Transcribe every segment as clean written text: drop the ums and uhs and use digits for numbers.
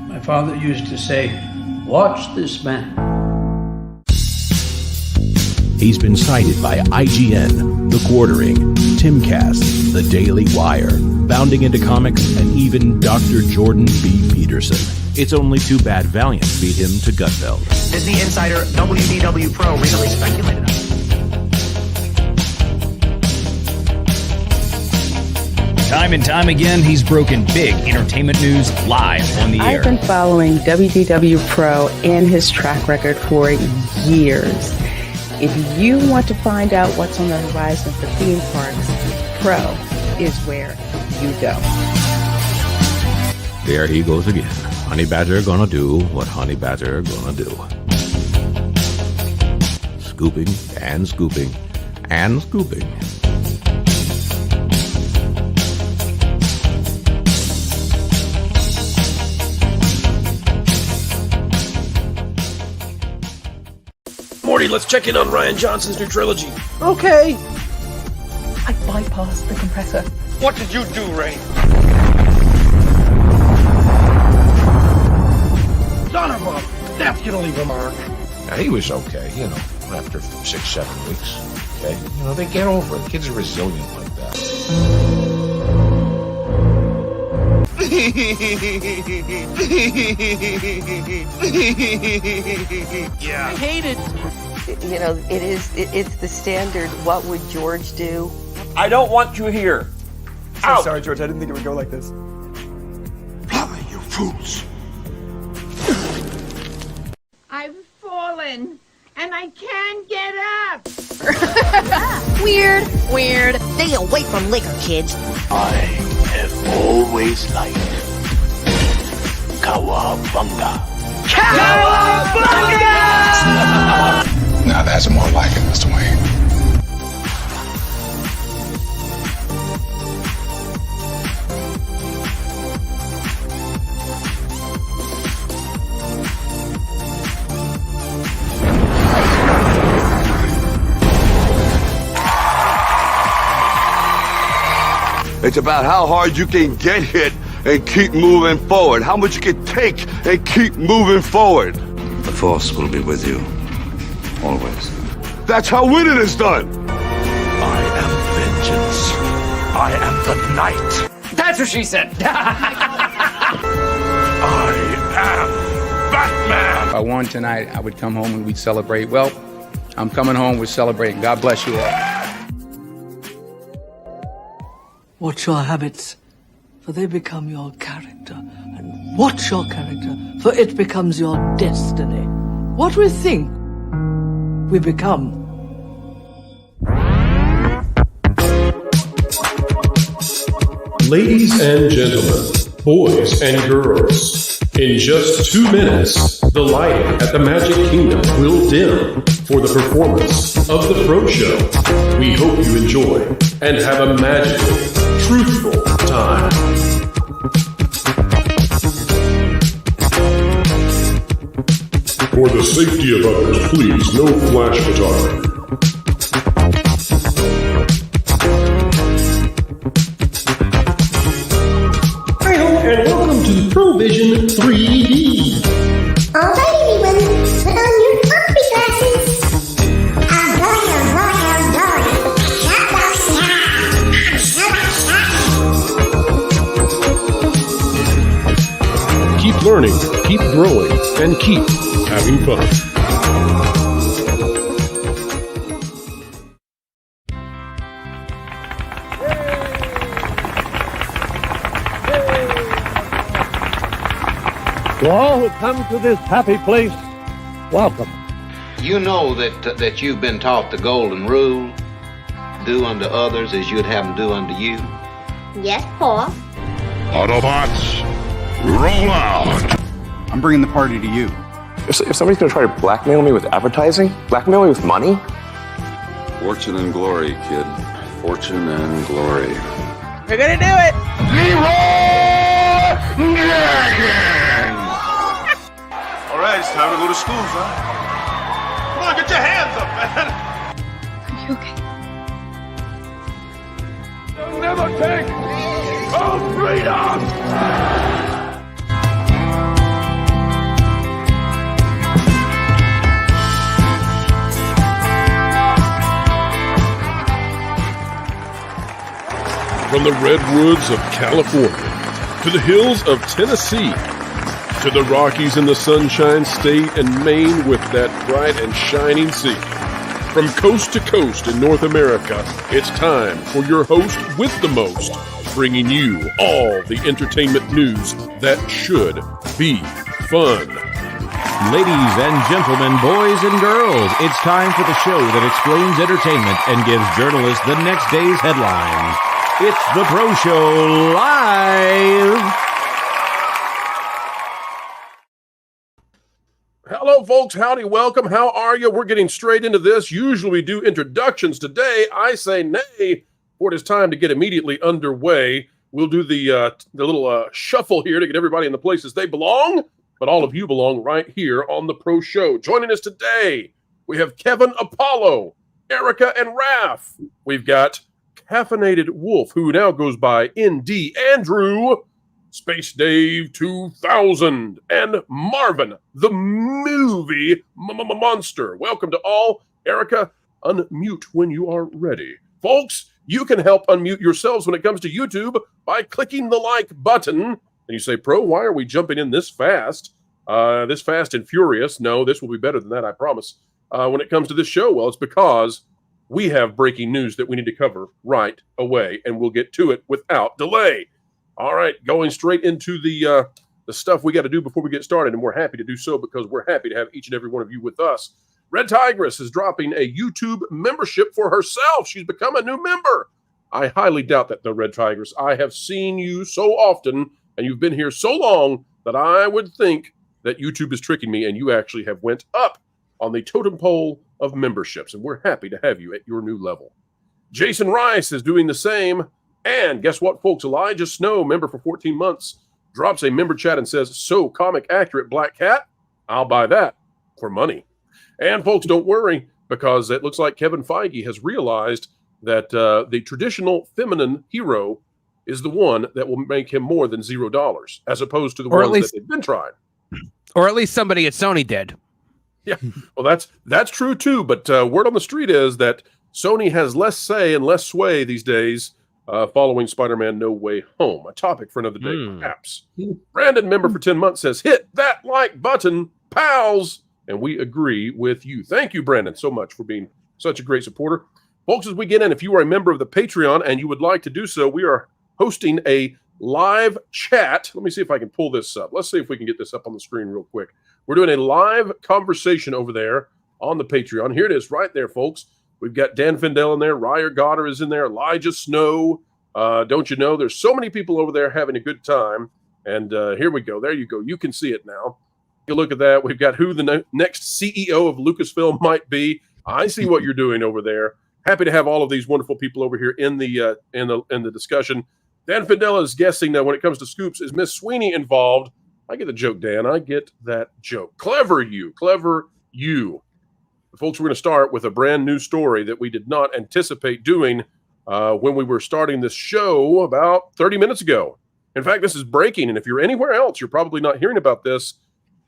My father used to say, "Watch this man." He's been cited by IGN, The Quartering, Timcast, The Daily Wire, Bounding into Comics, and even Dr. Jordan B. Peterson. It's only too bad Valiant beat him to Gutfeld. Disney insider WDW Pro recently speculated on. Time and time again, he's broken big entertainment news live on the air. I've been following WDW Pro and his track record for years. If you want to find out what's on the horizon for theme parks, Pro is where you go. There he goes again. Honey Badger gonna do what Honey Badger gonna do. Scooping and scooping and scooping. Morty, let's check in on Rian Johnson's new trilogy. Okay. I bypassed the compressor. What did you do, Ray? Son of a... That's gonna leave a mark. Now, he was okay, after 6-7 weeks. Okay? They get over it. Kids are resilient like that. Yeah. I hate it. It's the standard, what would George do? I don't want you here. So sorry, George. I didn't think it would go like this. Blimey, you fools. I've fallen, and I can't get up. Weird. Stay away from liquor, kids. I have always liked Cowabunga. Cowabunga! Now that's more like it, Mr. Wayne. It's about how hard you can get hit and keep moving forward. How much you can take and keep moving forward. The Force will be with you. Always. That's how winning is done. I am vengeance. I am the night. That's what she said. I am Batman. If I won tonight, I would come home and we'd celebrate. Well, I'm coming home, we're celebrating. God bless you all. Watch your habits, for they become your character. And watch your character, for it becomes your destiny. What we think, we become. Ladies and gentlemen, boys and girls, in just 2 minutes, the lighting at the Magic Kingdom will dim for the performance of the Pro Show. We hope you enjoy and have a magical, truthful time. For the safety of others, please, no flash photography. And welcome to Provision 3D. Alright, everyone, put on your coffee glasses. Keep learning, keep growing, and keep having fun. To all who come to this happy place, welcome. You know that you've been taught the golden rule. Do unto others as you'd have them do unto you. Yes, Paul. Autobots, roll out. I'm bringing the party to you. If somebody's going to try to blackmail me with advertising, blackmail me with money. Fortune and glory, kid. Fortune and glory. We're gonna do it! All right, it's time to go to school, son. Come on, get your hands up, man. Are you okay? They'll never take of freedom! From the redwoods of California to the hills of Tennessee to the Rockies in the Sunshine State and Maine with that bright and shining sea. From coast to coast in North America, it's time for your host with the most, bringing you all the entertainment news that should be fun. Ladies and gentlemen, boys and girls, it's time for the show that explains entertainment and gives journalists the next day's headlines. It's the Pro Show Live! Hello, folks. Howdy. Welcome. How are you? We're getting straight into this. Usually we do introductions. Today, I say nay, for it is time to get immediately underway. We'll do the little shuffle here to get everybody in the places they belong, but all of you belong right here on the Pro Show. Joining us today, we have Kevin Apollo, Erika, and Raph. We've got Caffeinated Wolf, who now goes by ND Andrew, Space Dave 2000, and Marvin, the movie monster. Welcome to all. Erika, unmute when you are ready. Folks, you can help unmute yourselves when it comes to YouTube by clicking the like button. And you say, Pro, why are we jumping in this fast? This fast and furious? No, this will be better than that, I promise. When it comes to this show, well, it's because we have breaking news that we need to cover right away, and we'll get to it without delay. All right, going straight into the stuff we got to do before we get started, and we're happy to do so because we're happy to have each and every one of you with us. Red Tigress is dropping a YouTube membership for herself. She's become a new member. I highly doubt that, though, Red Tigress. I have seen you so often, and you've been here so long that I would think that YouTube is tricking me, and you actually have went up on the totem pole of memberships, and we're happy to have you at your new level. Jason Rice is doing the same. And guess what, folks? Elijah Snow, member for 14 months, drops a member chat and says, so comic accurate, Black Cat. I'll buy that for money. And folks, don't worry, because it looks like Kevin Feige has realized that the traditional feminine hero is the one that will make him more than $0, as opposed to the ones that they've been trying. Or at least somebody at Sony did. Yeah, well, that's true too. But word on the street is that Sony has less say and less sway these days following Spider-Man No Way Home. A topic for another day, perhaps. Brandon, member for 10 months, says, hit that like button, pals. And we agree with you. Thank you, Brandon, so much for being such a great supporter. Folks, as we get in, if you are a member of the Patreon and you would like to do so, we are hosting a live chat. Let me see if I can pull this up. Let's see if we can get this up on the screen real quick. We're doing a live conversation over there on the Patreon. Here it is right there, folks. We've got Dan Findell in there. Ryer Goddard is in there. Elijah Snow. Don't you know? There's so many people over there having a good time. And here we go. There you go. You can see it now. You look at that. We've got who the next CEO of Lucasfilm might be. I see what you're doing over there. Happy to have all of these wonderful people over here in the discussion. Dan Findell is guessing that when it comes to scoops, is Miss Sweeney involved? I get the joke, Dan. I get that joke. Clever you. Clever you. Folks, we're going to start with a brand new story that we did not anticipate doing when we were starting this show about 30 minutes ago. In fact, this is breaking, and if you're anywhere else, you're probably not hearing about this.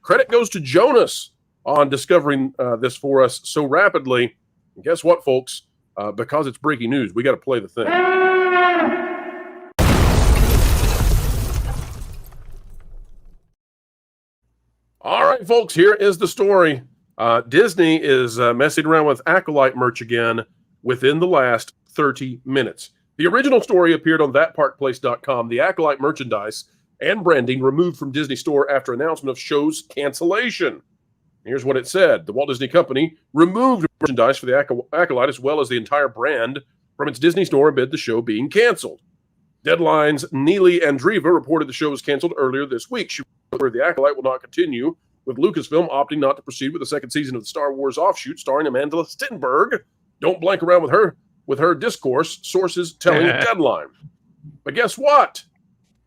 Credit goes to Jonas on discovering this for us so rapidly. And guess what, folks? Because it's breaking news, we got to play the thing. All right, folks, here is the story. Disney is messing around with Acolyte merch again within the last 30 minutes. The original story appeared on thatparkplace.com. The Acolyte merchandise and branding removed from Disney Store after announcement of show's cancellation. Here's what it said. The Walt Disney Company removed merchandise for the Acolyte as well as the entire brand from its Disney Store amid the show being canceled. Deadline's Neely Andreeva reported the show was canceled earlier this week. She reported the Acolyte will not continue, with Lucasfilm opting not to proceed with the second season of the Star Wars offshoot starring Amanda Stenberg. Don't blank around with her discourse, sources telling Deadline. But guess what?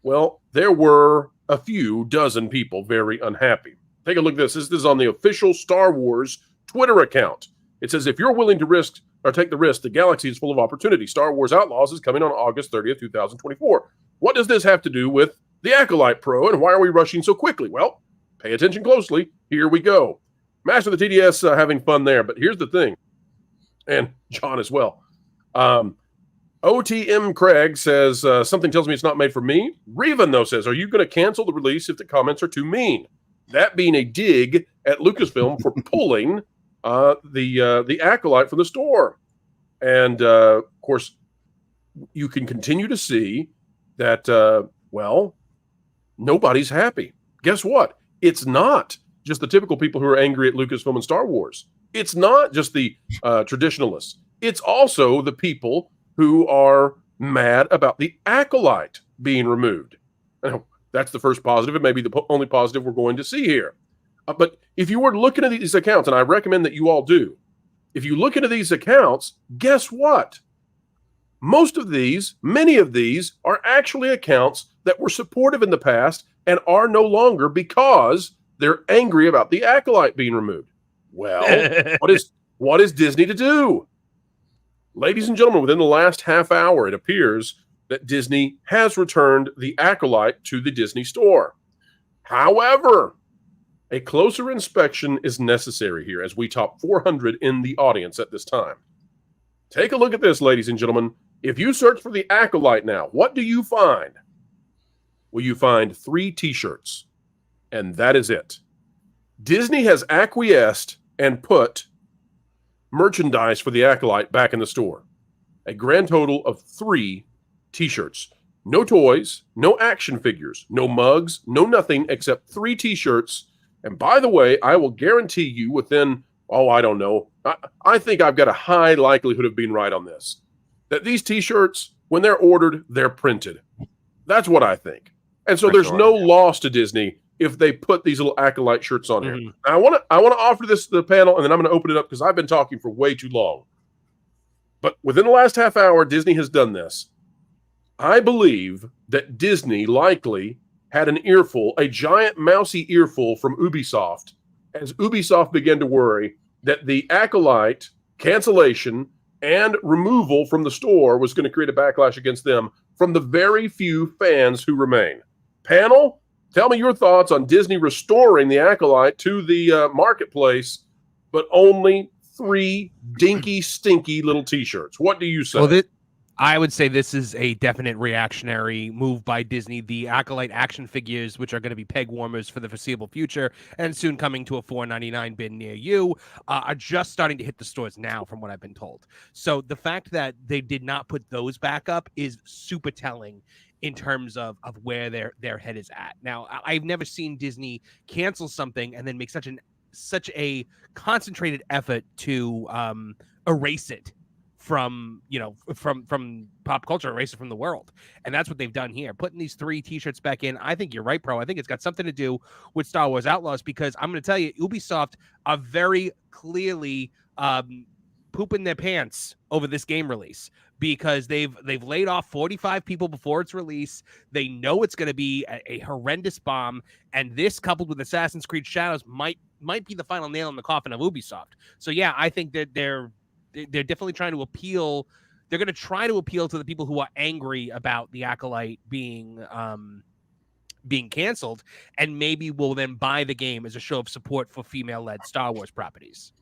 Well, there were a few dozen people very unhappy. Take a look at this. This is on the official Star Wars Twitter account. It says, if you're willing to take the risk, the galaxy is full of opportunity. Star Wars Outlaws is coming on August 30th, 2024. what does this have to do with the Acolyte Pro, and why are we rushing so quickly? Well, pay attention closely. Here we go. Master of the TDS having fun there, but here's the thing, and John as well. OTM Craig says, something tells me it's not made for me. Revan, though, says, are you going to cancel the release if the comments are too mean? That being a dig at Lucasfilm for pulling the Acolyte from the store. And, of course, you can continue to see that, nobody's happy. Guess what? It's not just the typical people who are angry at Lucasfilm and Star Wars. It's not just the traditionalists. It's also the people who are mad about the Acolyte being removed. Now, that's the first positive, and maybe the only positive we're going to see here. But if you were looking at these accounts, and I recommend that you all do, if you look into these accounts, guess what? Many of these are actually accounts that were supportive in the past and are no longer because they're angry about the Acolyte being removed. Well, what is Disney to do? Ladies and gentlemen, within the last half hour, it appears that Disney has returned the Acolyte to the Disney store. However, a closer inspection is necessary here as we top 400 in the audience at this time. Take a look at this, ladies and gentlemen. If you search for the Acolyte now, what do you find? Well, you find 3 t-shirts, and that is it. Disney has acquiesced and put merchandise for the Acolyte back in the store. A grand total of 3 t-shirts. No toys, no action figures, no mugs, no nothing except 3 t-shirts. And by the way, I will guarantee you within, I don't know, I think I've got a high likelihood of being right on this, that these t-shirts, when they're ordered, they're printed. That's what I think. And so there's no loss to Disney if they put these little Acolyte shirts on here. I want to offer this to the panel, and then I'm going to open it up because I've been talking for way too long. But within the last half hour, Disney has done this. I believe that Disney likely had an earful, a giant mousy earful from Ubisoft, as Ubisoft began to worry that the Acolyte cancellation and removal from the store was going to create a backlash against them from the very few fans who remain. Panel, tell me your thoughts on Disney restoring the Acolyte to the marketplace, but only 3 dinky, stinky little t-shirts. What do you say? Well, I would say this is a definite reactionary move by Disney. The Acolyte action figures, which are going to be peg warmers for the foreseeable future and soon coming to a $4.99 bin near you, are just starting to hit the stores now, from what I've been told. So the fact that they did not put those back up is super telling in terms of where their head is at. Now, I've never seen Disney cancel something and then make such a concentrated effort to erase it from pop culture, erase it from the world. And that's what they've done here, putting these 3 t-shirts back in. I think you're right, Pro. I think it's got something to do with Star Wars Outlaws, because I'm going to tell you, Ubisoft are very clearly pooping their pants over this game release, because they've laid off 45 people before its release. They know it's going to be a horrendous bomb, and this, coupled with Assassin's Creed Shadows, might be the final nail in the coffin of Ubisoft. So yeah, I think that they're definitely trying to appeal. They're going to try to appeal to the people who are angry about the Acolyte being canceled, and maybe will then buy the game as a show of support for female-led Star Wars properties.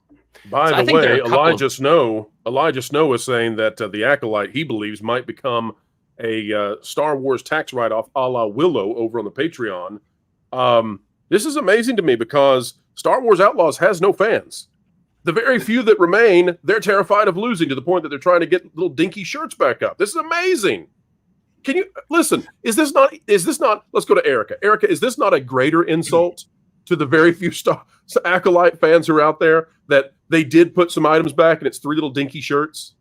By the way, Elijah Snow is saying that the Acolyte, he believes, might become a Star Wars tax write-off a la Willow over on the Patreon. This is amazing to me because Star Wars Outlaws has no fans. The very few that remain, they're terrified of losing, to the point that they're trying to get little dinky shirts back up. This is amazing. Can you listen? Is this not, let's go to Erika. Erika, is this not a greater insult to the very few Acolyte fans who are out there that they did put some items back and it's 3 little dinky shirts?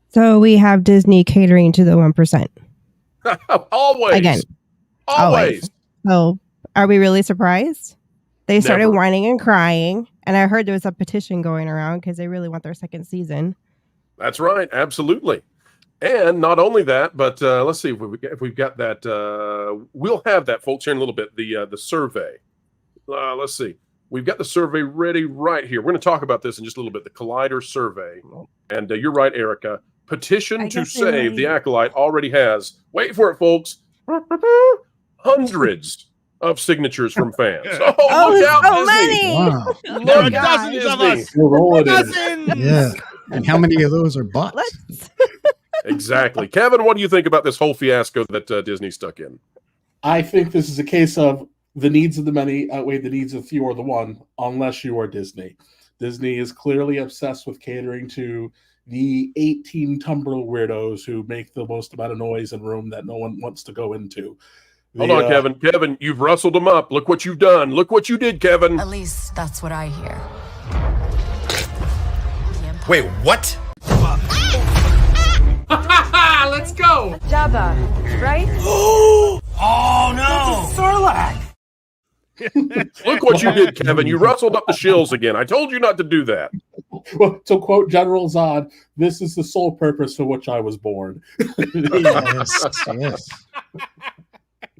So we have Disney catering to the 1%. Always. Again. Always. So are we really surprised? They started whining and crying. And I heard there was a petition going around because they really want their 2nd season. That's right. Absolutely. And not only that, but let's see if we've got that. We'll have that, folks, here in a little bit, the survey. Let's see. We've got the survey ready right here. We're going to talk about this in just a little bit, the Collider survey. And you're right, Erika. Petition to save the Acolyte already has, wait for it, folks, hundreds of signatures from fans. Oh, look out, so Disney! many. Wow. There are Look out, dozens of Disney! us. We're rolling in. Dozens. Yeah. And how many of those are bots? Exactly. Kevin, what do you think about this whole fiasco that Disney stuck in? I think this is a case of the needs of the many outweigh the needs of few or the one, unless you are Disney. Disney is clearly obsessed with catering to the 18 tumbril weirdos who make the most amount of noise in a room that no one wants to go into. Hold on, Kevin. Kevin, you've rustled them up. Look what you've done. Look what you did, Kevin. At least that's what I hear. Wait, what? Let's go! Jabba, right? Oh no! Sarlacc! Look what you did, Kevin. You rustled up the shills again. I told you not to do that. Well, to quote General Zod, this is the sole purpose for which I was born. Yes.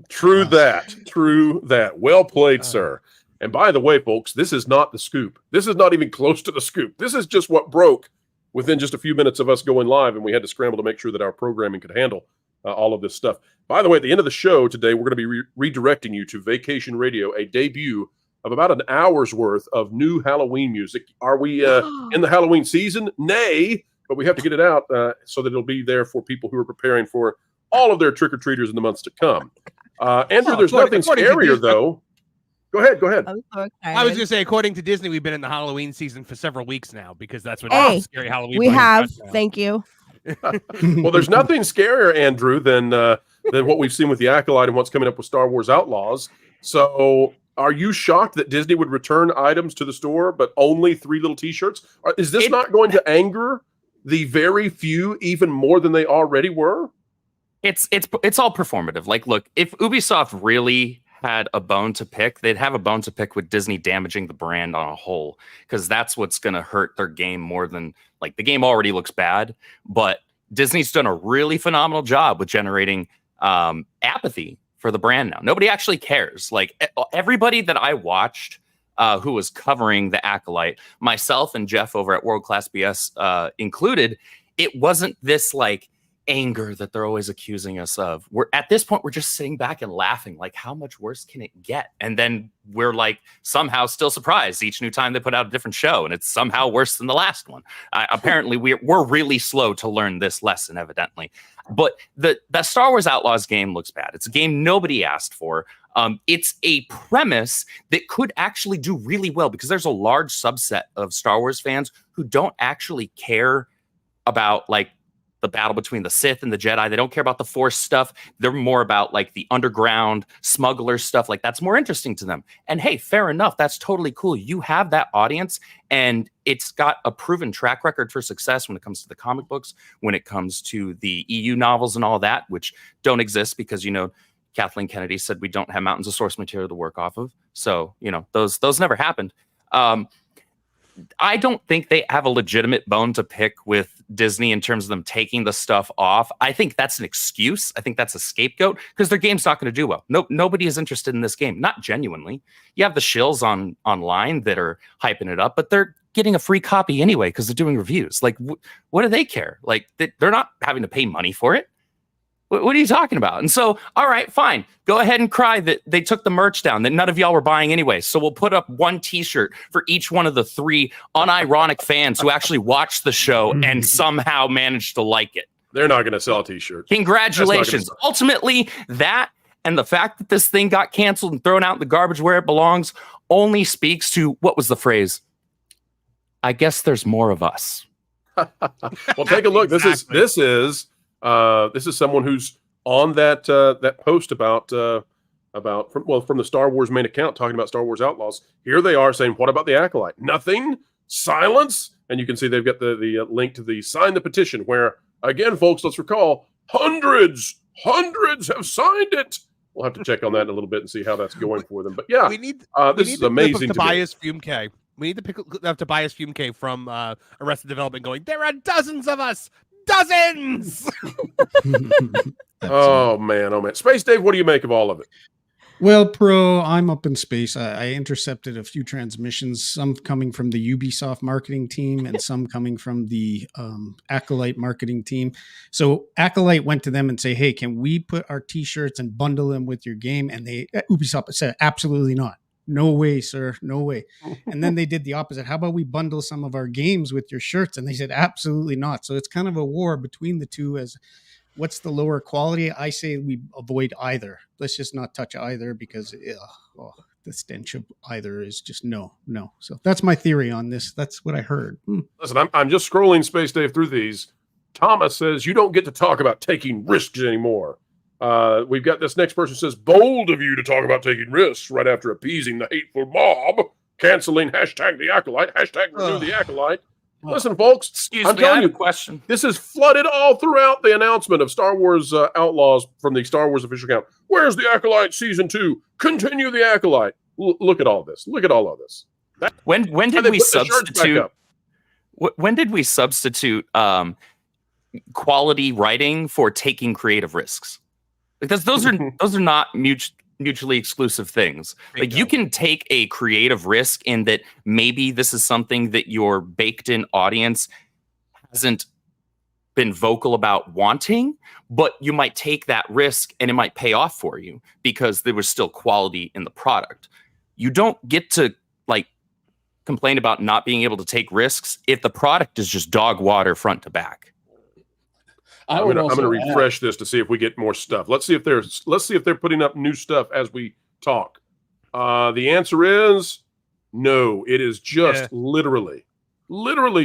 True that. True that. Well played, sir. And by the way, folks, this is not the scoop. This is not even close to the scoop. This is just what broke within just a few minutes of us going live, and we had to scramble to make sure that our programming could handle all of this stuff. By the way, at the end of the show today, we're going to be redirecting you to Vacation Radio, a debut of about an hour's worth of new Halloween music. Are we in the Halloween season? Nay, but we have to get it out so that it'll be there for people who are preparing for all of their trick-or-treaters in the months to come. Andrew, there's nothing scarier, though. Go ahead. I'm so excited. I was going to say, according to Disney, we've been in the Halloween season for several weeks now because that's when scary Halloween. We have. Thank you. Well, there's nothing scarier, Andrew, than what we've seen with the Acolyte and what's coming up with Star Wars Outlaws. So, are you shocked that Disney would return items to the store, but only 3 little T-shirts? Is this not going to anger the very few even more than they already were? It's all performative. Like, look, if Ubisoft really had a bone to pick, they'd have a bone to pick with Disney damaging the brand on a whole, because that's what's going to hurt their game more than, like, the game already looks bad, but Disney's done a really phenomenal job with generating apathy for the brand now. Nobody actually cares. Like, everybody that I watched who was covering the Acolyte, myself and Jeff over at World Class BS included, it wasn't this, like, anger that they're always accusing us of. We're at this point, we're just sitting back and laughing, like, how much worse can it get? And then we're like somehow still surprised each new time they put out a different show, and it's somehow worse than the last one. Apparently we're really slow to learn this lesson, evidently. But the Star Wars Outlaws game looks bad. It's a game nobody asked for. It's a premise that could actually do really well, because there's a large subset of Star Wars fans who don't actually care about, like, the battle between the Sith and the Jedi. They don't care about the Force stuff. They're more about, like, the underground smuggler stuff. Like, that's more interesting to them. And hey, fair enough. That's totally cool. You have that audience, and it's got a proven track record for success when it comes to the comic books, when it comes to the EU novels and all that, which don't exist because, you know, Kathleen Kennedy said we don't have mountains of source material to work off of. So, you know, those never happened. I don't think they have a legitimate bone to pick with Disney in terms of them taking the stuff off. I think that's an excuse. I think that's a scapegoat, because their game's not going to do well. Nobody is interested in this game, not genuinely. You have the shills online that are hyping it up, but they're getting a free copy anyway because they're doing reviews. Like, what do they care? Like, they're not having to pay money for it. What are you talking about? And so, all right, fine. Go ahead and cry that they took the merch down that none of y'all were buying anyway. So we'll put up 1 T-shirt for each one of the 3 unironic fans who actually watched the show and somehow managed to like it. They're not going to sell a T-shirt. Congratulations. Ultimately, that and the fact that this thing got canceled and thrown out in the garbage where it belongs only speaks to, what was the phrase? I guess there's more of us. Well, take a look. Exactly. This is someone who's on that post about from the Star Wars main account talking about Star Wars Outlaws. Here they are saying, "What about the Acolyte? Nothing? Silence?" And you can see they've got the link to the sign the petition, where again, folks, let's recall hundreds have signed it. We'll have to check on that in a little bit and see how that's going for them. But yeah, this is amazing. Tobias Fumke. We need to pick up Tobias Fumke from Arrested Development going, there are dozens of us. Dozens! Oh man. Space Dave, what do you make of all of it? Well, Pro, I'm up in space. I intercepted a few transmissions, some coming from the Ubisoft marketing team and some coming from the Acolyte marketing team. So Acolyte went to them and say, hey, can we put our T-shirts and bundle them with your game? And Ubisoft said, absolutely not. No way, sir. No way. And then they did the opposite. How about we bundle some of our games with your shirts? And they said, absolutely not. So it's kind of a war between the two as what's the lower quality? I say we avoid either. Let's just not touch either because the stench of either is just no. So that's my theory on this. That's what I heard. Listen, I'm just scrolling Space Dave through these. Thomas says you don't get to talk about taking risks anymore. We've got this next person says, bold of you to talk about taking risks right after appeasing the hateful mob, canceling hashtag the Acolyte, hashtag renew the Acolyte. Listen, folks, I'm telling you, question. This is flooded all throughout the announcement of Star Wars Outlaws from the Star Wars official account. Where's the Acolyte Season 2? Continue the Acolyte. Look at all this. Look at all of this. When did we substitute? When did we substitute quality writing for taking creative risks? Because those are not mutually exclusive things. Like you can take a creative risk in that maybe this is something that your baked in audience hasn't been vocal about wanting, but you might take that risk and it might pay off for you because there was still quality in the product. You don't get to complain about not being able to take risks if the product is just dog water front to back. I'm going to refresh this to see if we get more stuff. Let's see if they're putting up new stuff as we talk. The answer is no. It is just literally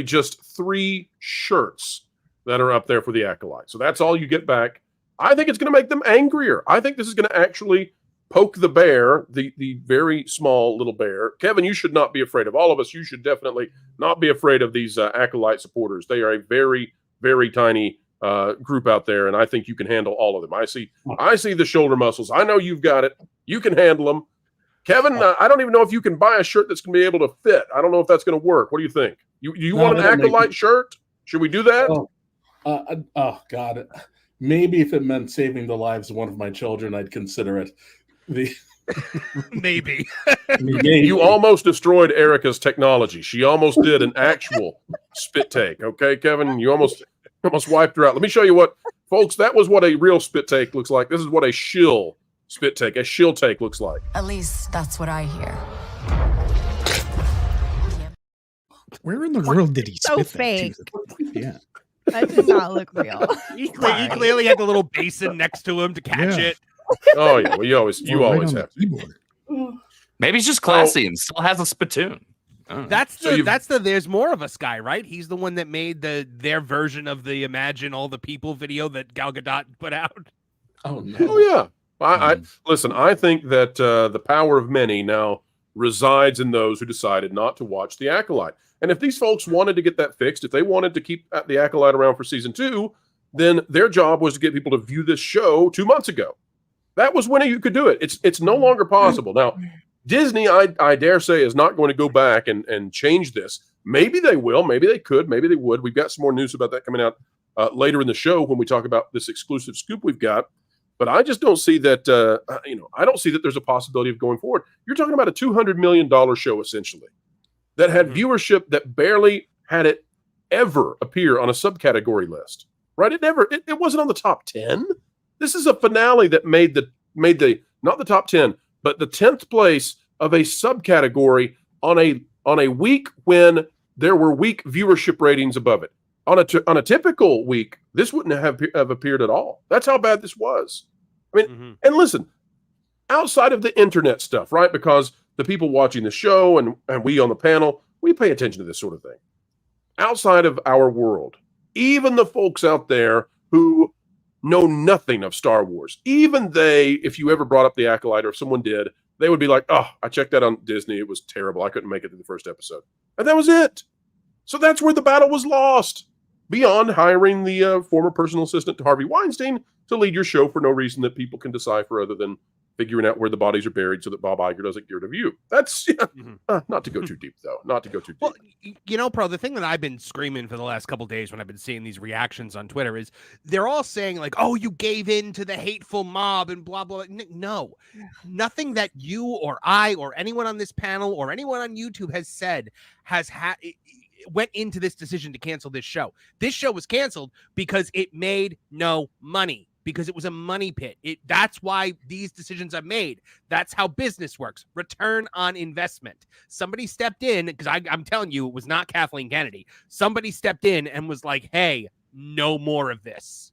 just 3 shirts that are up there for the Acolyte. So that's all you get back. I think it's going to make them angrier. I think this is going to actually poke the bear, the very small little bear. Kevin, you should not be afraid of all of us. You should definitely not be afraid of these Acolyte supporters. They are a very, very tiny group out there, and I think you can handle all of them. I see the shoulder muscles. I know you've got it. You can handle them. Kevin, I don't even know if you can buy a shirt that's going to be able to fit. I don't know if that's going to work. What do you think? You want an Acolyte shirt? Should we do that? Oh, God. Maybe if it meant saving the lives of one of my children, I'd consider it. Maybe. You almost destroyed Erika's technology. She almost did an actual spit take. Okay, Kevin? You almost wiped her out. Let me show you what, folks, that was what a real spit take looks like. This is what a shill spit take, a shill take looks like. At least that's what I hear. Where in the world did he spit fake. that? Yeah. That did not look real. He clearly had the little basin next to him to catch it. Oh yeah, well, you always have to. Maybe he's just classy and still has a spittoon. That's the there's more of us guy, right? He's the one that made their version of the Imagine All the People video that Gal Gadot put out. Oh no! Oh yeah. I listen. I think that the power of many now resides in those who decided not to watch the Acolyte. And if these folks wanted to get that fixed, if they wanted to keep the Acolyte around for season 2, then their job was to get people to view this show 2 months ago. That was when you could do it. It's no longer possible. Now, Disney, I dare say, is not going to go back and change this. Maybe they will. Maybe they could. Maybe they would. We've got some more news about that coming out later in the show when we talk about this exclusive scoop we've got. But I just don't see that, I don't see that there's a possibility of going forward. You're talking about a $200 million show, essentially, that had viewership that barely had it ever appear on a subcategory list, right? It wasn't on the top 10. This is a finale that made the not the top 10, but the 10th place of a subcategory on a week when there were weak viewership ratings above it. On a typical week, this wouldn't have appeared at all. That's how bad this was. I mean, and listen, outside of the internet stuff, right? Because the people watching the show and we on the panel, we pay attention to this sort of thing. Outside of our world, even the folks out there who know nothing of Star Wars, even they, if you ever brought up the Acolyte or if someone did, they would be like, oh, I checked that on Disney. It was terrible. I couldn't make it to the first episode. And that was it. So that's where the battle was lost. Beyond hiring the former personal assistant to Harvey Weinstein to lead your show for no reason that people can decipher other than figuring out where the bodies are buried so that Bob Iger doesn't get a view. That's not to go too deep, though. Not to go too deep. Well, you know, Pro, the thing that I've been screaming for the last couple of days when I've been seeing these reactions on Twitter is they're all saying like, oh, you gave in to the hateful mob and blah, blah. No, nothing that you or I or anyone on this panel or anyone on YouTube has said went into this decision to cancel this show. This show was canceled because it made no money. Because it was a money pit. That's why these decisions are made. That's how business works. Return on investment. Somebody stepped in, because I'm telling you, it was not Kathleen Kennedy. Somebody stepped in and was like, hey, no more of this.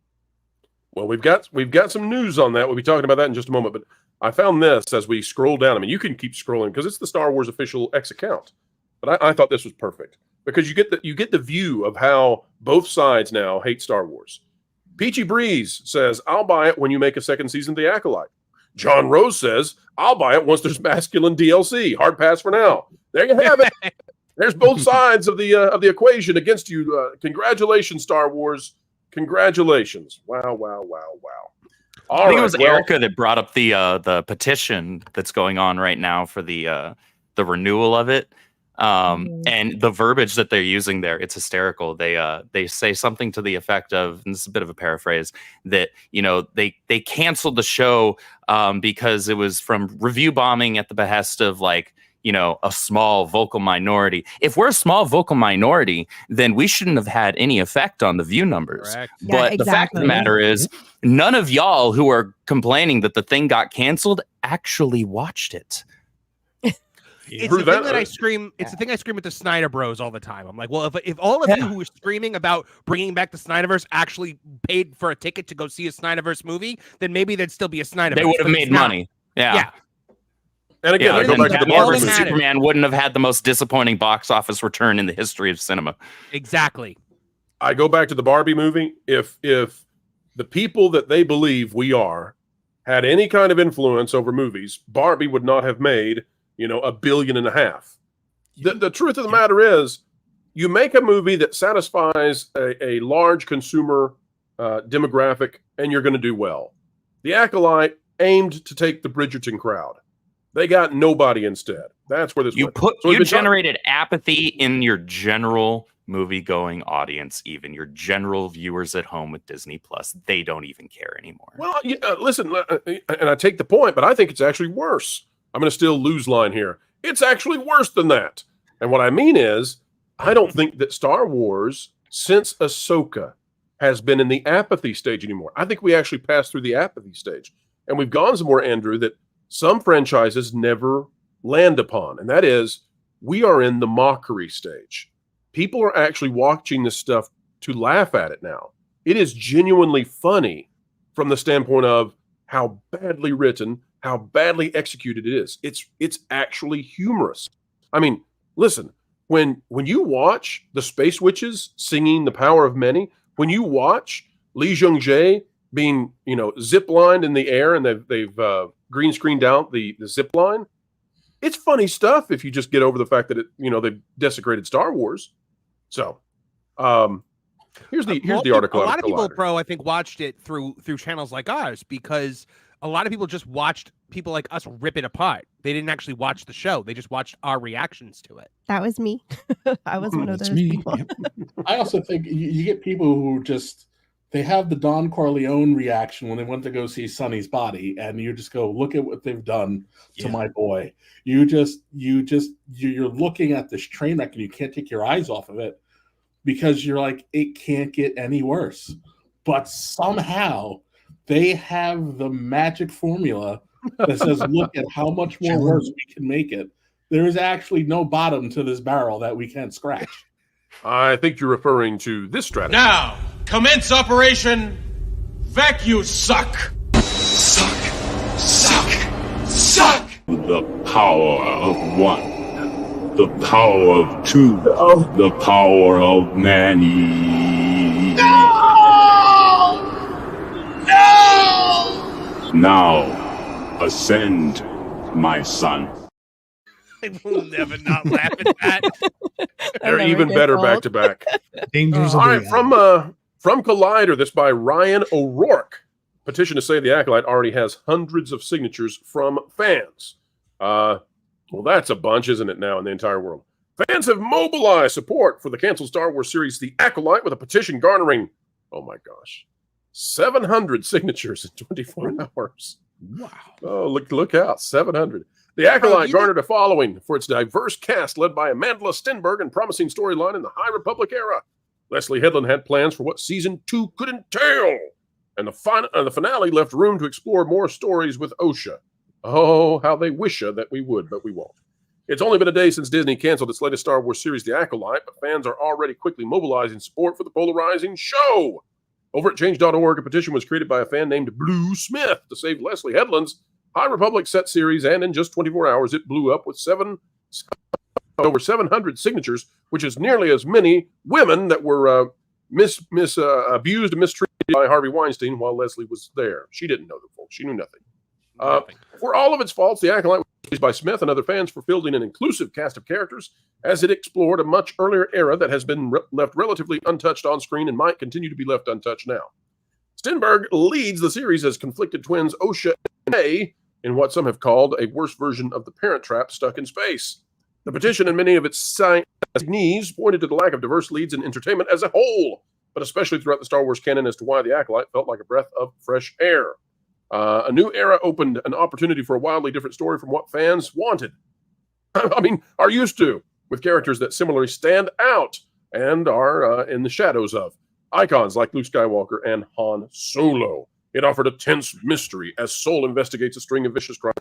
Well, we've got some news on that. We'll be talking about that in just a moment. But I found this as we scroll down. I mean, you can keep scrolling because it's the Star Wars official X account. But I thought this was perfect because you get the view of how both sides now hate Star Wars. Peachy Breeze says, I'll buy it when you make a second season of The Acolyte. John Rose says, I'll buy it once there's masculine DLC. Hard pass for now. There you have it. There's both sides of the equation against you. Congratulations, Star Wars. Congratulations. Wow. I think it was Erika that brought up the petition that's going on right now for the renewal of it. And the verbiage that they're using there, it's hysterical. They say something to the effect of, and this is a bit of a paraphrase, that, you know, they canceled the show because it was from review bombing at the behest of, like, you know, a small vocal minority. If we're a small vocal minority, then we shouldn't have had any effect on the view numbers. Correct. But the fact of the matter is, none of y'all who are complaining that the thing got canceled actually watched it. It's the thing that I scream. It's the thing I scream at the Snyder Bros all the time. I'm like, well, if all of you who were screaming about bringing back the Snyderverse actually paid for a ticket to go see a Snyderverse movie, then maybe there'd still be a Snyderverse. They would have made money. Yeah. And again, I go back to the Batman vs Superman wouldn't have had the most disappointing box office return in the history of cinema. Exactly. I go back to the Barbie movie. If the people that they believe we are had any kind of influence over movies, Barbie would not have made, you know, $1.5 billion. The truth of the matter is, you make a movie that satisfies a large consumer demographic, and you're going to do well. The Acolyte aimed to take the Bridgerton crowd. They got nobody instead. That's where this you generated apathy in your general movie-going audience, even your general viewers at home with Disney Plus. They don't even care anymore. Well, listen, and I take the point, but I think it's actually worse. I'm going to still lose line here. It's actually worse than that. And what I mean is, I don't think that Star Wars, since Ahsoka, has been in the apathy stage anymore. I think we actually passed through the apathy stage. And we've gone somewhere, Andrew, that some franchises never land upon. And that is, we are in the mockery stage. People are actually watching this stuff to laugh at it now. It is genuinely funny from the standpoint of how badly written, how badly executed it is. It's actually humorous. I mean, listen, when you watch the Space Witches singing The Power of Many, when you watch Lee Jung-jae being, you know, zip-lined in the air and they've green screened out the zip line, it's funny stuff if you just get over the fact that they've desecrated Star Wars. So here's the article. A lot of people, Pro, I think, watched it through channels like ours because a lot of people just watched people like us rip it apart. They didn't actually watch the show. They just watched our reactions to it. That was me. I was one of those people. I also think you get people who just, they have the Don Corleone reaction when they went to go see Sonny's Body, and you just go, look at what they've done to my boy. You're looking at this train wreck and you can't take your eyes off of it because you're like, it can't get any worse. But somehow they have the magic formula that says, look at how much more worse we can make it. There is actually no bottom to this barrel that we can't scratch. I think you're referring to this strategy. Now, commence Operation Vacuum Suck. Suck, suck, suck. The power of one. The power of two. The power of many. No! No! Now, ascend, my son. I will never not laugh at that. They're even better back to back. Dangers. All right, from Collider, this by Ryan O'Rourke. petition to save the Acolyte already has hundreds of signatures from fans. Well, that's a bunch, isn't it, now in the entire world? Fans have mobilized support for the canceled Star Wars series The Acolyte with a petition garnering, oh my gosh, 700 signatures in 24 hours. Wow. Oh, look out, 700. The Acolyte garnered a following for its diverse cast led by Amanda Stenberg and promising storyline in the High Republic era. Leslie Headland had plans for what Season 2 could entail, and the finale left room to explore more stories with Osha. Oh, how they wish that we would, but we won't. It's only been a day since Disney canceled its latest Star Wars series, The Acolyte, but fans are already quickly mobilizing support for the polarizing show. Over at Change.org, a petition was created by a fan named Blue Smith to save Leslie Headland's High Republic set series, and in just 24 hours, it blew up with over 700 signatures, which is nearly as many women that were abused and mistreated by Harvey Weinstein while Leslie was there. She didn't know the folks. She knew nothing. For all of its faults, The Acolyte was praised by Smith and other fans for fielding an inclusive cast of characters as it explored a much earlier era that has been left relatively untouched on screen and might continue to be left untouched now. Stenberg leads the series as conflicted twins Osha and May in what some have called a worse version of the Parent Trap stuck in space. The petition and many of its signees pointed to the lack of diverse leads in entertainment as a whole, but especially throughout the Star Wars canon as to why The Acolyte felt like a breath of fresh air. A new era opened an opportunity for a wildly different story from what fans wanted. Are used to, with characters that similarly stand out and are in the shadows of icons like Luke Skywalker and Han Solo. It offered a tense mystery as Sol investigates a string of vicious crimes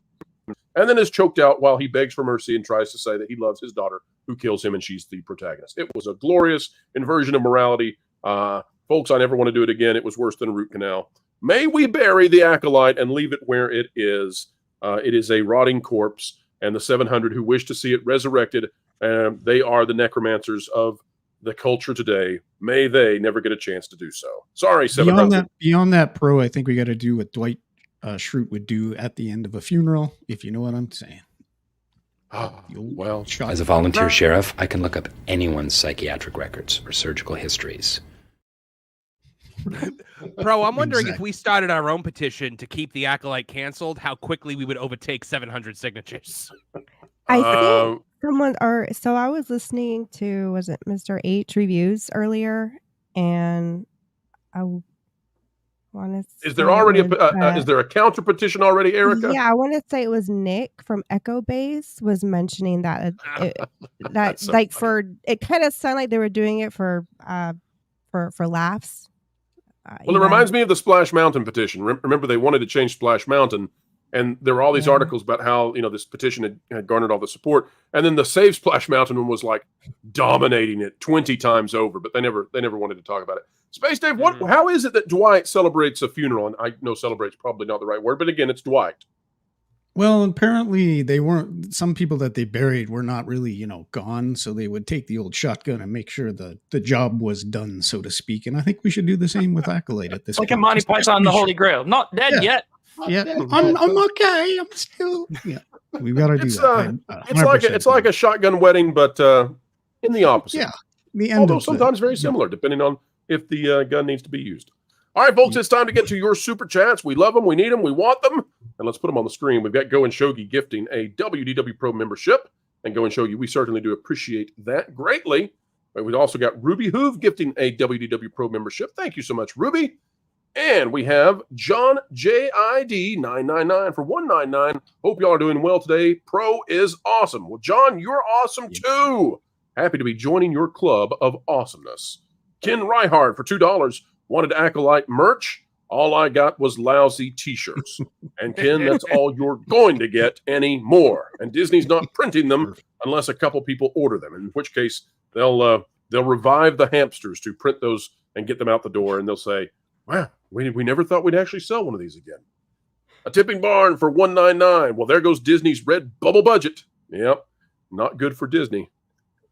and then is choked out while he begs for mercy and tries to say that he loves his daughter who kills him and she's the protagonist. It was a glorious inversion of morality. Folks, I never want to do it again. It was worse than a root canal. May we bury the Acolyte and leave it where it is. It is a rotting corpse, and the 700 who wish to see it resurrected, they are the necromancers of the culture today. May they never get a chance to do so. Sorry, 700. Beyond that, Pro, I think we got to do what Dwight Schrute would do at the end of a funeral, if you know what I'm saying. Well, as a volunteer sheriff, I can look up anyone's psychiatric records or surgical histories. Bro, I'm wondering if we started our own petition to keep the Acolyte canceled, how quickly we would overtake 700 signatures. I think so I was listening to, was it Mr. H reviews earlier, and I want to is there already is there a counter petition already, Erika? Yeah, I want to say it was Nick from Echo Base was mentioning that that so like funny. For it kind of sounded like they were doing it for laughs. Well, it reminds me of the Splash Mountain petition. Remember, they wanted to change Splash Mountain, and there were all these articles about how this petition had garnered all the support, and then the Save Splash Mountain one was like dominating it 20 times over, but they never wanted to talk about it. Space Dave, how is it that Dwight celebrates a funeral? And I know "celebrate's" probably not the right word, but again, it's Dwight. Well, apparently they weren't. Some people that they buried were not really, gone. So they would take the old shotgun and make sure the job was done, so to speak. And I think we should do the same with Acolyte at this point. Like a Monty Python and the Holy Grail. Not dead yet. Yeah, I'm okay. I'm still. Yeah, we got to do that. It's like a shotgun wedding, but in the opposite. Yeah, the end. Although sometimes very similar, depending on if the gun needs to be used. All right, folks, it's time to get to your super chats. We love them, we need them, we want them, and let's put them on the screen. We've got Go and Shogi gifting a WDW Pro membership, and Go and Shogi, we certainly do appreciate that greatly. But we've also got Ruby Hoove gifting a WDW Pro membership. Thank you so much, Ruby. And we have John JID 999 for 199. Hope y'all are doing well today. Pro is awesome. Well, John, you're awesome too. Happy to be joining your club of awesomeness. Ken Reihard for $2. Wanted Acolyte merch. All I got was lousy t-shirts. And Ken, that's all you're going to get anymore. And Disney's not printing them unless a couple people order them, in which case they'll revive the hamsters to print those and get them out the door, and they'll say, wow, we never thought we'd actually sell one of these again. A tipping barn for $199. Well, there goes Disney's red bubble budget. Yep, not good for Disney.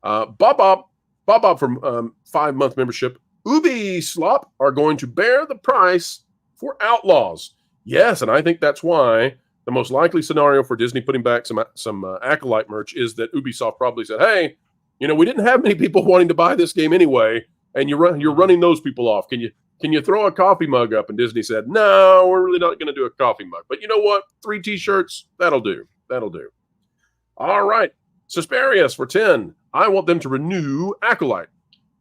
Bob from 5-month membership. Ubi Slop are going to bear the price for Outlaws. Yes, and I think that's why the most likely scenario for Disney putting back some Acolyte merch is that Ubisoft probably said, hey, we didn't have many people wanting to buy this game anyway, and you're running those people off. Can can you throw a coffee mug up? And Disney said, no, we're really not going to do a coffee mug. But you know what? 3 T-shirts, that'll do. That'll do. All right. Susparius for 10. I want them to renew Acolyte.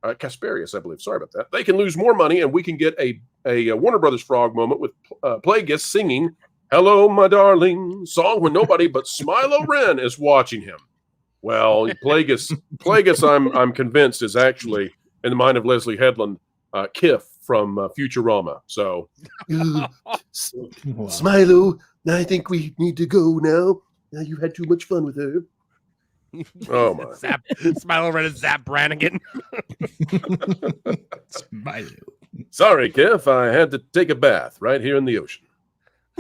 Casparius, I believe. Sorry about that. They can lose more money, and we can get a Warner Brothers Frog moment with Plagueis singing "Hello, My Darling" song when nobody but Smilo Ren is watching him. Well, Plagueis, I'm convinced, is actually, in the mind of Leslie Headland, Kiff from Futurama. So, Smilo, I think we need to go now. Now you've had too much fun with her. Oh my! Smilo Ren is Zap Brannigan. Smilo. Sorry, Kiff. I had to take a bath right here in the ocean.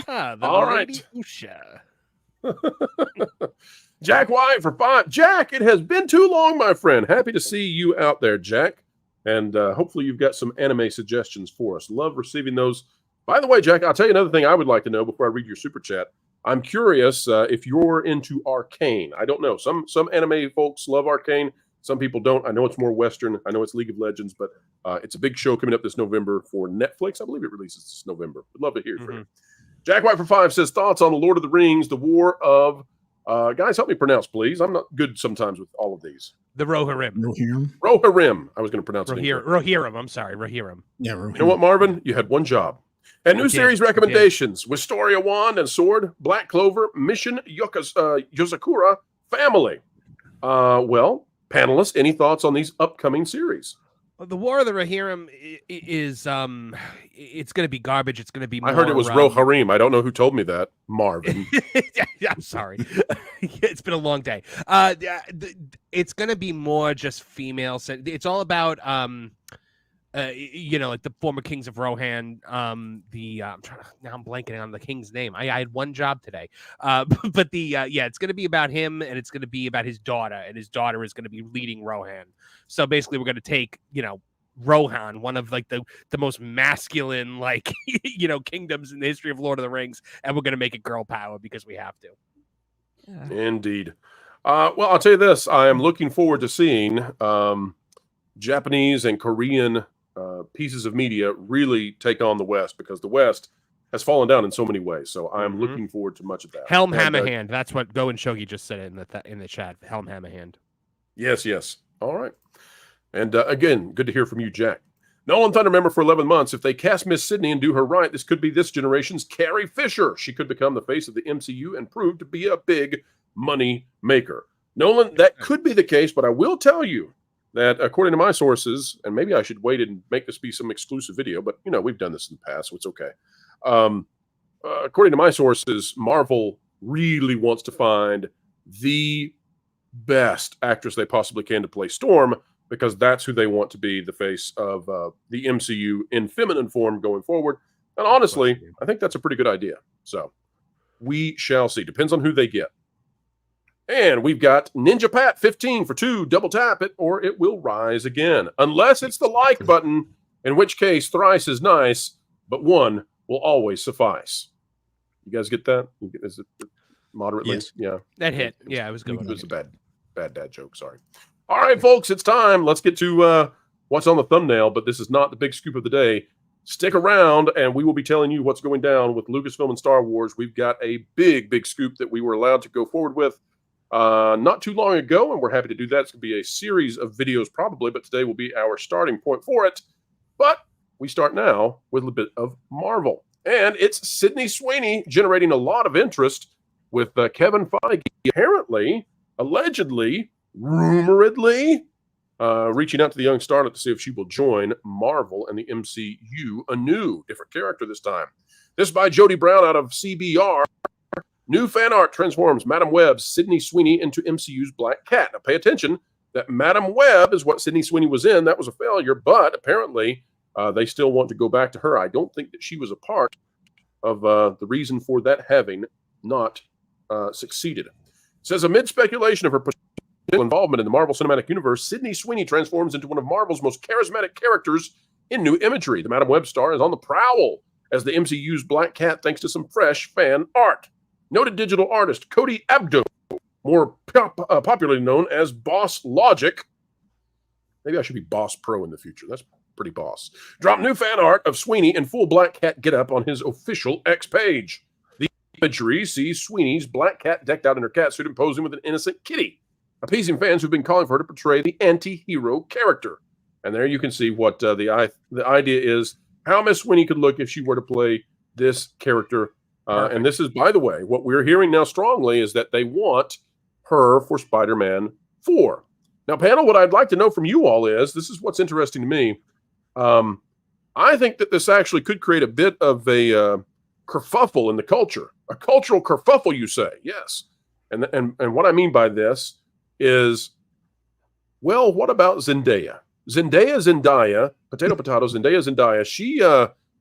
The All right. Osha. Jack White for 5. Jack, it has been too long, my friend. Happy to see you out there, Jack. And hopefully you've got some anime suggestions for us. Love receiving those. By the way, Jack, I'll tell you another thing I would like to know before I read your super chat. I'm curious if you're into Arcane. I don't know. Some anime folks love Arcane. Some people don't. I know it's more Western. I know it's League of Legends, but it's a big show coming up this November for Netflix. I believe it releases this November. Would love to hear from you. Jack White for 5 says, thoughts on the Lord of the Rings, the War of... guys, help me pronounce, please. I'm not good sometimes with all of these. The Rohirrim. Rohirrim. I was going to pronounce it. Rohirrim. I'm sorry. Rohirrim. Yeah, Rohirrim. You know what, Marvin? You had one job. And new series recommendations: Wisteria Wand and Sword, Black Clover, Mission Yozakura, Family. Well, panelists, any thoughts on these upcoming series? Well, the War of the Rohirrim is it's going to be garbage. It's going to be. I heard it was Rohirrim. I don't know who told me that, Marvin. Yeah, I'm sorry. It's been a long day. It's going to be more just female. It's all about like the former kings of Rohan. I'm blanking on the king's name. I had one job today. But it's going to be about him, and it's going to be about his daughter, and his daughter is going to be leading Rohan. So basically, we're going to take, Rohan, one of like the most masculine kingdoms in the history of Lord of the Rings, and we're going to make it girl power because we have to. Yeah. Indeed. Well, I'll tell you this: I am looking forward to seeing Japanese and Korean pieces of media really take on the West, because the West has fallen down in so many ways. So I'm looking forward to much of that. Helm Hammerhand. That's what Go and Shogi just said in the chat. Helm Hammerhand. Yes. All right. And again, good to hear from you, Jack. Nolan Thunder member for 11 months. If they cast Miss Sydney and do her right, this could be this generation's Carrie Fisher. She could become the face of the MCU and prove to be a big money maker. Nolan, that could be the case, but I will tell you that according to my sources, and maybe I should wait and make this be some exclusive video, but we've done this in the past, so it's okay. According to my sources, Marvel really wants to find the best actress they possibly can to play Storm, because that's who they want to be the face of the MCU in feminine form going forward. And honestly, I think that's a pretty good idea. So we shall see. Depends on who they get. And we've got Ninja Pat 15 for 2. Double tap it or it will rise again. Unless it's the like button, in which case thrice is nice, but 1 will always suffice. You guys get that? Is it moderately? Yes. Yeah. That hit. Yeah, it was good. It was a bad dad joke. Sorry. All right, folks, it's time. Let's get to what's on the thumbnail, but this is not the big scoop of the day. Stick around, and we will be telling you what's going down with Lucasfilm and Star Wars. We've got a big scoop that we were allowed to go forward with not too long ago, and we're happy to do that. It's going to be a series of videos probably, but today will be our starting point for it. But we start now with a bit of Marvel. And it's Sydney Sweeney generating a lot of interest with Kevin Feige apparently, allegedly, rumoredly, reaching out to the young starlet to see if she will join Marvel and the MCU anew. Different character this time. This is by Jody Brown out of CBR. New fan art transforms Madam Web's Sydney Sweeney into MCU's Black Cat. Now pay attention that Madam Web is what Sydney Sweeney was in. That was a failure, but apparently they still want to go back to her. I don't think that she was a part of the reason for that having not succeeded. It says, amid speculation of her involvement in the Marvel Cinematic Universe, Sydney Sweeney transforms into one of Marvel's most charismatic characters in new imagery. The Madam Web star is on the prowl as the MCU's Black Cat thanks to some fresh fan art. Noted digital artist Cody Abdo, more popularly known as Boss Logic. Maybe I should be Boss Pro in the future. That's pretty boss. Dropped new fan art of Sweeney in full Black Cat getup on his official X page. The imagery sees Sweeney's Black Cat decked out in her catsuit and posing with an innocent kitty, appeasing fans who've been calling for her to portray the anti-hero character. And there you can see what the idea is, how Miss Sweeney could look if she were to play this character. And this is, by the way, what we're hearing now strongly is that they want her for Spider-Man 4. Now, panel, what I'd like to know from you all is, this is what's interesting to me. I think that this actually could create a bit of a kerfuffle in the culture, a cultural kerfuffle, you say. Yes. And what I mean by this is, well, what about Zendaya? Zendaya,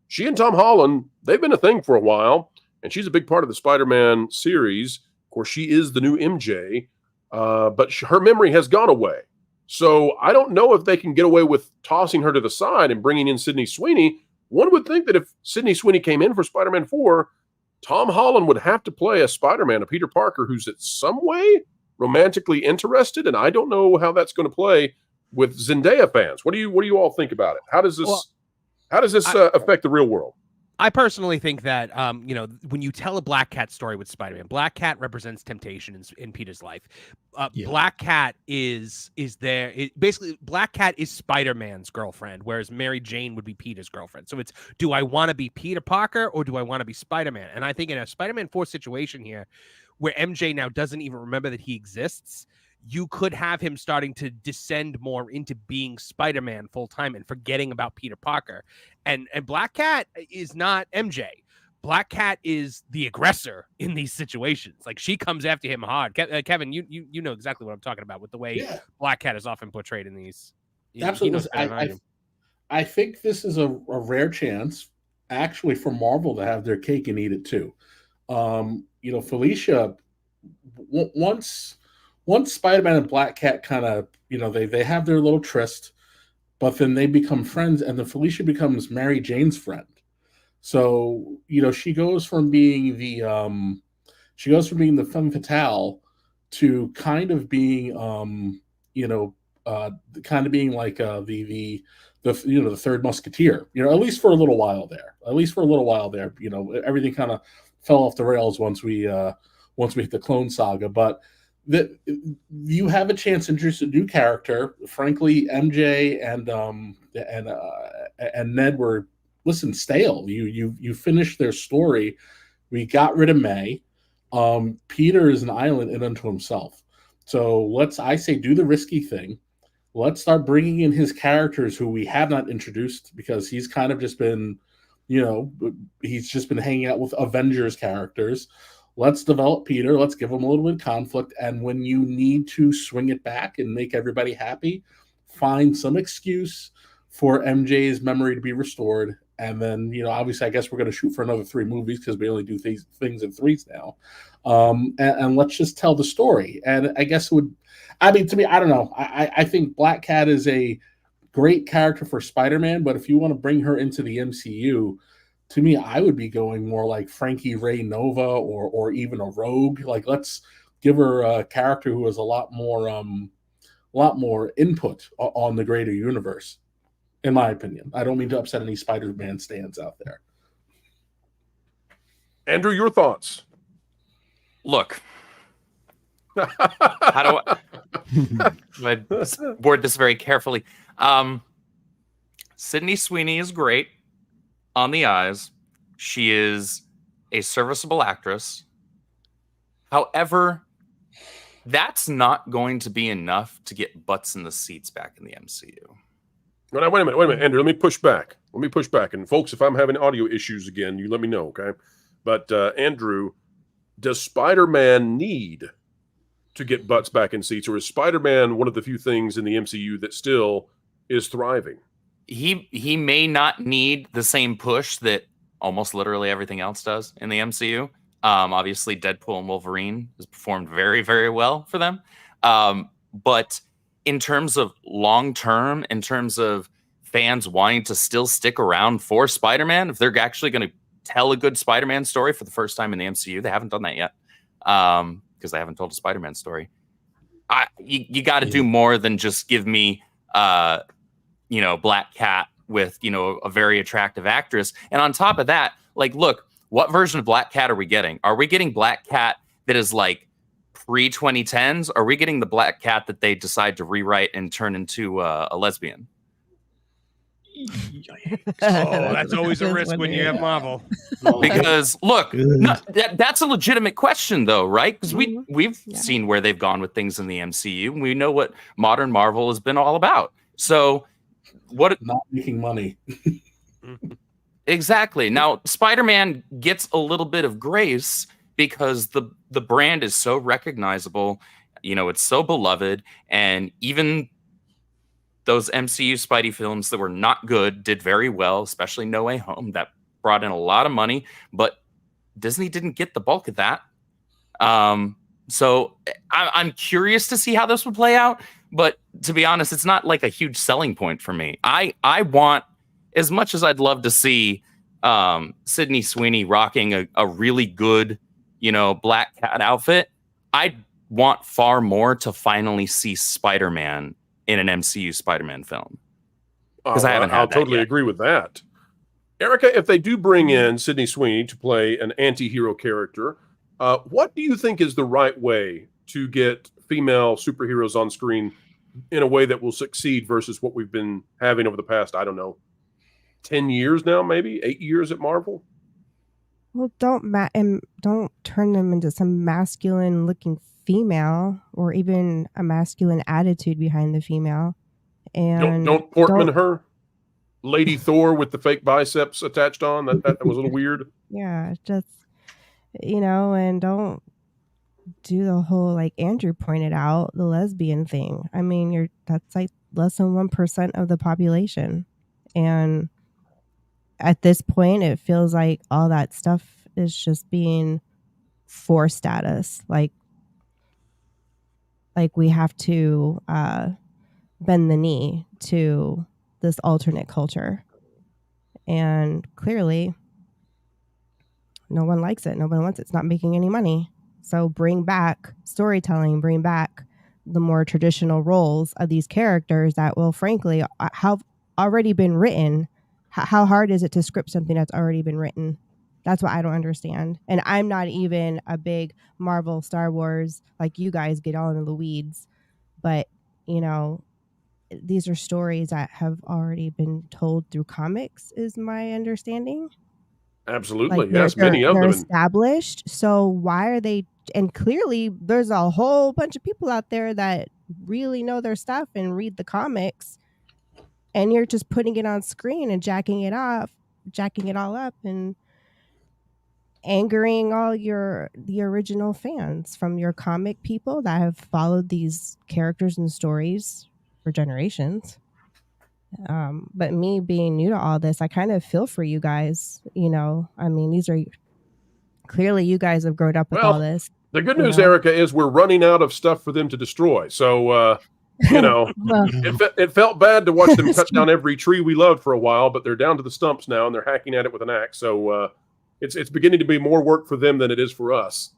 she and Tom Holland, they've been a thing for a while, and she's a big part of the Spider-Man series. Of course, she is the new MJ, but her memory has gone away. So I don't know if they can get away with tossing her to the side and bringing in Sydney Sweeney. One would think that if Sydney Sweeney came in for Spider-Man 4, Tom Holland would have to play a Spider-Man, a Peter Parker, who's in some way romantically interested, and I don't know how that's going to play with Zendaya fans. What do you all think about it? How does this affect the real world? I personally think that, when you tell a Black Cat story with Spider-Man, Black Cat represents temptation in Peter's life. Black Cat is there. Basically, Black Cat is Spider-Man's girlfriend, whereas Mary Jane would be Peter's girlfriend. So it's, do I want to be Peter Parker or do I want to be Spider-Man? And I think in a Spider-Man 4 situation here, where MJ now doesn't even remember that he exists, you could have him starting to descend more into being Spider-Man full-time and forgetting about Peter Parker. And Black Cat is not MJ. Black Cat is the aggressor in these situations. Like, she comes after him hard. Kevin, you know exactly what I'm talking about with the way Black Cat is often portrayed in these. Absolutely. I think this is a rare chance, actually, for Marvel to have their cake and eat it too. Felicia, once Spider-Man and Black Cat kind of, they have their little tryst, but then they become friends, and then Felicia becomes Mary Jane's friend. So, she goes from being the femme fatale to kind of being, kind of being like the third musketeer. At least for a little while there. Everything kind of fell off the rails once we hit the Clone Saga, but that you have a chance to introduce a new character. Frankly, MJ and Ned were stale. You finished their story. We got rid of May. Peter is an island in unto himself. So I say do the risky thing. Let's start bringing in his characters who we have not introduced, because he's kind of just been, he's just been hanging out with Avengers characters. Let's develop Peter. Let's give him a little bit of conflict. And when you need to swing it back and make everybody happy, find some excuse for MJ's memory to be restored. And then, obviously, I guess we're going to shoot for another 3 movies because we only do things in 3s now. And let's just tell the story. And I guess to me, I don't know. I think Black Cat is a great character for Spider-Man, but if you want to bring her into the MCU, to me, I would be going more like Frankie Ray Nova or even a Rogue. Like, let's give her a character who has a lot more input on the greater universe, in my opinion. I don't mean to upset any Spider-Man stands out there. Andrew, your thoughts? Look, how do I word this very carefully? Sydney Sweeney is great on the eyes. She is a serviceable actress. However, that's not going to be enough to get butts in the seats back in the MCU. Wait a minute, Andrew. Let me push back. And folks, if I'm having audio issues again, you let me know, okay? But Andrew, does Spider-Man need to get butts back in seats, or is Spider-Man one of the few things in the MCU that still is thriving? He may not need the same push that almost literally everything else does in the MCU. Obviously, Deadpool and Wolverine has performed very, very well for them. But in terms of long-term, in terms of fans wanting to still stick around for Spider-Man, if they're actually going to tell a good Spider-Man story for the first time in the MCU, they haven't done that yet because they haven't told a Spider-Man story. You got to do more than just give me Black Cat with, you know, a very attractive actress. And on top of that, like, look, what version of Black Cat are we getting? Are we getting Black Cat that is like pre-2010s? Or are we getting the Black Cat that they decide to rewrite and turn into a lesbian? That's always a risk when you have Marvel. Because look, that's a legitimate question, though, right? Because we've seen where they've gone with things in the MCU, and we know what modern Marvel has been all about. So, what not making money? Exactly. Now, Spider-Man gets a little bit of grace because the brand is so recognizable. You know, it's so beloved, and even those MCU Spidey films that were not good did very well, especially No Way Home. That brought in a lot of money, but Disney didn't get the bulk of that. So I'm curious to see how this would play out. But to be honest, it's not like a huge selling point for me. I want, as much as I'd love to see Sydney Sweeney rocking a really good, you know, Black Cat outfit, I want far more to finally see Spider-Man in an MCU Spider-Man film. Because I haven't had I'll totally agree with that. Erika, if they do bring in Sydney Sweeney to play an anti-hero character, what do you think is the right way to get female superheroes on screen in a way that will succeed versus what we've been having over the past, I don't know, 10 years now, maybe 8 years at Marvel? Well, don't turn them into some masculine looking female or even a masculine attitude behind the female. And don't Portman her, Lady Thor with the fake biceps attached on. That was a little weird. Yeah, just, you know, and don't do the whole, like Andrew pointed out, the lesbian thing. I mean, that's like less than 1% of the population, and at this point, it feels like all that stuff is just being for status. Like we have to bend the knee to this alternate culture. And clearly, no one likes it. No one wants it. It's not making any money. So bring back storytelling, bring back the more traditional roles of these characters that will, frankly, have already been written. How hard is it to script something that's already been written? That's what I don't understand. And I'm not even a big Marvel, Star Wars, like you guys get all into the weeds. But, you know, these are stories that have already been told through comics, is my understanding. Absolutely. Yes, many of them. They're established. So why are they? And clearly there's a whole bunch of people out there that really know their stuff and read the comics. And you're just putting it on screen and jacking it all up and angering all the original fans from your comic people that have followed these characters and stories for generations. But me being new to all this, I kind of feel for you guys. You know, I mean, these are clearly you guys have grown up with all this. The good news, Erika, is we're running out of stuff for them to destroy. So, you know, it felt bad to watch them cut down every tree we loved for a while, but they're down to the stumps now and they're hacking at it with an axe. So it's beginning to be more work for them than it is for us.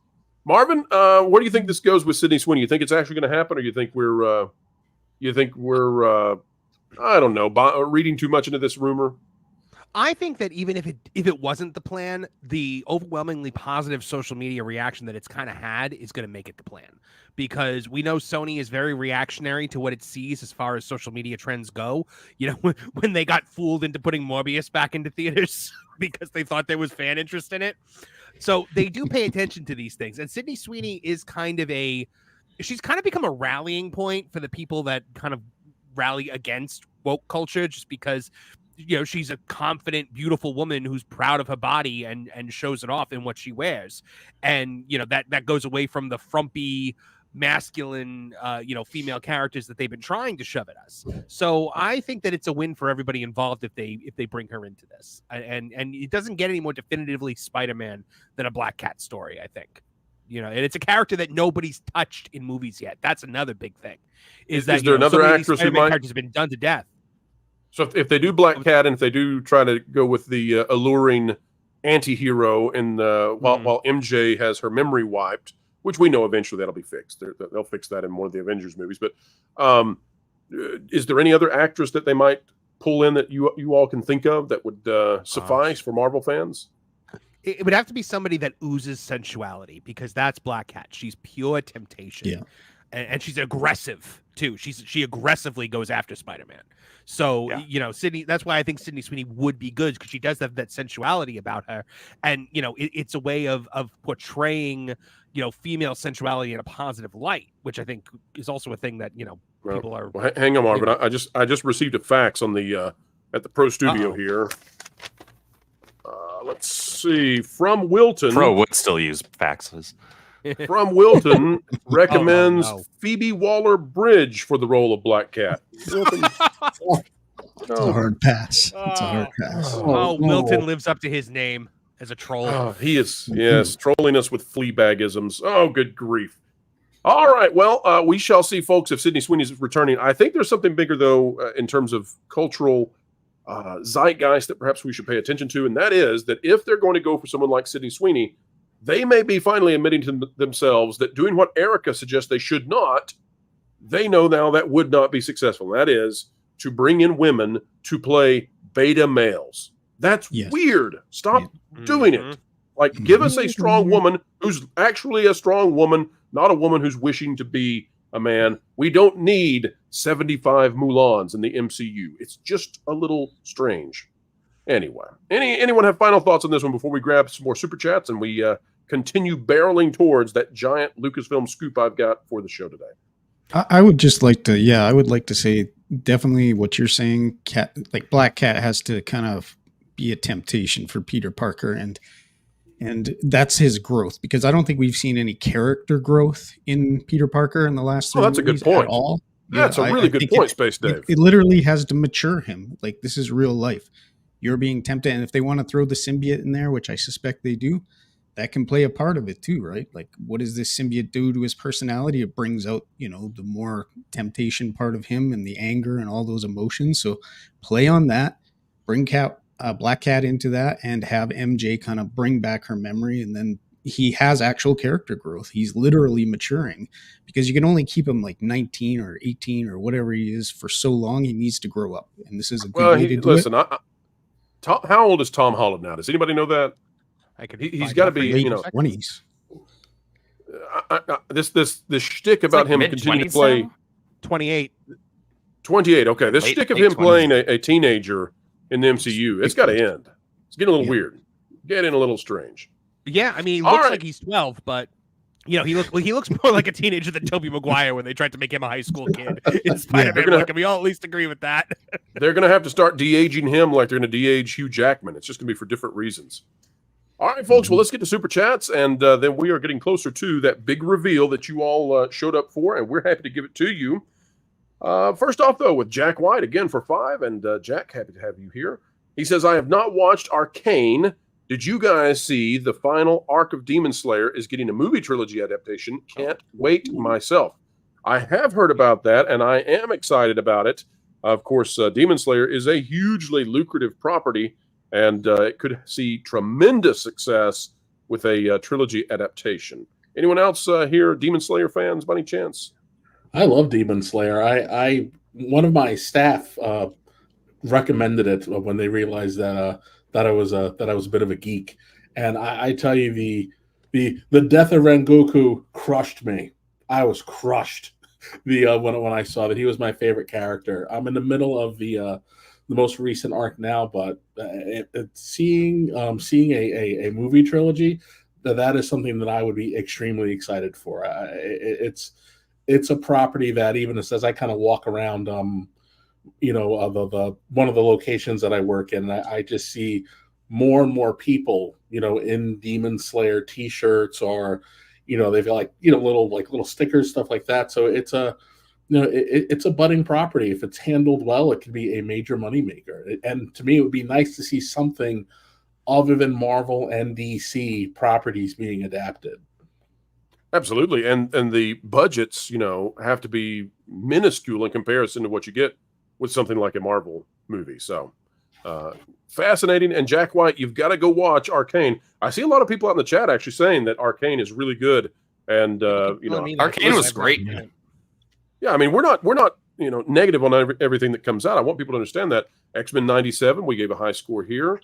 Marvin, where do you think this goes with Sydney Sweeney? You think it's actually going to happen, or you think we're I don't know, reading too much into this rumor? I think that even if it wasn't the plan, the overwhelmingly positive social media reaction that it's kind of had is going to make it the plan, because we know Sony is very reactionary to what it sees as far as social media trends go. You know, when they got fooled into putting Morbius back into theaters because they thought there was fan interest in it. So they do pay attention to these things. And Sydney Sweeney is she's kind of become a rallying point for the people that kind of rally against woke culture, just because, you know, she's a confident, beautiful woman who's proud of her body and shows it off in what she wears. And, you know, that goes away from the frumpy, masculine, you know, female characters that they've been trying to shove at us. So I think that it's a win for everybody involved if they bring her into this. And it doesn't get any more definitively Spider-Man than a Black Cat story, I think. You know, and it's a character that nobody's touched in movies yet. That's another big thing. Is there another actress who might? Characters have been done to death. So if they do Black Cat, and if they do try to go with the alluring anti-hero while MJ has her memory wiped, which we know eventually that'll be fixed. They'll fix that in one of the Avengers movies. But is there any other actress that they might pull in that you all can think of that would suffice for Marvel fans? It would have to be somebody that oozes sensuality, because that's Black Cat. She's pure temptation. Yeah. And she's aggressive too. She aggressively goes after Spider-Man. So, Sydney, that's why I think Sydney Sweeney would be good, because she does have that sensuality about her. And, it's a way of portraying, female sensuality in a positive light, which I think is also a thing that, people are. Well, hang on, Marvin. I just received a fax on the at the Pro Studio here. Let's see. From Wilton. Pro would still use faxes. From Wilton recommends Phoebe Waller-Bridge for the role of Black Cat. Wilton. It's a hard pass. It's a hard pass. Wilton lives up to his name as a troll. He is, yes, trolling us with Fleabag-isms. Oh, good grief. All right, well, we shall see, folks, if Sydney Sweeney is returning. I think there's something bigger, though, in terms of cultural zeitgeist that perhaps we should pay attention to, and that is that if they're going to go for someone like Sydney Sweeney, they may be finally admitting to themselves that doing what Erika suggests they should not, they know now that would not be successful. That is to bring in women to play beta males. That's weird. Stop doing it. Like, give us a strong woman who's actually a strong woman, not a woman who's wishing to be a man. We don't need 75 Mulans in the MCU. It's just a little strange. Anyway, anyone have final thoughts on this one before we grab some more super chats and we continue barreling towards that giant Lucasfilm scoop I've got for the show today? I would just like to, I would like to say definitely what you're saying. Black Cat has to kind of be a temptation for Peter Parker, and that's his growth, because I don't think we've seen any character growth in Peter Parker in the last 3 that's a good point. at all. That's a really good point, Space Dave. It literally has to mature him. Like, this is real life. You're being tempted, and if they want to throw the symbiote in there, which I suspect they do, that can play a part of it too, right? Like, what does this symbiote do to his personality? It brings out, the more temptation part of him and the anger and all those emotions. So play on that, bring Black Cat into that, and have MJ kind of bring back her memory. And then he has actual character growth. He's literally maturing, because you can only keep him like 19 or 18 or whatever he is for so long. He needs to grow up. And this is a good way to do it. How old is Tom Holland now? Does anybody know that? He's got to be, 20s. This shtick about him continuing to play. Now? 28. 28. Okay, this shtick of him playing a teenager in the MCU, it's got to end. It's getting a little weird, getting a little strange. Yeah, I mean, he looks like he's 12, but he looks more like a teenager than Tobey Maguire when they tried to make him a high school kid in Spider-Man. Can we all at least agree with that? They're going to have to start de-aging him like they're going to de-age Hugh Jackman. It's just going to be for different reasons. All right, folks, well, let's get to Super Chats, and then we are getting closer to that big reveal that you all showed up for, and we're happy to give it to you. First off, though, with Jack White, again, for 5, and Jack, happy to have you here. He says, I have not watched Arcane. Did you guys see the final arc of Demon Slayer is getting a movie trilogy adaptation? Can't wait myself. I have heard about that, and I am excited about it. Of course, Demon Slayer is a hugely lucrative property, and it could see tremendous success with a trilogy adaptation. Anyone else here, Demon Slayer fans, by any chance? I love Demon Slayer. I one of my staff recommended it when they realized that I was a bit of a geek, and I tell you, the death of Rengoku crushed me. I was crushed when I saw that he was my favorite character. I'm in the middle of the most recent arc now, but seeing a movie trilogy, that is something that I would be extremely excited for. It's a property that, even as I kind of walk around, one of the locations that I work in, I just see more and more people, in Demon Slayer T-shirts, or they've got little stickers, stuff like that. So it's it's a budding property. If it's handled well, it could be a major moneymaker. And to me, it would be nice to see something other than Marvel and DC properties being adapted. Absolutely, and the budgets, have to be minuscule in comparison to what you get with something like a Marvel movie. So fascinating. And Jack White, you've got to go watch Arcane. I see a lot of people out in the chat actually saying that Arcane is really good. And Arcane was great. Yeah, I mean, we're not negative on everything that comes out. I want people to understand that X-Men 97, we gave a high score here.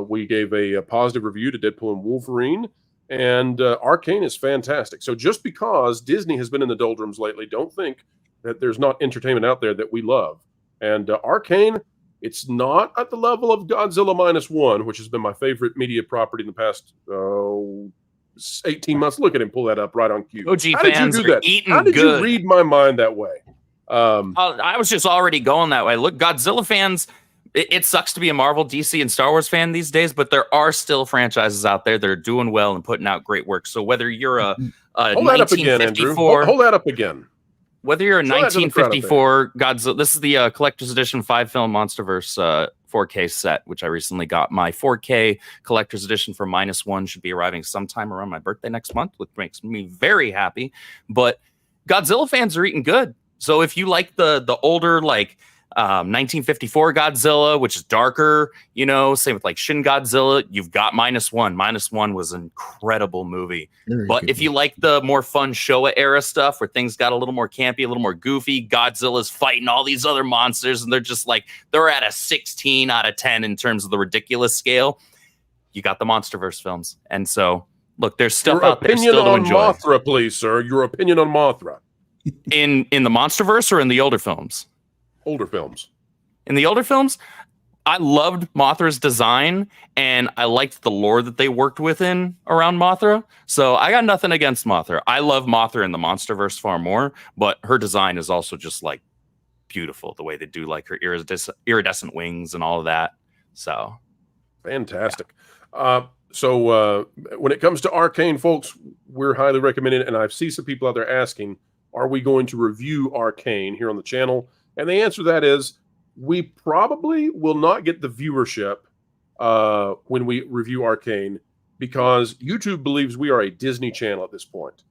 We gave a positive review to Deadpool and Wolverine, and Arcane is fantastic. So just because Disney has been in the doldrums lately, don't think that there's not entertainment out there that we love. And Arcane, it's not at the level of Godzilla -1, which has been my favorite media property in the past 18 months. Look at him pull that up right on cue. OG How did fans you do are that? eating How did good. you read my mind that way? I was just already going that way. Look, Godzilla fans, it sucks to be a Marvel, DC, and Star Wars fan these days, but there are still franchises out there that are doing well and putting out great work. So whether you're a Hold that up again, Andrew. 1954, Hold that up again. whether you're a Show that to the crowd up there. 1954 Godzilla, this is the collector's edition 5-film MonsterVerse 4K set, which I recently got. My 4K collector's edition for -1 should be arriving sometime around my birthday next month, which makes me very happy. But Godzilla fans are eating good. So if you like the older, like 1954 Godzilla, which is darker, same with like Shin Godzilla, you've got -1. -1 was an incredible movie. But if you like the more fun Showa era stuff where things got a little more campy, a little more goofy, Godzilla's fighting all these other monsters and they're at a 16 out of 10 in terms of the ridiculous scale, you got the MonsterVerse films. And so, look, there's stuff out there still to enjoy. Your opinion on Mothra, please, sir. Your opinion on Mothra. In the MonsterVerse or in the older films? Older films. In the older films, I loved Mothra's design, and I liked the lore that they worked within around Mothra. So I got nothing against Mothra. I love Mothra in the MonsterVerse far more, but her design is also just like beautiful. The way they do like her iridescent wings and all of that. So fantastic. Yeah. So when it comes to Arcane, folks, we're highly recommended, and I see some people out there asking, are we going to review Arcane here on the channel? And the answer to that is we probably will not get the viewership when we review Arcane because YouTube believes we are a Disney channel at this point.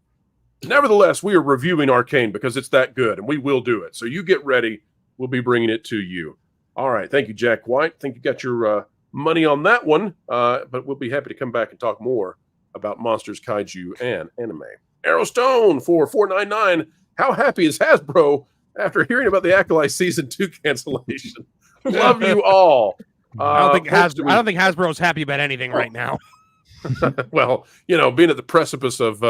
Nevertheless, we are reviewing Arcane because it's that good, and we will do it. So you get ready. We'll be bringing it to you. All right. Thank you, Jack White. Think you got your money on that one, but we'll be happy to come back and talk more about monsters, kaiju, and anime. Arrowstone for $4.99. How happy is Hasbro after hearing about the Acolyte Season 2 cancellation? Love you all. I don't think Hasbro's happy about anything right now. Well, being at the precipice of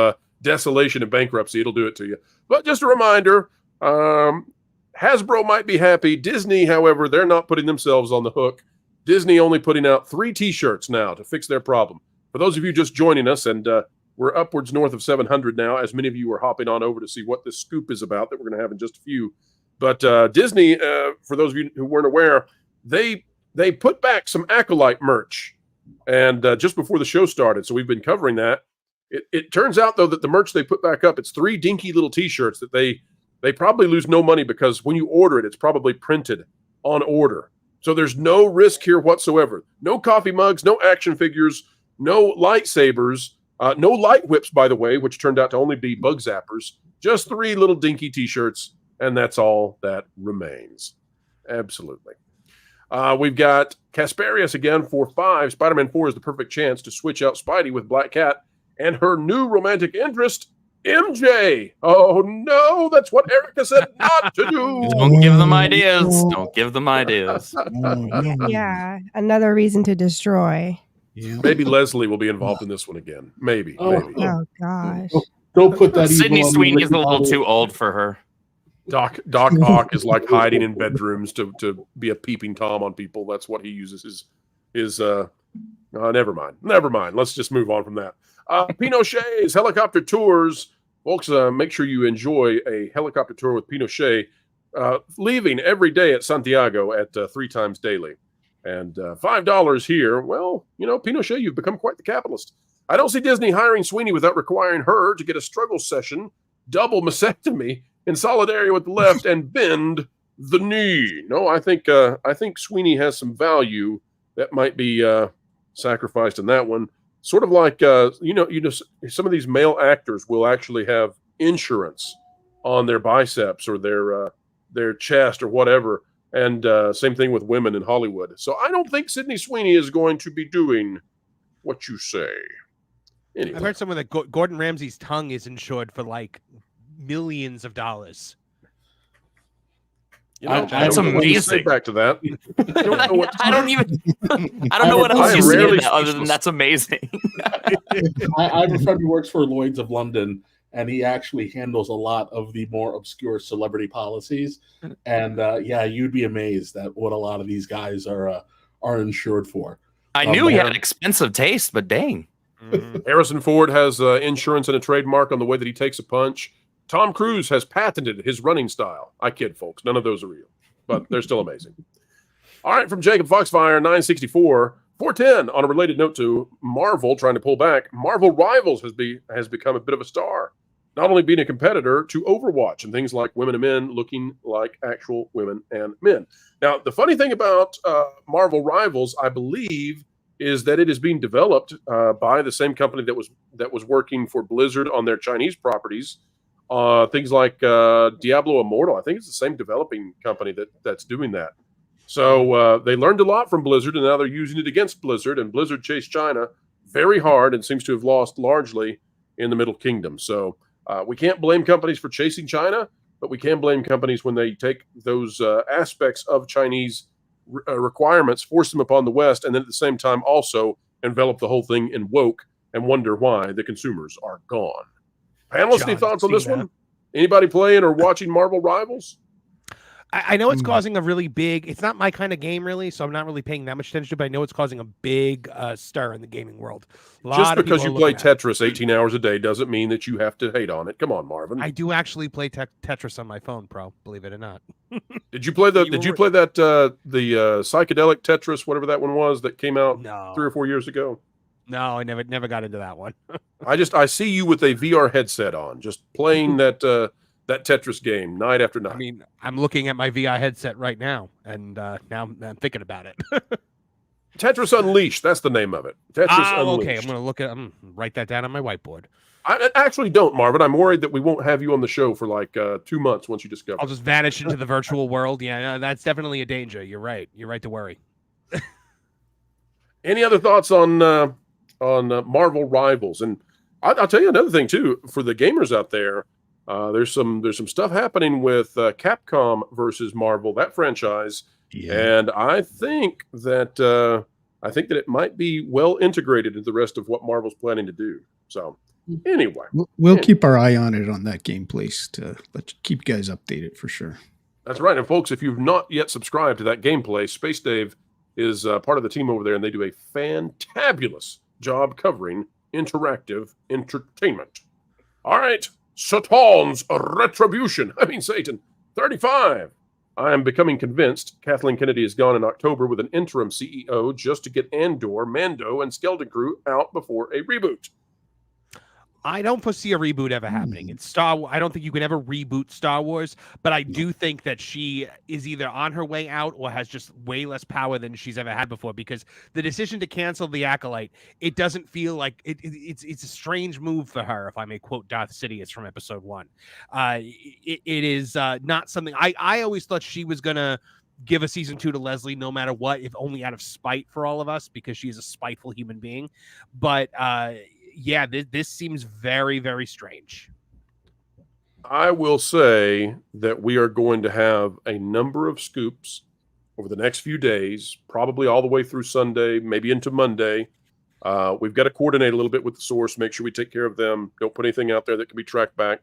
desolation and bankruptcy, it'll do it to you. But just a reminder, Hasbro might be happy. Disney, however, they're not putting themselves on the hook. Disney only putting out 3 T-shirts now to fix their problem. For those of you just joining us, and we're upwards north of 700 now, as many of you are hopping on over to see what this scoop is about that we're going to have in just a few. But Disney, for those of you who weren't aware, they put back some Acolyte merch, and just before the show started, so we've been covering that. It turns out, though, that the merch they put back up, it's 3 dinky little T-shirts that they probably lose no money because when you order it, it's probably printed on order. So there's no risk here whatsoever. No coffee mugs, no action figures, no lightsabers, no light whips, by the way, which turned out to only be bug zappers. Just 3 little dinky T-shirts, and that's all that remains. Absolutely. We've got Casparius again for 5. Spider-Man 4 is the perfect chance to switch out Spidey with Black Cat and her new romantic interest, MJ. Oh, no, that's what Erika said not to do. Don't give them ideas. Don't give them ideas. Yeah, another reason to destroy. Yeah. Maybe Leslie will be involved in this one again. Maybe. Maybe. Oh gosh. Don't put that. Sydney Sweeney is a little too old for her. Doc Ock is like hiding in bedrooms to be a peeping Tom on people. That's what he uses his never mind. Let's just move on from that. Pinochet's helicopter tours. Folks, make sure you enjoy a helicopter tour with Pinochet, leaving every day at Santiago at 3 times daily. And $5 here. Well, Pinochet, you've become quite the capitalist. I don't see Disney hiring Sweeney without requiring her to get a struggle session, double mastectomy in solidarity with the left, and bend the knee. No, I think Sweeney has some value that might be sacrificed in that one. Sort of like some of these male actors will actually have insurance on their biceps or their chest or whatever. And same thing with women in Hollywood. So I don't think Sydney Sweeney is going to be doing what you say. Anyway. I've heard someone that Gordon Ramsay's tongue is insured for like millions of dollars. You know, that's amazing. Back to that. I don't know what else you say to that other than that's amazing. I have a friend who works for Lloyd's of London, and he actually handles a lot of the more obscure celebrity policies. And yeah, you'd be amazed at what a lot of these guys are insured for. I knew he had expensive taste, but dang. Harrison Ford has insurance and a trademark on the way that he takes a punch. Tom Cruise has patented his running style. I kid, folks. None of those are real, but they're still amazing. All right, from Jacob Foxfire, 964, 410. On a related note to Marvel trying to pull back, Marvel Rivals has become a bit of a star, not only being a competitor to Overwatch and things like women and men looking like actual women and men. Now, the funny thing about Marvel Rivals, I believe, is that it is being developed by the same company that was working for Blizzard on their Chinese properties. Things like Diablo Immortal. I think it's the same developing company that's doing that. So they learned a lot from Blizzard, and now they're using it against Blizzard, and Blizzard chased China very hard and seems to have lost largely in the Middle Kingdom. So we can't blame companies for chasing China, but we can blame companies when they take those aspects of Chinese requirements, force them upon the West, and then at the same time also envelop the whole thing in woke and wonder why the consumers are gone. Panelists, any thoughts on this one? Anybody playing or watching Marvel Rivals? I know it's causing a really big, it's not my kind of game really, so I'm not really paying that much attention to it, but I know it's causing a big stir in the gaming world. Just because you play Tetris 18 hours a day doesn't mean that you have to hate on it. Come on, Marvin. I do actually play Tetris on my phone, Pro, believe it or not. Did you play the psychedelic Tetris, whatever that one was that came out 3 or 4 years ago? No, I never got into that one. I see you with a VR headset on, just playing that Tetris game night after night. I mean, I'm looking at my VR headset right now, and now I'm thinking about it. Tetris Unleashed, that's the name of it. Tetris Unleashed. Okay, I'm gonna write that down on my whiteboard. I actually don't, Marvin. I'm worried that we won't have you on the show for like 2 months once you discover. I'll just vanish into the virtual world. Yeah, no, that's definitely a danger. You're right. You're right to worry. Any other thoughts on Marvel Rivals? And I'll tell you another thing too for the gamers out there. There's some stuff happening with Capcom versus Marvel, that franchise, and I think that it might be well integrated into the rest of what Marvel's planning to do. So anyway, we'll keep our eye on it on that gameplay to keep you guys updated for sure. That's right, and folks, if you've not yet subscribed to that gameplay, Space Dave is part of the team over there, and they do a fantabulous job covering interactive entertainment. All right. Satan's retribution. Satan. 35. I am becoming convinced Kathleen Kennedy is gone in October with an interim CEO just to get Andor, Mando, and Skeleton Crew out before a reboot. I don't foresee a reboot ever happening. It's Star. I don't think you can ever reboot Star Wars, but I do think that she is either on her way out or has just way less power than she's ever had before. Because the decision to cancel the Acolyte, it doesn't feel like it's a strange move for her, if I may quote Darth Sidious from Episode 1. It is not something I always thought she was gonna give a season 2 to Leslie, no matter what, if only out of spite for all of us, because she is a spiteful human being. But yeah, this seems very, very strange. I will say that we are going to have a number of scoops over the next few days, probably all the way through Sunday, maybe into Monday. We've got to coordinate a little bit with the source, make sure we take care of them. Don't put anything out there that can be tracked back.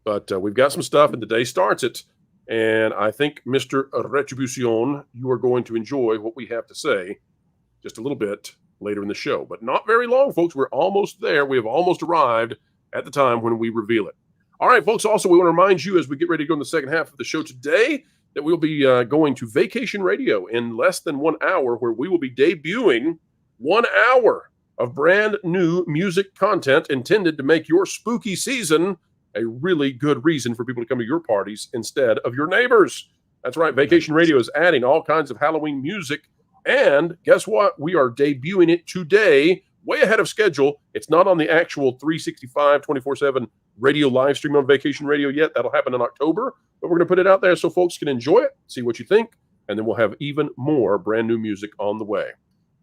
But we've got some stuff, and today starts it. And I think, Mr. Retribution, you are going to enjoy what we have to say just a little bit later in the show, but not very long, folks. We're almost there. We have almost arrived at the time when we reveal it. All right, folks. Also, we want to remind you as we get ready to go in the second half of the show today that we'll be going to Vacation Radio in less than 1 hour, where we will be debuting 1 hour of brand new music content intended to make your spooky season a really good reason for people to come to your parties instead of your neighbors. That's right. Vacation Radio is adding all kinds of Halloween music. And guess what? We are debuting it today, way ahead of schedule. It's not on the actual 365, 24/7 radio live stream on Vacation Radio yet. That'll happen in October. But we're going to put it out there so folks can enjoy it, see what you think, and then we'll have even more brand new music on the way.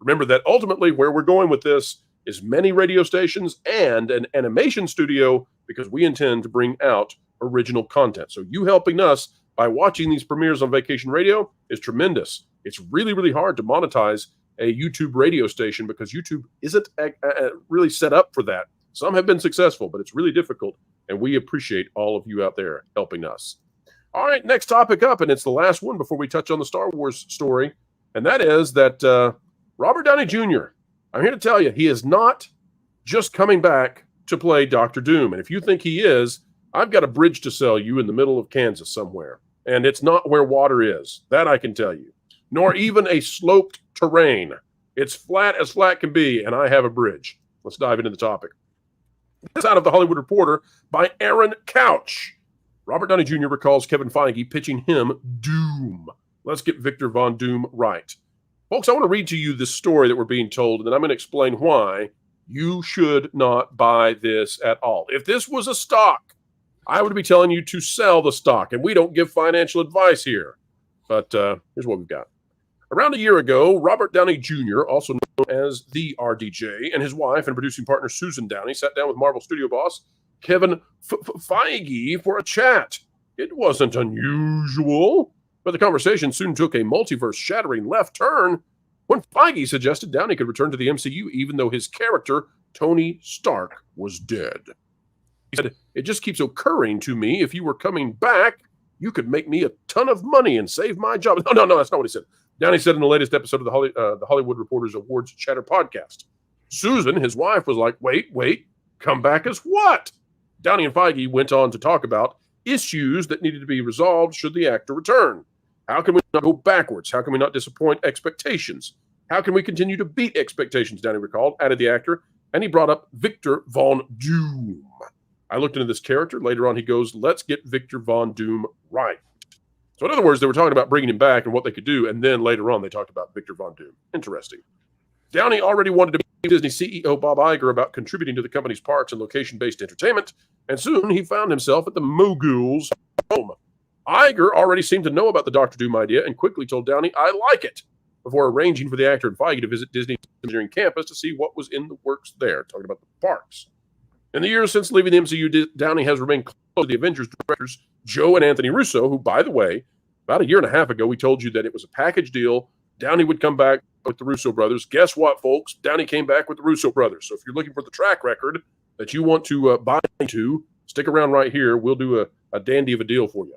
Remember that ultimately where we're going with this is many radio stations and an animation studio, because we intend to bring out original content. So you helping us by watching these premieres on Vacation Radio is tremendous. It's really, really hard to monetize a YouTube radio station because YouTube isn't really set up for that. Some have been successful, but it's really difficult, and we appreciate all of you out there helping us. All right, next topic up, and it's the last one before we touch on the Star Wars story, and that is that Robert Downey Jr., I'm here to tell you, he is not just coming back to play Dr. Doom, and if you think he is, I've got a bridge to sell you in the middle of Kansas somewhere, and it's not where water is. That I can tell you. Nor even a sloped terrain. It's flat as flat can be, and I have a bridge. Let's dive into the topic. This is out of The Hollywood Reporter by Aaron Couch. Robert Downey Jr. recalls Kevin Feige pitching him Doom. Let's get Victor Von Doom right. Folks, I want to read to you this story that we're being told, and then I'm going to explain why you should not buy this at all. If this was a stock, I would be telling you to sell the stock, and we don't give financial advice here. But here's what we've got. Around a year ago, Robert Downey Jr., also known as the RDJ, and his wife and producing partner Susan Downey sat down with Marvel studio boss Kevin Feige for a chat. It wasn't unusual, but the conversation soon took a multiverse-shattering left turn when Feige suggested Downey could return to the MCU even though his character, Tony Stark, was dead. He said, "It just keeps occurring to me, if you were coming back, you could make me a ton of money and save my job." No, that's not what he said. Downey said in the latest episode of the Hollywood Reporter's Awards Chatter podcast. Susan, his wife, was like, wait, come back as what? Downey and Feige went on to talk about issues that needed to be resolved should the actor return. How can we not go backwards? How can we not disappoint expectations? How can we continue to beat expectations, Downey recalled, added the actor, and he brought up Victor Von Doom. I looked into this character. Later on, he goes, let's get Victor Von Doom right. So in other words, they were talking about bringing him back and what they could do, and then later on, they talked about Victor Von Doom. Interesting. Downey already wanted to be Disney CEO Bob Iger about contributing to the company's parks and location-based entertainment, and soon he found himself at the mogul's home. Iger already seemed to know about the Dr. Doom idea and quickly told Downey, I like it, before arranging for the actor and Feige to visit Disney's engineering campus to see what was in the works there, talking about the parks. In the years since leaving the MCU, Downey has remained close to the Avengers directors Joe and Anthony Russo, who, by the way, about a year and a half ago, we told you that it was a package deal. Downey would come back with the Russo brothers. Guess what, folks? Downey came back with the Russo brothers. So if you're looking for the track record that you want to buy into, stick around right here. We'll do a dandy of a deal for you.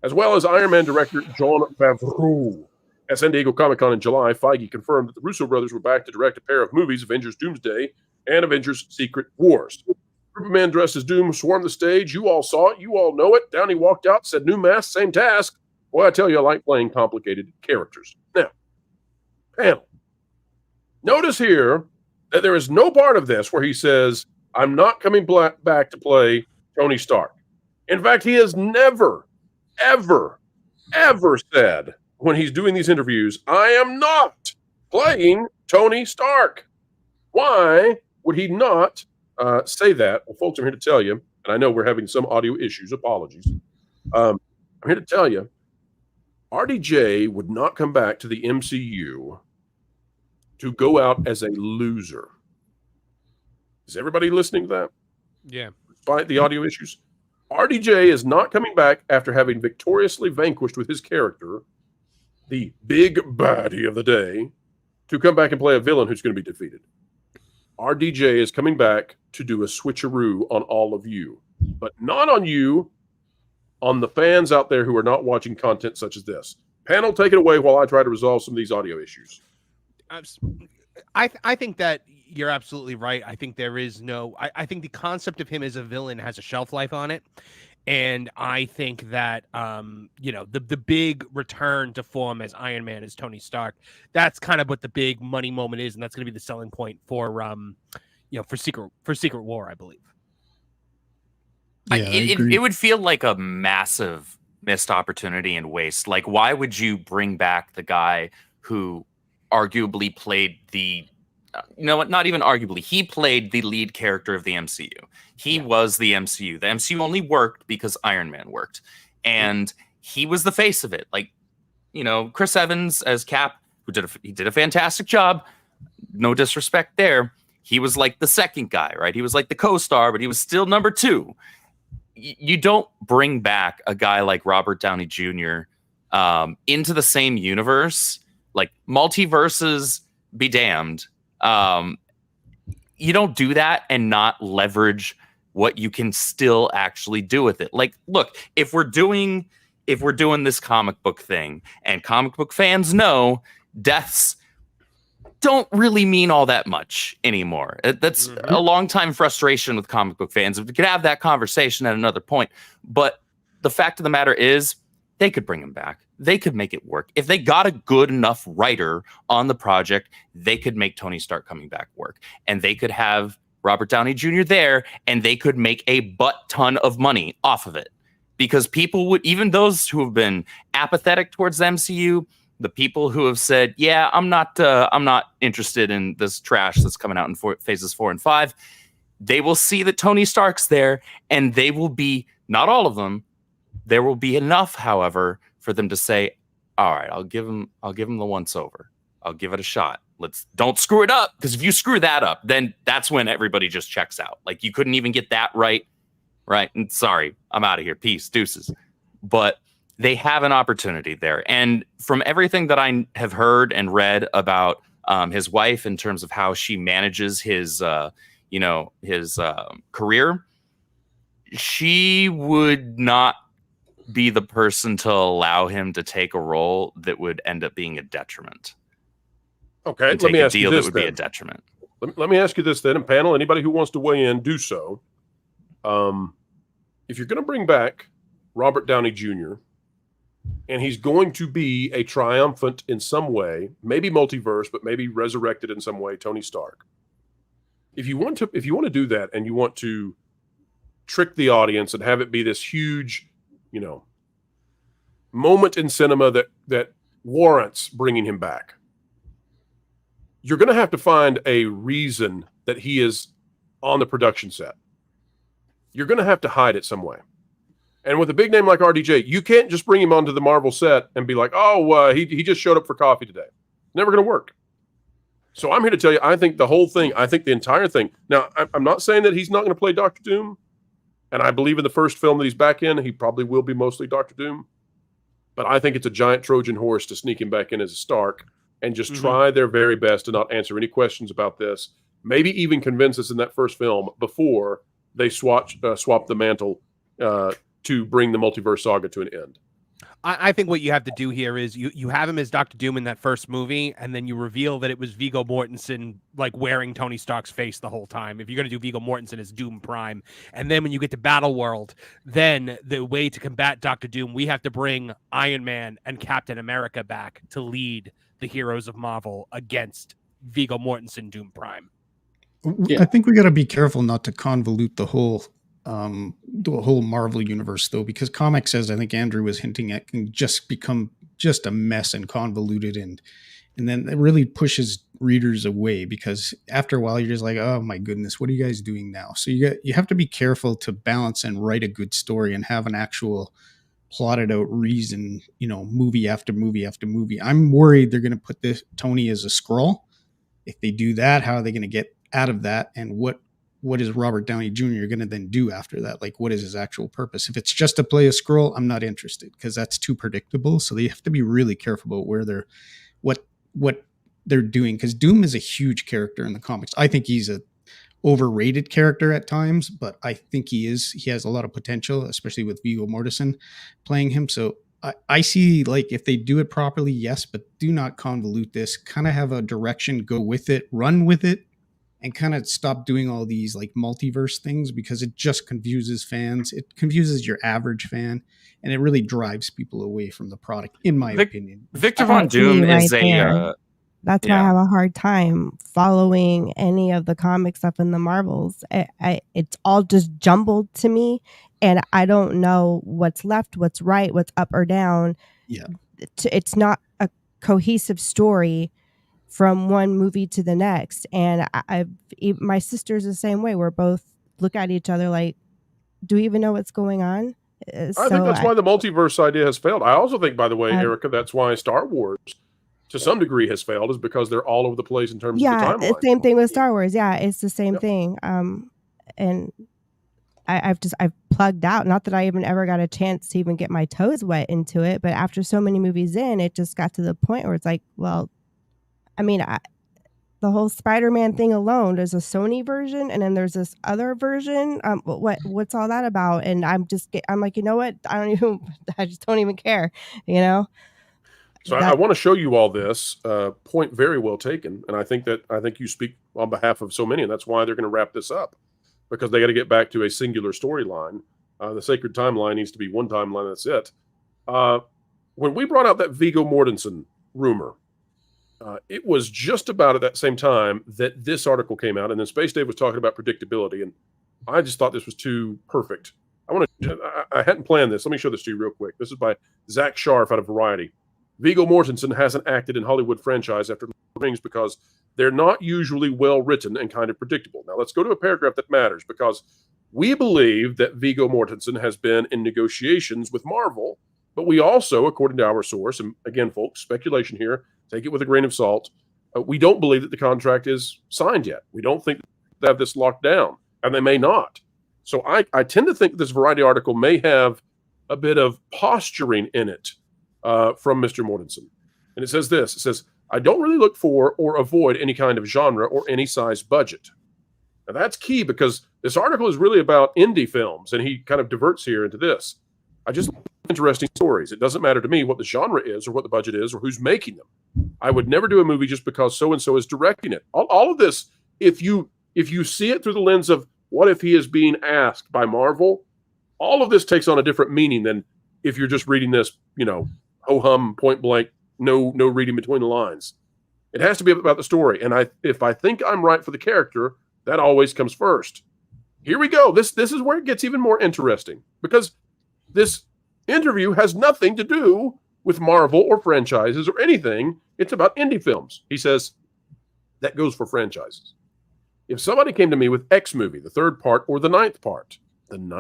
As well as Iron Man director Jon Favreau. At San Diego Comic-Con in July, Feige confirmed that the Russo brothers were back to direct a pair of movies, Avengers Doomsday and Avengers Secret Wars. A group of men dressed as Doom swarmed the stage. You all saw it. You all know it. Downey walked out, said, new mask, same task. Boy, I tell you, I like playing complicated characters. Now, panel. Notice here that there is no part of this where he says, I'm not coming back to play Tony Stark. In fact, he has never, ever said when he's doing these interviews, I am not playing Tony Stark. Why would he not say that? Well, folks, I'm here to tell you, and I know we're having some audio issues. Apologies. I'm here to tell you, RDJ would not come back to the MCU to go out as a loser. Is everybody listening to that? Yeah. Despite the audio issues? RDJ is not coming back after having victoriously vanquished with his character the big baddie of the day to come back and play a villain who's going to be defeated. RDJ is coming back to do a switcheroo on all of you, but not on you, on the fans out there who are not watching content such as this. Panel, take it away while I try to resolve some of these audio issues. I think that you're absolutely right. I think there is no... I think the concept of him as a villain has a shelf life on it. And I think that, the big return to form as Iron Man is Tony Stark. That's kind of what the big money moment is. And that's going to be the selling point for Secret War, I believe. Yeah, it would feel like a massive missed opportunity and waste. Like, why would you bring back the guy who arguably played not even arguably, he played the lead character of the MCU. He was the MCU. The MCU only worked because Iron Man worked. And he was the face of it. Like, Chris Evans as Cap, he did a fantastic job. No disrespect there. He was like the second guy, right? He was like the co-star, but he was still number two. you don't bring back a guy like Robert Downey Jr. Into the same universe. Like, multiverses be damned. You don't do that and not leverage what you can still actually do with it. Like, look, if we're doing this comic book thing, and comic book fans know deaths don't really mean all that much anymore. That's a long time frustration with comic book fans. We could have that conversation at another point. But the fact of the matter is, they could bring him back. They could make it work. If they got a good enough writer on the project, they could make Tony Stark coming back work. And they could have Robert Downey Jr. there, and they could make a butt ton of money off of it. Because people would, even those who have been apathetic towards the MCU, the people who have said, yeah, I'm not interested in this trash that's coming out in phases 4 and 5, they will see that Tony Stark's there, and they will be, not all of them, there will be enough, however, for them to say, all right, I'll give him the once over. I'll give it a shot. Don't screw it up, because if you screw that up, then that's when everybody just checks out. Like, you couldn't even get that right. And sorry, I'm out of here. Peace, deuces. But they have an opportunity there. And from everything that I have heard and read about his wife in terms of how she manages his career, she would not be the person to allow him to take a role that would end up being a detriment. Okay, let me ask you this. That would be a detriment. Let me ask you this then, and panel, anybody who wants to weigh in, do so. If you're going to bring back Robert Downey Jr., and he's going to be a triumphant in some way, maybe multiverse, but maybe resurrected in some way, Tony Stark. If you want to do that, and you want to trick the audience and have it be this huge, moment in cinema that warrants bringing him back, you're going to have to find a reason that he is on the production set. You're going to have to hide it some way. And with a big name like RDJ, you can't just bring him onto the Marvel set and be like, he just showed up for coffee today. Never going to work. So I'm here to tell you, I think the entire thing. Now, I'm not saying that he's not going to play Doctor Doom. And I believe in the first film that he's back in, he probably will be mostly Doctor Doom. But I think it's a giant Trojan horse to sneak him back in as a Stark and just try their very best to not answer any questions about this. Maybe even convince us in that first film before they swap the mantle to bring the multiverse saga to an end. I think what you have to do here is you have him as Dr. Doom in that first movie, and then you reveal that it was Viggo Mortensen like wearing Tony Stark's face the whole time. If you're going to do Viggo Mortensen as Doom Prime, and then when you get to Battle World, then the way to combat Dr. Doom, we have to bring Iron Man and Captain America back to lead the heroes of Marvel against Viggo Mortensen Doom Prime. I think we got to be careful not to convolute the whole Marvel universe, though, because comics, as I think Andrew was hinting at, can just become just a mess and convoluted, and then it really pushes readers away, because after a while you're just like, oh my goodness, what are you guys doing now? So you have to be careful to balance and write a good story and have an actual plotted out reason, movie after movie after movie. I'm worried they're going to put this Tony as a Skrull. If they do that, how are they going to get out of that, and what is Robert Downey Jr. going to then do after that? Like, what is his actual purpose? If it's just to play a Skrull, I'm not interested, because that's too predictable. So they have to be really careful about where what they're doing, because Doom is a huge character in the comics. I think he's a overrated character at times, but I think he has a lot of potential, especially with Viggo Mortensen playing him. So I see, like, if they do it properly, yes, but do not convolute this. Kind of have a direction, go with it, run with it, and kind of stop doing all these like multiverse things, because it just confuses fans. It confuses your average fan, and it really drives people away from the product, in my opinion. Victor Von Doom is That's why I have a hard time following any of the comic stuff in the Marvels. It's all just jumbled to me, and I don't know what's left, what's right, what's up or down. Yeah, it's not a cohesive story from one movie to the next. And my sister's the same way. We're both look at each other like, do we even know what's going on? I think that's why the multiverse idea has failed. I also think, by the way, Erika, that's why Star Wars to some degree has failed, is because they're all over the place in terms of the timeline. Same thing with Star Wars. Yeah, it's the same thing. And I've plugged out. Not that I even ever got a chance to even get my toes wet into it, but after so many movies in, it just got to the point where it's like, well, I mean, the whole Spider-Man thing alone, there's a Sony version, and then there's this other version. What's all that about? And I'm like, you know what? I just don't even care, you know? So I want to show you all this point. Very well taken. And I think you speak on behalf of so many, and that's why they're going to wrap this up, because they got to get back to a singular storyline. The sacred timeline needs to be one timeline. That's it. When we brought out that Viggo Mortensen rumor, it was just about at that same time that this article came out, and then Space Dave was talking about predictability, and I just thought this was too perfect. I hadn't planned this. Let me show this to you real quick. This is by Zach Sharf out of Variety. Viggo Mortensen hasn't acted in Hollywood franchise after Lord of the Rings because they're not usually well written and kind of predictable. Now let's go to a paragraph that matters, because we believe that Viggo Mortensen has been in negotiations with Marvel, but we also, according to our source, and again, folks, speculation here, take it with a grain of salt, we don't believe that the contract is signed yet. We don't think they have this locked down, and they may not. So I tend to think this Variety article may have a bit of posturing in it from Mr. Mortensen. And it says this, it says, I don't really look for or avoid any kind of genre or any size budget. Now that's key, because this article is really about indie films, and he kind of diverts here into this. I just like interesting stories. It doesn't matter to me what the genre is or what the budget is or who's making them. I would never do a movie just because so-and-so is directing it. All of this, if you see it through the lens of what if he is being asked by Marvel, all of this takes on a different meaning than if you're just reading this, ho-hum, point blank, no reading between the lines. It has to be about the story. And if I think I'm right for the character, that always comes first. Here we go. This is where it gets even more interesting, because this interview has nothing to do with Marvel or franchises or anything. It's about indie films. He says that goes for franchises. If somebody came to me with X movie, the third part or the ninth part, and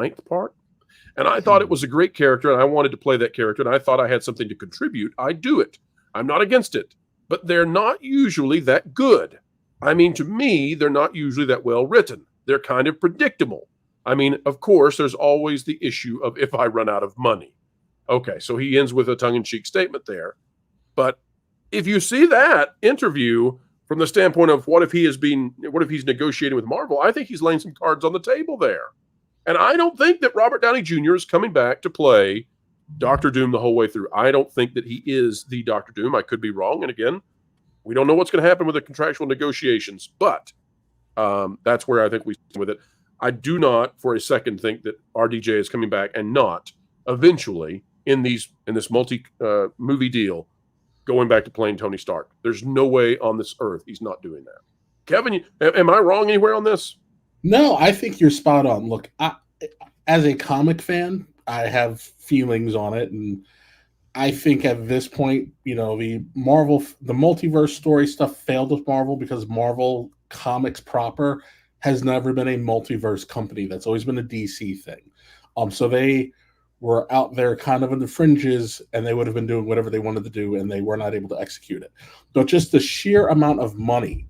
I thought it was a great character and I wanted to play that character and I thought I had something to contribute, I'd do it. I'm not against it, but they're not usually that good. I mean, to me, they're not usually that well written. They're kind of predictable. I mean, of course, there's always the issue of if I run out of money. Okay, so he ends with a tongue-in-cheek statement there. But if you see that interview from the standpoint of what if he's negotiating with Marvel, I think he's laying some cards on the table there. And I don't think that Robert Downey Jr. is coming back to play Doctor Doom the whole way through. I don't think that he is the Doctor Doom. I could be wrong. And again, we don't know what's going to happen with the contractual negotiations, but that's where I think we stand with it. I do not for a second think that RDJ is coming back and not eventually in this multi movie deal going back to playing Tony Stark. There's no way on this earth he's not doing that. Kevin, am I wrong anywhere on this? No, I think you're spot on. Look, as a comic fan, I have feelings on it, and I think at this point, the multiverse story stuff failed with Marvel because Marvel Comics proper has never been a multiverse company. That's always been a DC thing. So they were out there kind of in the fringes, and they would have been doing whatever they wanted to do, and they were not able to execute it. But just the sheer amount of money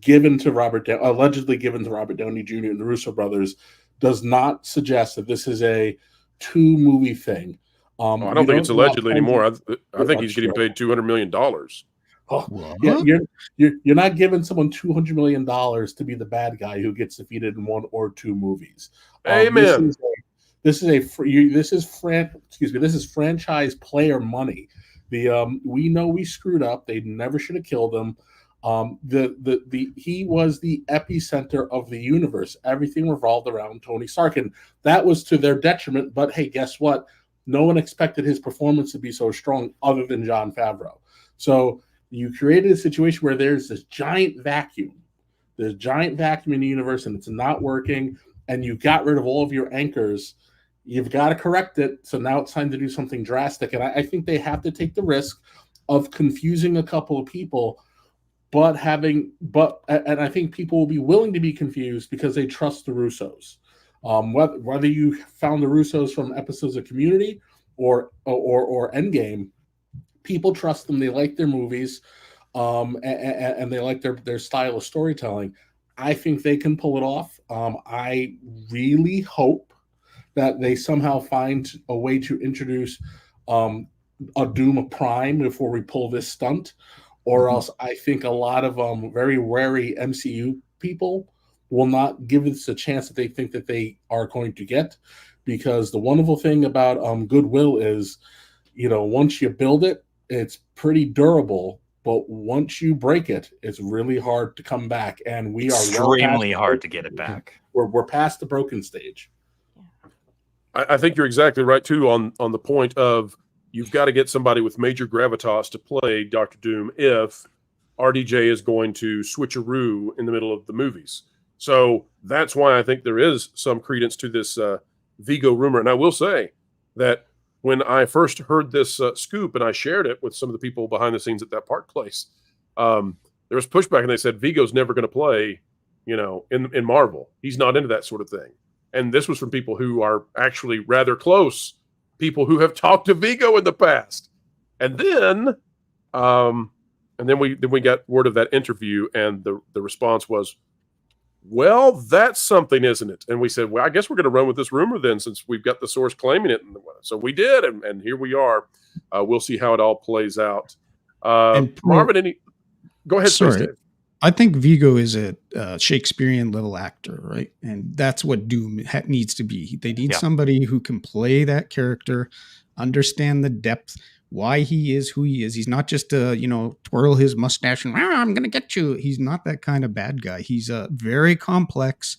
allegedly given to Robert Downey Jr. and the Russo brothers does not suggest that this is a 2-movie thing. I don't think it's allegedly anymore. I think he's getting paid $200 million. Oh, yeah, you're not giving someone $200 million to be the bad guy who gets defeated in 1 or 2 movies. Amen. This is franchise player money. We know we screwed up. They never should have killed him. He was the epicenter of the universe. Everything revolved around Tony Stark, and that was to their detriment. But hey, guess what? No one expected his performance to be so strong other than Jon Favreau. So you created a situation where there's this giant vacuum. There's a giant vacuum in the universe, and it's not working, and you got rid of all of your anchors. You've got to correct it. So now it's time to do something drastic. And I think they have to take the risk of confusing a couple of people, and I think people will be willing to be confused because they trust the Russos. Whether you found the Russos from episodes of Community or Endgame, people trust them. They like their movies, and they like their style of storytelling. I think they can pull it off. I really hope that they somehow find a way to introduce a Doom Prime before we pull this stunt, or else I think a lot of very wary MCU people will not give this a chance that they think that they are going to get, because the wonderful thing about Goodwill is, once you build it, it's pretty durable, but once you break it, it's really hard to come back, and we are extremely hard to get it back. We're past the broken stage. I think you're exactly right too on the point of you've got to get somebody with major gravitas to play Dr. Doom if RDJ is going to switcheroo in the middle of the movies. So that's why I think there is some credence to this Vigo rumor. And I will say that when I first heard this scoop and I shared it with some of the people behind the scenes at that Park Place, there was pushback, and they said Vigo's never going to play, in Marvel. He's not into that sort of thing. And this was from people who are actually rather close, people who have talked to Vigo in the past. And then we got word of that interview, and the response was, well, that's something, isn't it? And we said, well, I guess we're going to run with this rumor then, since we've got the source claiming it. So we did, and here we are. We'll see how it all plays out. Marvin, go ahead. Sorry. I think Vigo is a Shakespearean little actor, right? And that's what Doom needs to be. They need somebody who can play that character, understand the depth, why he is who he is. He's not just twirl his mustache and I'm going to get you. He's not that kind of bad guy. He's a very complex,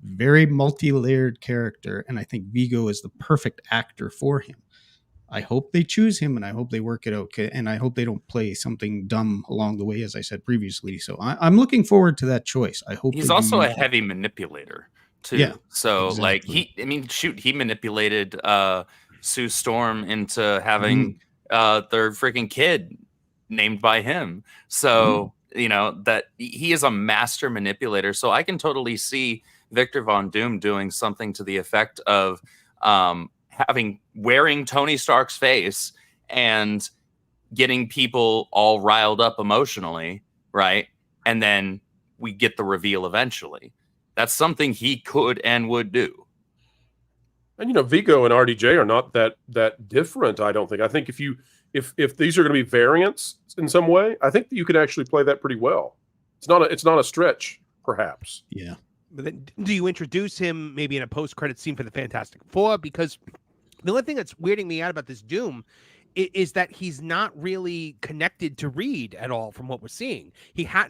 very multi-layered character, and I think Vigo is the perfect actor for him. I hope they choose him, and I hope they work it out, and I hope they don't play something dumb along the way, as I said previously. So I'm looking forward to that choice. I hope he's also a heavy manipulator too. Yeah, so exactly. He manipulated Sue Storm into having their freaking kid named by him. So that he is a master manipulator. So I can totally see Victor Von Doom doing something to the effect of wearing Tony Stark's face and getting people all riled up emotionally, right? And then we get the reveal eventually. That's something he could and would do. And Vigo and RDJ are not that different, I don't think. I think if these are going to be variants in some way, I think that you could actually play that pretty well. It's not a stretch, perhaps. Yeah. But then do you introduce him maybe in a post-credit scene for the Fantastic Four? Because the only thing that's weirding me out about this Doom is that he's not really connected to Reed at all from what we're seeing.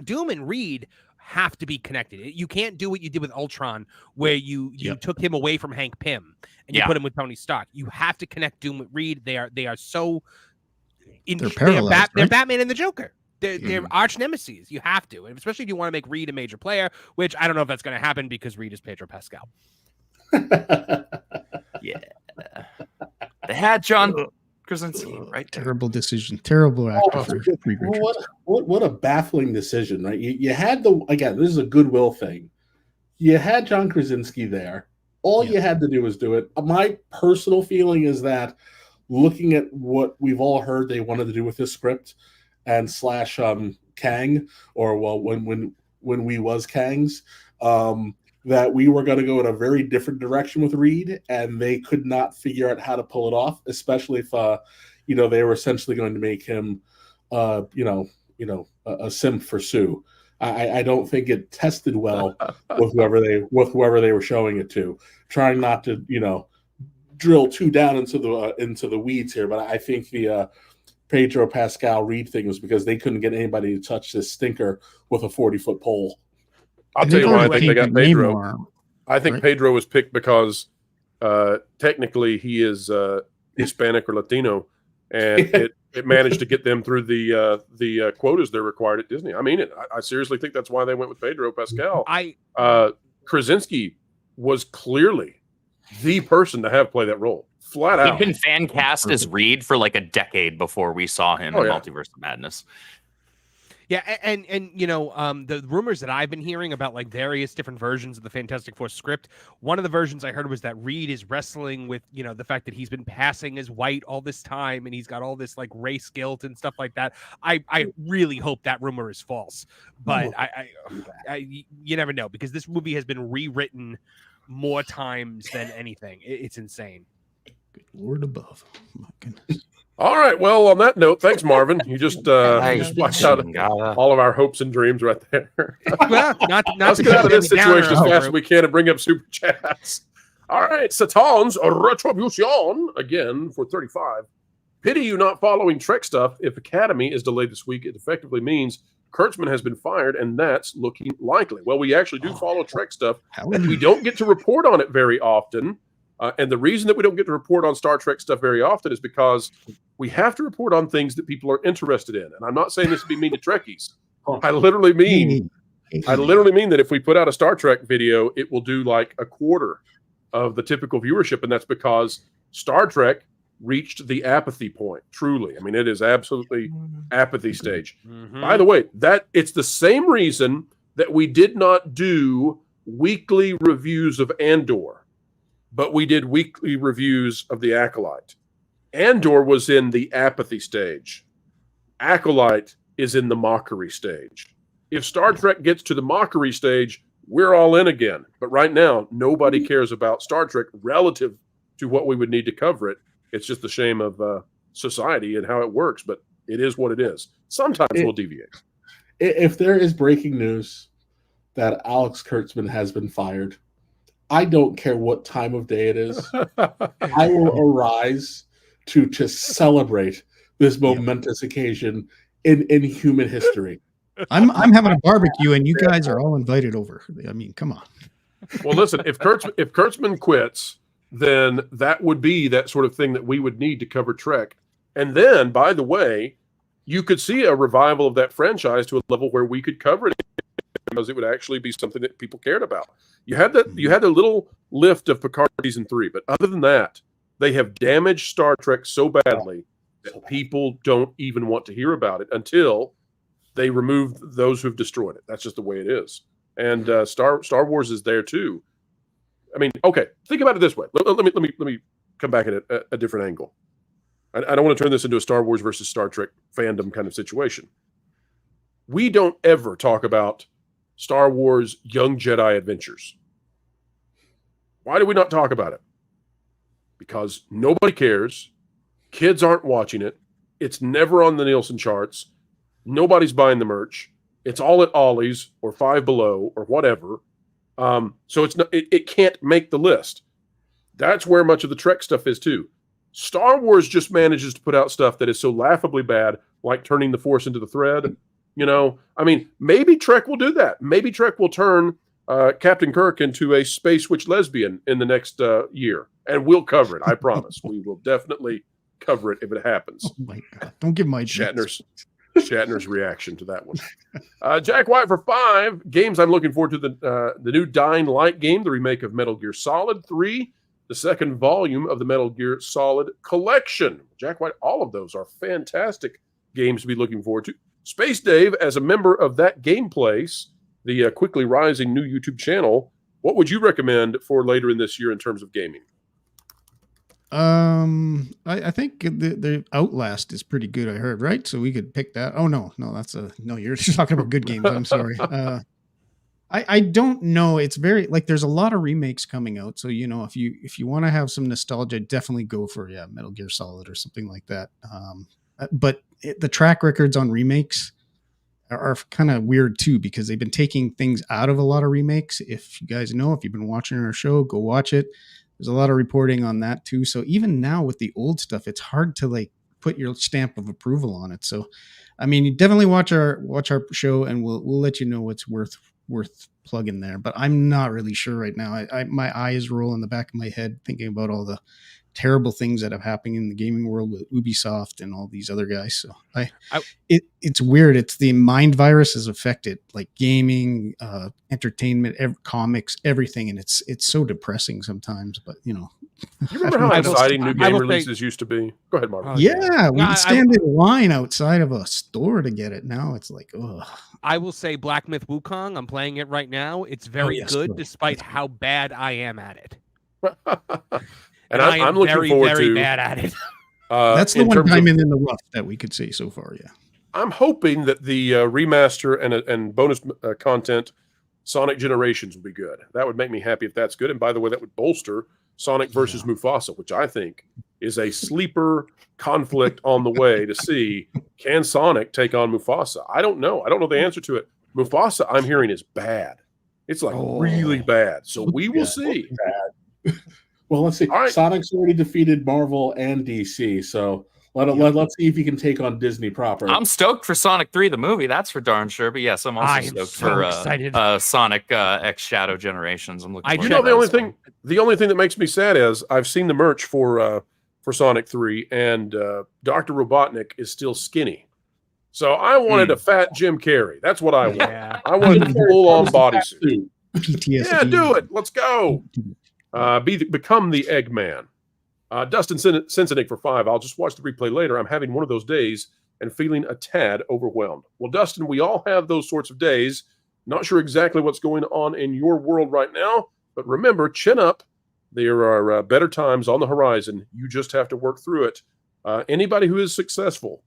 Doom and Reed have to be connected. You can't do what you did with Ultron, where you took him away from Hank Pym and you put him with Tony Stark. You have to connect Doom with Reed. They are so they're parallel. They're Batman and the Joker. They're arch nemesis. You have to, and especially if you want to make Reed a major player, which I don't know if that's going to happen because Reed is Pedro Pascal. Yeah. They had John Krasinski, right? Terrible decision. Terrible actor. What a baffling decision, right? You had this is a Goodwill thing. You had John Krasinski there. All you had to do was do it. My personal feeling is that, looking at what we've all heard they wanted to do with this script and / Kang, or when we was Kangs, that we were going to go in a very different direction with Reed, and they could not figure out how to pull it off, especially if they were essentially going to make him a simp for Sue. I don't think it tested well with whoever they were showing it to. Trying not to drill too down into the weeds here, but I think the Pedro Pascal Reed thing was because they couldn't get anybody to touch this stinker with a 40-foot pole. I'll tell you why I think they got Pedro. I think Pedro was picked because technically he is Hispanic or Latino, and it managed to get them through the quotas they're required at Disney. I mean it. I seriously think that's why they went with Pedro Pascal. Krasinski was clearly the person to have play that role, flat out. He'd been fan cast as Reed for like a decade before we saw him in Multiverse of Madness. Yeah, and the rumors that I've been hearing about like various different versions of the Fantastic Four script, one of the versions I heard was that Reed is wrestling with, the fact that he's been passing as white all this time and he's got all this like race guilt and stuff like that. I really hope that rumor is false, but I you never know, because this movie has been rewritten more times than anything. It's insane. Lord above. Oh, my goodness. All right. Well, on that note, thanks, Marvin. You just watched out all of our hopes and dreams right there. Well, Let's get out of this situation as fast as we can and bring up super chats. All right. Satan's Retribution again for 35. Pity you not following Trek stuff. If Academy is delayed this week, it effectively means Kurtzman has been fired, and that's looking likely. Well, we actually do follow Trek stuff. We don't get to report on it very often. And the reason that we don't get to report on Star Trek stuff very often is because we have to report on things that people are interested in. And I'm not saying this to be mean to Trekkies. I literally mean that if we put out a Star Trek video, it will do like a quarter of the typical viewership. And that's because Star Trek reached the apathy point. Truly. I mean, it is absolutely apathy stage. By the way, it's the same reason that we did not do weekly reviews of Andor, but we did weekly reviews of the Acolyte. Andor was in the apathy stage. Acolyte is in the mockery stage. If Star Trek gets to the mockery stage, we're all in again. But right now, nobody cares about Star Trek relative to what we would need to cover it. It's just the shame of society and how it works, but it is what it is. Sometimes we'll deviate. If there is breaking news that Alex Kurtzman has been fired, I don't care what time of day it is. I will arise to celebrate this momentous occasion in human history. I'm having a barbecue, and you guys are all invited over. I mean, come on. Well, listen, if Kurtzman quits, then that would be that sort of thing that we would need to cover Trek. And then, by the way, you could see a revival of that franchise to a level where we could cover it because it would actually be something that people cared about. You had a little lift of Picard season 3, but other than that, they have damaged Star Trek so badly that people don't even want to hear about it until they remove those who've destroyed it. That's just the way it is. And Star Wars is there too. I mean, okay, think about it this way. Let me come back at a different angle. I don't want to turn this into a Star Wars versus Star Trek fandom kind of situation. We don't ever talk about Star Wars Young Jedi Adventures. Why do we not talk about it? Because nobody cares. Kids aren't watching it. It's never on the Nielsen charts. Nobody's buying the merch. It's all at Ollie's or Five Below or whatever. So it can't make the list. That's where much of the Trek stuff is too. Star Wars just manages to put out stuff that is so laughably bad, like turning the Force into the thread. You know, I mean, maybe Trek will do that. Maybe Trek will turn Captain Kirk into a space witch lesbian in the next year, and we'll cover it. I promise. We will definitely cover it if it happens. Oh my God! Don't give my Shatner's reaction to that one. Jack White for 5 games. I'm looking forward to the new Dying Light game, the remake of Metal Gear Solid 3, the second volume of the Metal Gear Solid collection. Jack White, all of those are fantastic games to be looking forward to. Space Dave, as a member of that Game Place, the quickly rising new YouTube channel, what would you recommend for later in this year in terms of gaming? I think the Outlast is pretty good. I heard, right? So we could pick that. Oh no, you're just talking about good games. I'm sorry. I don't know. It's very there's a lot of remakes coming out. So if you want to have some nostalgia, definitely go for Metal Gear Solid or something like that. But the track records on remakes are kind of weird too, because they've been taking things out of a lot of remakes. If you guys know, if you've been watching our show, go watch it. There's a lot of reporting on that too. So even now with the old stuff, it's hard to put your stamp of approval on it. So, I mean, you definitely watch our show, and we'll let you know what's worth plugging there. But I'm not really sure right now. My eyes roll in the back of my head thinking about all the terrible things that have happened in the gaming world with Ubisoft and all these other guys. So it's weird. It's the mind virus has affected gaming, entertainment, comics, everything. And it's so depressing sometimes, but you remember how exciting new game releases used to be? Go ahead, Mark. Yeah. We stand in line outside of a store to get it. Now it's ugh. I will say Black Myth Wukong. I'm playing it right now. It's very good, despite how bad I am at it. And I'm looking forward very to bad at it. That's the one diamond in the rough that we could see so far. Yeah, I'm hoping that the remaster and bonus content Sonic Generations would be good. That would make me happy if that's good. And by the way, that would bolster Sonic versus Mufasa, which I think is a sleeper conflict on the way to see, can Sonic take on Mufasa? I don't know. I don't know the answer to it. Mufasa, I'm hearing, is bad. It's like really bad. So we will see. Well, let's see. Right. Sonic's already defeated Marvel and DC, so let's see if he can take on Disney proper. I'm stoked for Sonic 3, the movie. That's for darn sure. But yes, I'm also stoked for Sonic X Shadow Generations. I'm looking. The only thing that makes me sad is I've seen the merch for Sonic 3, and Dr. Robotnik is still skinny. So I wanted a fat Jim Carrey. That's what I want. Yeah. I wanted a full-on bodysuit. PTSD. Yeah, do it. Let's go. Become the Eggman. Dustin Sensenig for 5. I'll just watch the replay later. I'm having one of those days and feeling a tad overwhelmed. Well, Dustin, we all have those sorts of days. Not sure exactly what's going on in your world right now, but remember, chin up. There are better times on the horizon. You just have to work through it. Anybody who is successful,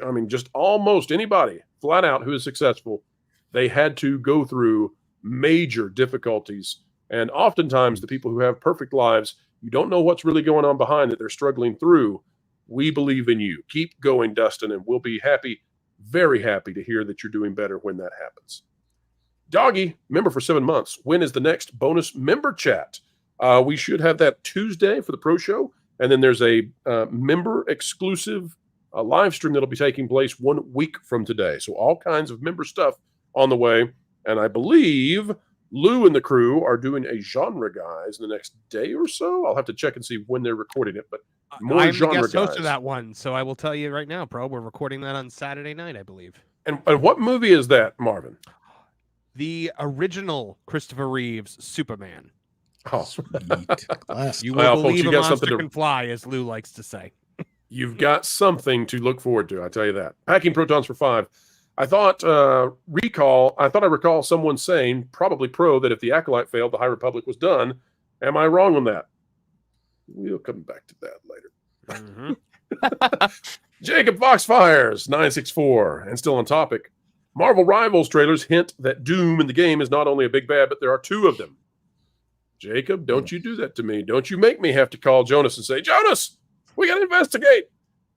I mean, just almost anybody flat out who is successful, they had to go through major difficulties. And oftentimes the people who have perfect lives, you don't know what's really going on behind that they're struggling through. We believe in you. Keep going, Dustin, and we'll be happy, very happy to hear that you're doing better when that happens. Doggy, member for 7 months. When is the next bonus member chat? We should have that Tuesday for the Pro Show. And then there's a member exclusive live stream that'll be taking place 1 week from today. So all kinds of member stuff on the way. And I believe Lou and the crew are doing a Genre Guys in the next day or so. I'll have to check and see when they're recording it. But more I'm Genre the guest Guys. host of that one, so I will tell you right now, Pro. We're recording that on Saturday night, I believe. And what movie is that, Marvin? The original Christopher Reeves Superman. Oh, sweet. You will believe a monster can fly, as Lou likes to say. You've got something to look forward to, I tell you that. Packing Protons for 5. I thought I recall someone saying, probably Pro, that if the Acolyte failed, the High Republic was done. Am I wrong on that? We'll come back to that later. Mm-hmm. Jacob Foxfires 964, and still on topic. Marvel Rivals trailers hint that Doom in the game is not only a big bad, but there are 2 of them. Jacob, don't you do that to me. Don't you make me have to call Jonas and say, Jonas, we got to investigate.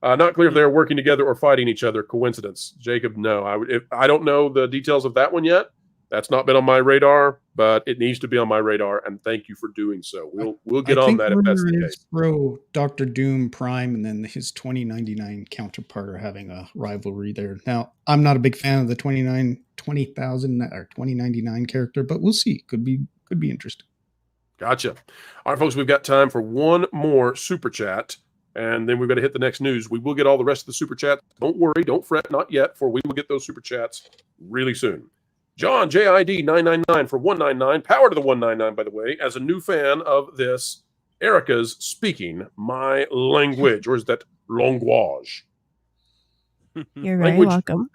Not clear if they're working together or fighting each other. Coincidence. Jacob, no. I don't know the details of that one yet. That's not been on my radar, but it needs to be on my radar, and thank you for doing so. We'll get on that if that's the case. Bro, Dr. Doom Prime and then his 2099 counterpart are having a rivalry there. Now, I'm not a big fan of the 20,000 or 2099 character, but we'll see. Could be interesting. Gotcha. All right, folks, we've got time for one more super chat, and then we've got to hit the next news. We will get all the rest of the super chats. Don't worry, don't fret, not yet, for we will get those super chats really soon. John, JID 999 for 199. Power to the 199, by the way. As a new fan of this, Erika's speaking my language, or is that language? You're very welcome.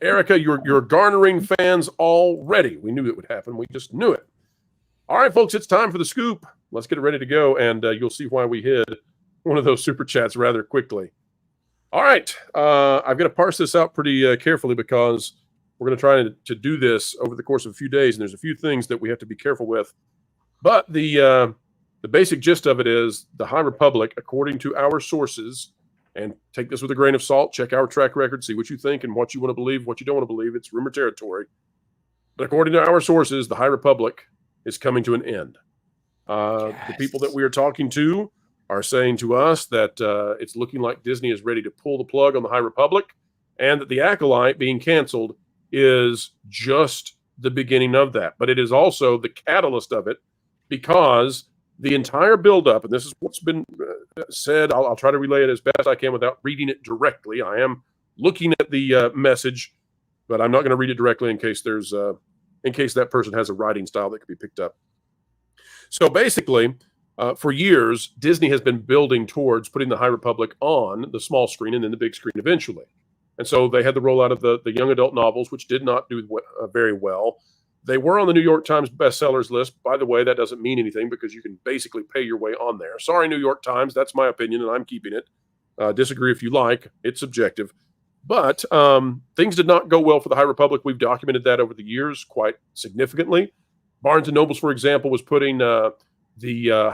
Erika, you're garnering fans already. We knew it would happen. We just knew it. All right, folks, it's time for the scoop. Let's get it ready to go, and you'll see why we hid one of those super chats rather quickly. All right, I've got to parse this out pretty carefully because we're going to try to do this over the course of a few days, and there's a few things that we have to be careful with. But the basic gist of it is the High Republic, according to our sources, and take this with a grain of salt, check our track record, see what you think and what you want to believe, what you don't want to believe. It's rumor territory. But according to our sources, the High Republic is coming to an end. The people that we are talking to are saying to us that it's looking like Disney is ready to pull the plug on the High Republic, and that the Acolyte being canceled is just the beginning of that. But it is also the catalyst of it, because the entire buildup, and this is what's been said, I'll try to relay it as best I can without reading it directly. I am looking at the message, but I'm not going to read it directly in case that person has a writing style that could be picked up. So basically, for years, Disney has been building towards putting the High Republic on the small screen and then the big screen eventually. And so they had the rollout of the young adult novels, which did not do very well. They were on the New York Times bestsellers list. By the way, that doesn't mean anything because you can basically pay your way on there. Sorry, New York Times. That's my opinion, and I'm keeping it. Disagree if you like. It's subjective. But things did not go well for the High Republic. We've documented that over the years quite significantly. Barnes & Nobles, for example, was putting the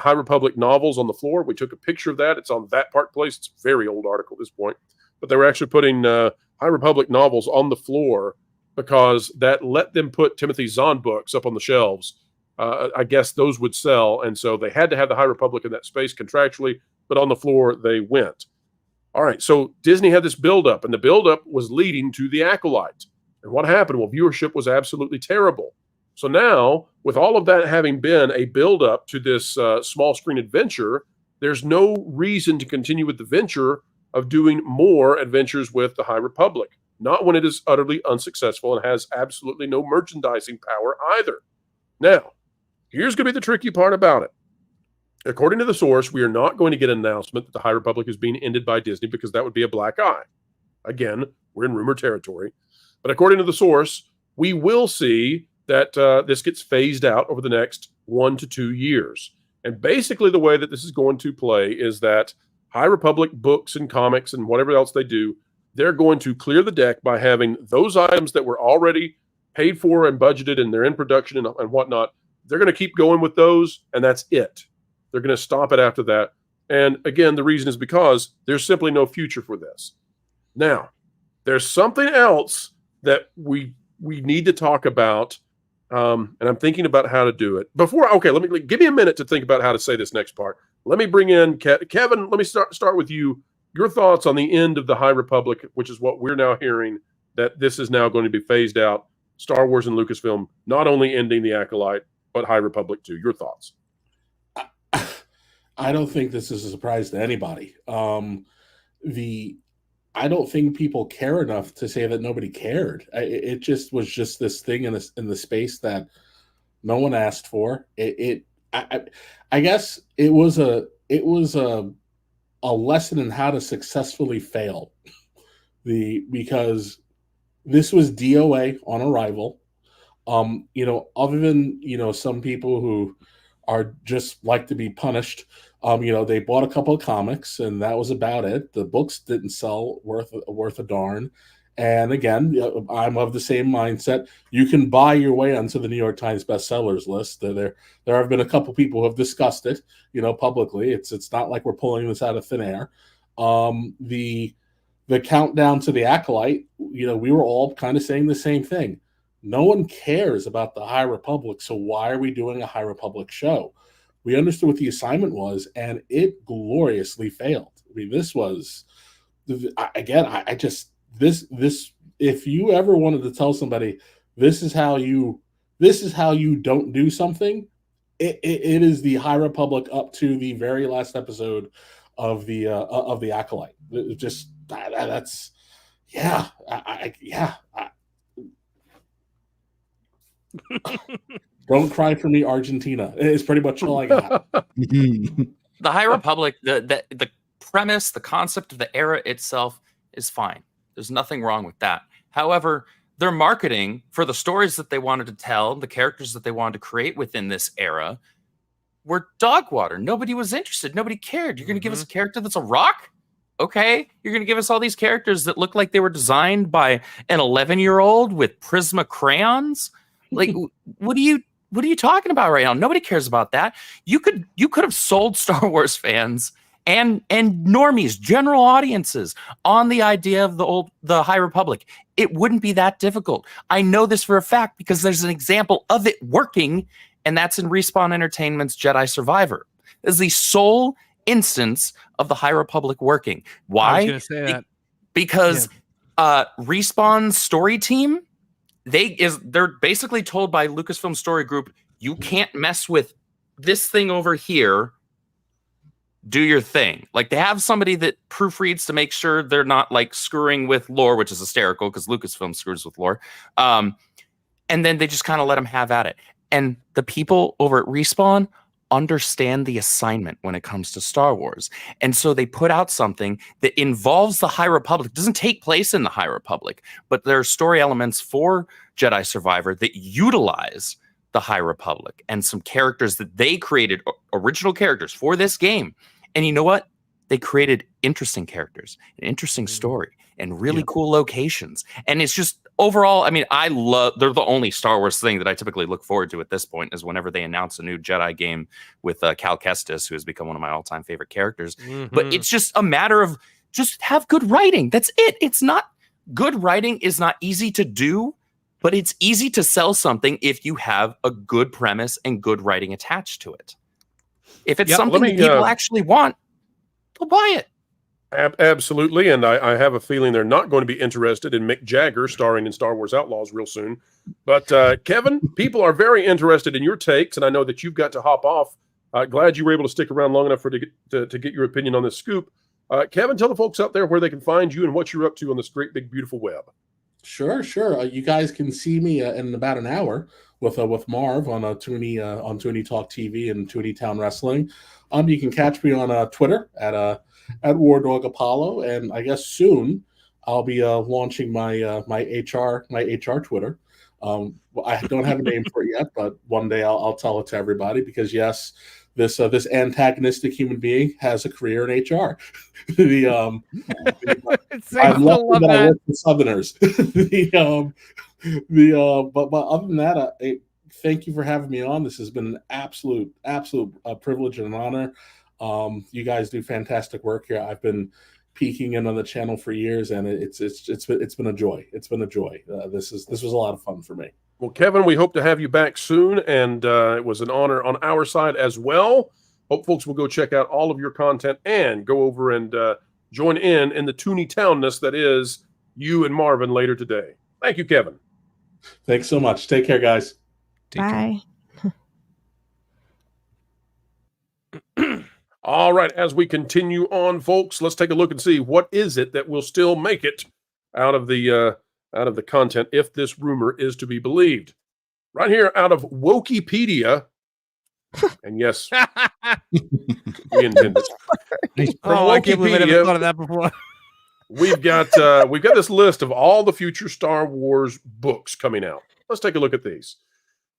High Republic novels on the floor. We took a picture of that. It's on That Park Place. It's a very old article at this point. But they were actually putting High Republic novels on the floor because that let them put Timothy Zahn books up on the shelves. I guess those would sell. And so they had to have the High Republic in that space contractually, but on the floor they went. All right, so Disney had this buildup, and the buildup was leading to the Acolyte. And what happened? Well, viewership was absolutely terrible. So now, with all of that having been a buildup to this small screen adventure, there's no reason to continue with the venture of doing more adventures with the High Republic. Not when it is utterly unsuccessful and has absolutely no merchandising power either. Now, here's going to be the tricky part about it. According to the source, we are not going to get an announcement that the High Republic is being ended by Disney because that would be a black eye. Again, we're in rumor territory. But according to the source, we will see that this gets phased out over the next 1 to 2 years. And basically the way that this is going to play is that High Republic books and comics and whatever else they do, they're going to clear the deck by having those items that were already paid for and budgeted and they're in production and whatnot. They're going to keep going with those, and that's it. They're going to stop it after that. And again, the reason is because there's simply no future for this. Now, there's something else that we need to talk about, and I'm thinking about how to do it. Give me a minute to think about how to say this next part. Let me bring in Kevin. Let me start with you. Your thoughts on the end of the High Republic, which is what we're now hearing, that this is now going to be phased out. Star Wars and Lucasfilm not only ending the Acolyte, but High Republic too. Your thoughts? I don't think this is a surprise to anybody. I don't think people care enough to say that nobody cared. It just was just this thing in the space that no one asked for. I guess it was a lesson in how to successfully fail. Because this was DOA on arrival. Other than some people who are just like to be punished. They bought a couple of comics and that was about it. The books didn't sell worth a darn. And again, I'm of the same mindset. You can buy your way onto the New York Times bestsellers list. There have been a couple people who have discussed it, publicly. It's not like we're pulling this out of thin air. The countdown to the Acolyte, we were all kind of saying the same thing. No one cares about the High Republic, so why are we doing a High Republic show? We understood what the assignment was, and it gloriously failed. I mean, this was, again, this. If you ever wanted to tell somebody this is how you don't do something, it is the High Republic up to the very last episode of the Acolyte. It just that's yeah. Don't cry for me, Argentina. It's pretty much all I got. The High Republic, the premise, the concept of the era itself is fine. There's nothing wrong with that. However, their marketing for the stories that they wanted to tell, the characters that they wanted to create within this era, were dog water. Nobody was interested. Nobody cared. You're going to give us a character that's a rock? Okay. You're going to give us all these characters that look like they were designed by an 11-year-old with Prisma crayons? Like, what are you talking about right now? Nobody cares about that. You could have sold Star Wars fans and normies, general audiences, on the idea of the High Republic. It wouldn't be that difficult. I know this for a fact because there's an example of it working, and that's in Respawn Entertainment's Jedi Survivor. This is the sole instance of the High Republic working. Why? I was going to say that. Because Respawn's story team, they're basically told by Lucasfilm Story Group, you can't mess with this thing over here. Do your thing. Like, they have somebody that proofreads to make sure they're not like screwing with lore, which is hysterical because Lucasfilm screws with lore. And then they just kind of let them have at it. And the people over at Respawn understand the assignment when it comes to Star Wars. And so they put out something that involves the High Republic. It doesn't take place in the High Republic, but there are story elements for Jedi Survivor that utilize the High Republic and some characters that they created, original characters for this game. And you know what? they created interesting characters, an interesting story, and really cool locations. And it's just overall, I mean, they're the only Star Wars thing that I typically look forward to at this point is whenever they announce a new Jedi game with Cal Kestis, who has become one of my all-time favorite characters. But it's just a matter of just have good writing. That's it. It's not good writing is not easy to do, but it's easy to sell something if you have a good premise and good writing attached to it. If it's something that people actually want, they'll buy it. Absolutely, and I have a feeling they're not going to be interested in Mick Jagger starring in Star Wars Outlaws real soon. But Kevin, people are very interested in your takes, and I know that you've got to hop off. Glad you were able to stick around long enough to get your opinion on this scoop. Kevin, tell the folks out there where they can find you and what you're up to on this great, big, beautiful web. Sure. You guys can see me in about an hour with Marv on Toonie Talk TV and Toonie Town Wrestling. You can catch me on Twitter at War Dog Apollo, and I guess soon I'll be launching my my HR Twitter. I don't have a name for it yet, but one day I'll tell it to everybody because yes, this antagonistic human being has a career in HR. I'm lucky that I work with Southerners. But other than that, thank you for having me on. This has been an absolute privilege and an honor. You guys do fantastic work here. I've been peeking in on the channel for years, and it's been a joy. It's been a joy. This was a lot of fun for me. Well, Kevin, we hope to have you back soon, and it was an honor on our side as well. Hope folks will go check out all of your content and go over and join in the Toonie Townness that is you and Marvin later today. Thank you, Kevin. Thanks so much. Take care, guys. Bye. All right, as we continue on, folks, let's take a look and see what is it that will still make it out of the content if this rumor is to be believed. Right here out of Wokipedia, and yes, we intended. I can't believe I never thought of that before. We've got this list of all the future Star Wars books coming out. Let's take a look at these.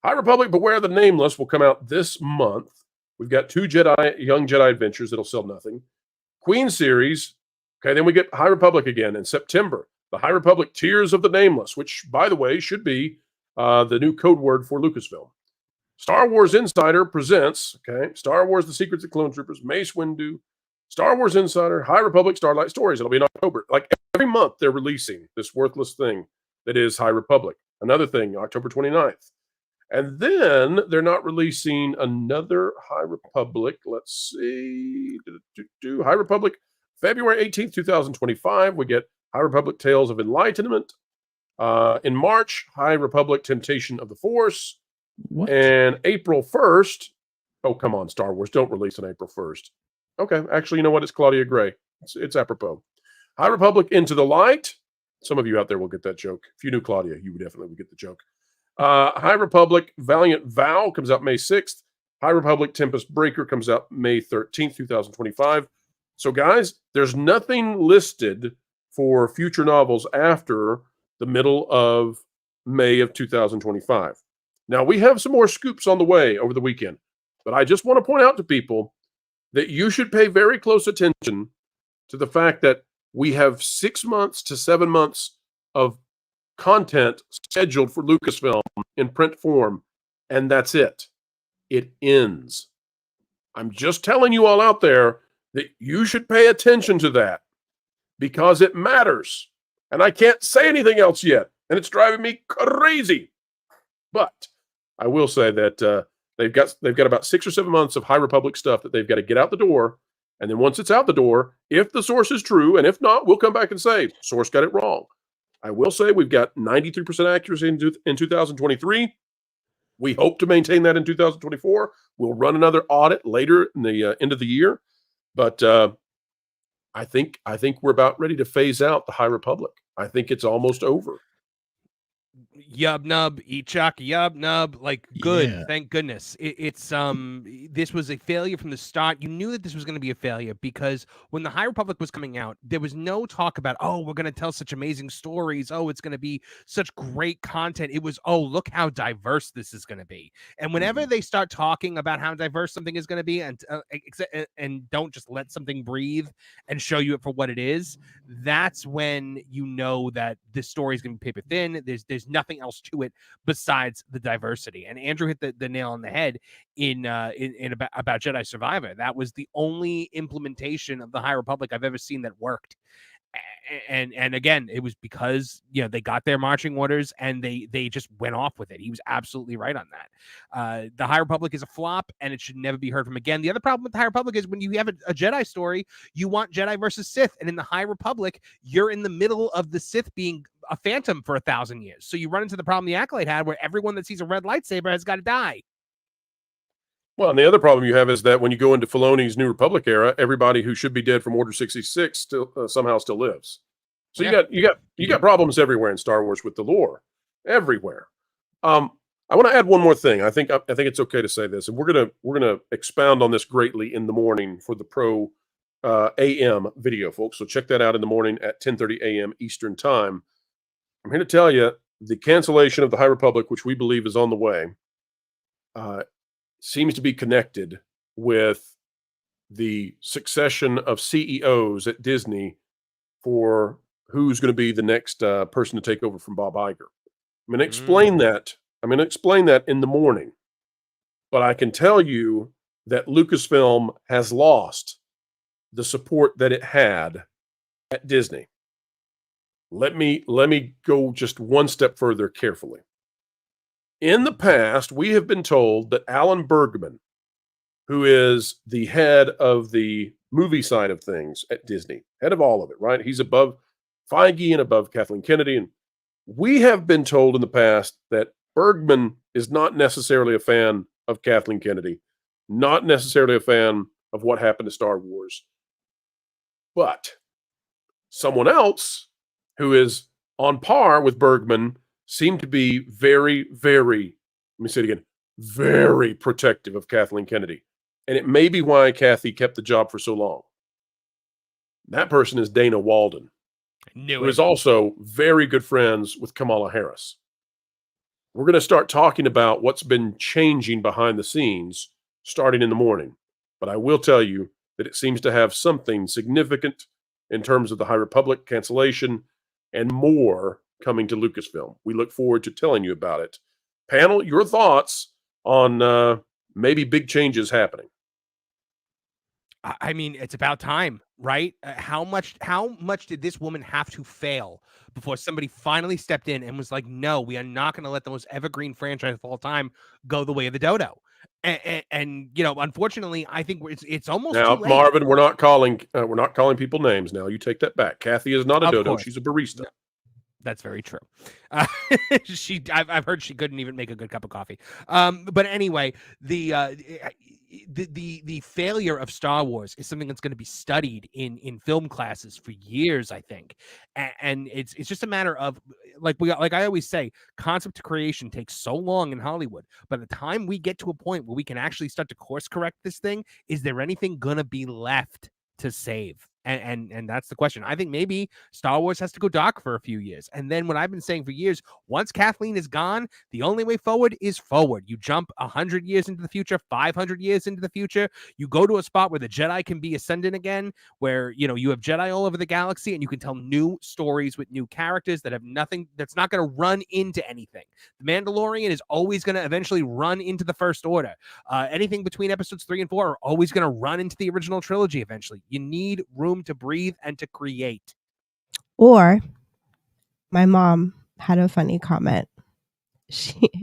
High Republic Beware the Nameless will come out this month. We've got 2 Young Jedi Adventures that'll sell nothing. Queen series. Okay, then we get High Republic again in September. The High Republic Tears of the Nameless, which, by the way, should be the new code word for Lucasfilm. Star Wars Insider presents, Star Wars The Secrets of Clone Troopers, Mace Windu, Star Wars Insider, High Republic Starlight Stories. It'll be in October. Like every month, they're releasing this worthless thing that is High Republic. Another thing, October 29th. And then they're not releasing another High Republic. Let's see. High Republic, February 18th, 2025. We get High Republic Tales of Enlightenment. In March, High Republic Temptation of the Force. What? And April 1st. Oh, come on, Star Wars. Don't release on April 1st. Okay. Actually, you know what? It's Claudia Gray. It's apropos. High Republic Into the Light. Some of you out there will get that joke. If you knew Claudia, you definitely would get the joke. High Republic Valiant Vow comes out May 6th. High Republic Tempest Breaker comes out May 13th, 2025. So, guys, there's nothing listed for future novels after the middle of May of 2025. Now, we have some more scoops on the way over the weekend, but I just want to point out to people that you should pay very close attention to the fact that we have 6 months to 7 months of content scheduled for Lucasfilm in print form, and that's it. It ends. I'm just telling you all out there that you should pay attention to that because it matters. And I can't say anything else yet, and it's driving me crazy. But I will say that they've got about 6 or 7 months of High Republic stuff that they've got to get out the door. And then once it's out the door, if the source is true, and if not, we'll come back and say, source got it wrong. I will say we've got 93% accuracy in 2023. We hope to maintain that in 2024. We'll run another audit later in the end of the year. But I think we're about ready to phase out the High Republic. I think it's almost over. Yub nub, eat chalk, yub nub. Like, good. Yeah. Thank goodness. It's this was a failure from the start. You knew that this was going to be a failure because when the High Republic was coming out, there was no talk about, oh, we're going to tell such amazing stories. Oh, it's going to be such great content. It was, oh, look how diverse this is going to be. And whenever they start talking about how diverse something is going to be, and don't just let something breathe and show you it for what it is, that's when you know that this story is going to be paper thin. There's nothing else to it besides the diversity. And Andrew hit the nail on the head in about Jedi Survivor. That was the only implementation of the High Republic I've ever seen that worked. And again, it was because they got their marching orders and they just went off with it. He was absolutely right on that. The High Republic is a flop and it should never be heard from again. The other problem with the High Republic is when you have a Jedi story, you want Jedi versus Sith, and in the High Republic, you're in the middle of the Sith being a phantom for 1,000 years. So you run into the problem the Acolyte had, where everyone that sees a red lightsaber has got to die. Well, and the other problem you have is that when you go into Filoni's New Republic era, everybody who should be dead from Order 66 still somehow still lives. So you got problems everywhere in Star Wars with the lore, everywhere. I want to add one more thing. I think it's okay to say this, and we're gonna expound on this greatly in the morning for the Pro AM video, folks. So check that out in the morning at 10:30 a.m. Eastern Time. I'm here to tell you the cancellation of the High Republic, which we believe is on the way, seems to be connected with the succession of CEOs at Disney for who's going to be the next person to take over from Bob Iger. I'm going to explain that. I'm going to explain that in the morning. But I can tell you that Lucasfilm has lost the support that it had at Disney. Let me go just one step further carefully. In the past, we have been told that Alan Bergman, who is the head of the movie side of things at Disney, head of all of it, right? He's above Feige and above Kathleen Kennedy. And we have been told in the past that Bergman is not necessarily a fan of Kathleen Kennedy, not necessarily a fan of what happened to Star Wars. But someone else who is on par with Bergman seemed to be very, very, let me say it again, very protective of Kathleen Kennedy. And it may be why Kathy kept the job for so long. That person is Dana Walden, who is also very good friends with Kamala Harris. We're going to start talking about what's been changing behind the scenes starting in the morning. But I will tell you that it seems to have something significant in terms of the High Republic cancellation and more coming to Lucasfilm. We look forward to telling you about it. Panel, your thoughts on maybe big changes happening? I mean, it's about time, right? How much did this woman have to fail before somebody finally stepped in and was like, no, we are not going to let the most evergreen franchise of all time go the way of the dodo. And unfortunately, I think it's almost now, too late. Marvin, we're not calling people names now. You take that back. Kathy is not a dodo. She's a barista. No. That's very true. I've heard she couldn't even make a good cup of coffee. But anyway, the failure of Star Wars is something that's going to be studied in film classes for years, I think. And it's just a matter of like I always say, concept to creation takes so long in Hollywood. By the time we get to a point where we can actually start to course correct this thing, is there anything going to be left to save? And that's the question. I think maybe Star Wars has to go dark for a few years. And then what I've been saying for years, once Kathleen is gone, the only way forward is forward. You jump 100 years into the future, 500 years into the future. You go to a spot where the Jedi can be ascendant again, where, you have Jedi all over the galaxy and you can tell new stories with new characters that have nothing, that's not going to run into anything. The Mandalorian is always going to eventually run into the First Order. Anything between episodes 3 and 4 are always going to run into the original trilogy eventually. You need room to breathe and to create. Or my mom had a funny comment.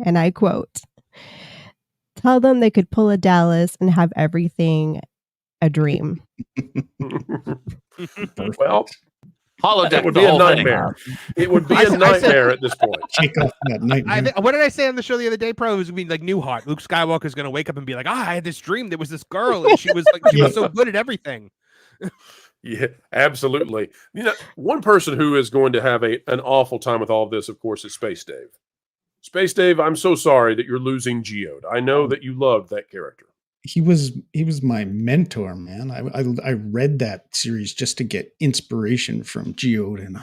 And I quote, "Tell them they could pull a Dallas and have everything a dream." Well, holodeck it would be a nightmare. It would be a nightmare at this point. Take off that nightmare. What did I say on the show the other day, Pro? It was going to be like Newhart. Luke Skywalker's going to wake up and be like, I had this dream. There was this girl and she was so good at everything. Yeah, absolutely. One person who is going to have an awful time with all of this, of course, is Space Dave. Space Dave, I'm so sorry that you're losing Geode. I know that you loved that character. He was my mentor, man. I read that series just to get inspiration from Geode and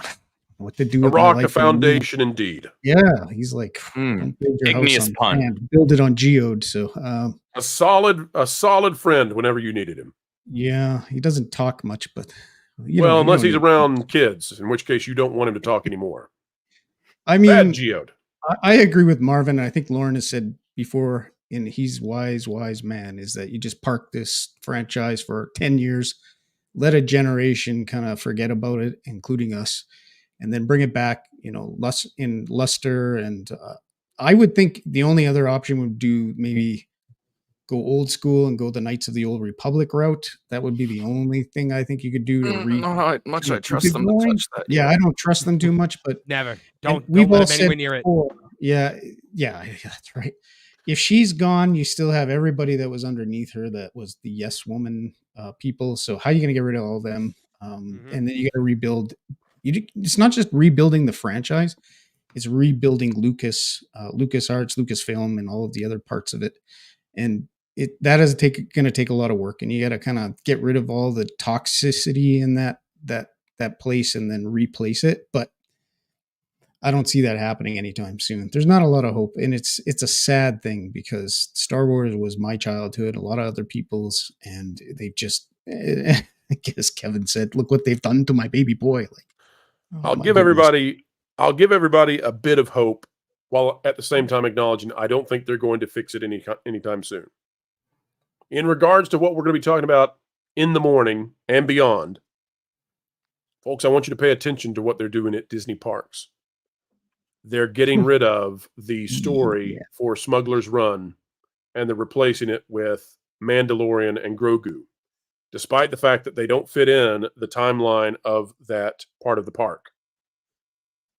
what to do. A with my rock, a life foundation, indeed. Yeah, he's like, don't build your igneous house on pun. sand, build it on Geode. So a solid friend whenever you needed him. yeah, he doesn't talk much, but Unless he's around kids, in which case you don't want him to talk anymore. I mean, Bad Geode. I agree with Marvin. I think Lauren has said before, and he's wise man, is that you just park this franchise for 10 years, let a generation kind of forget about it, including us, and then bring it back, in luster. And I would think the only other option would do maybe go old school and go the Knights of the Old Republic route. That would be the only thing I think you could do to I trust them to touch that. Yeah, I don't trust them too much, but never. Don't we've let all them said anywhere near it. before, yeah, that's right. If she's gone, you still have everybody that was underneath her that was the Yes Woman people. So how are you going to get rid of all of them? And then you got to rebuild. It's not just rebuilding the franchise; it's rebuilding LucasArts, Lucasfilm, and all of the other parts of it. And that is going to take a lot of work, and you got to kind of get rid of all the toxicity in that place and then replace it. But I don't see that happening anytime soon. There's not a lot of hope, and it's a sad thing because Star Wars was my childhood, a lot of other people's, and they just, I guess Kevin said, "Look what they've done to my baby boy." I'll give everybody a bit of hope, while at the same time acknowledging I don't think they're going to fix it anytime soon. In regards to what we're going to be talking about in the morning and beyond, folks, I want you to pay attention to what they're doing at Disney parks. They're getting rid of the story for Smuggler's Run, and they're replacing it with Mandalorian and Grogu, despite the fact that they don't fit in the timeline of that part of the park.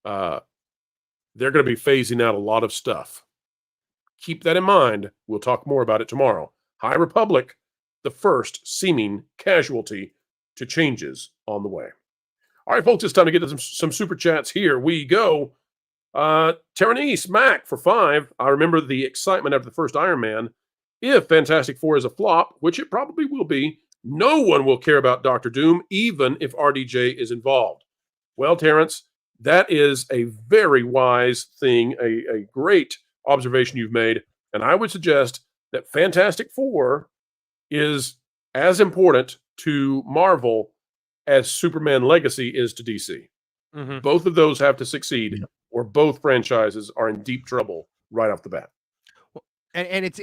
They're going to be phasing out a lot of stuff. Keep that in mind. We'll talk more about it tomorrow. High Republic, the first seeming casualty to changes on the way. All right, folks, it's time to get to some super chats. Here we go. Terranese Mac for 5. I remember the excitement after the first Iron Man. If Fantastic Four is a flop, which it probably will be, no one will care about Doctor Doom, even if RDJ is involved. Well, Terrence, that is a very wise thing, a great observation you've made, and I would suggest that Fantastic Four is as important to Marvel as Superman Legacy is to DC. Mm-hmm. Both of those have to succeed, or both franchises are in deep trouble right off the bat. And it's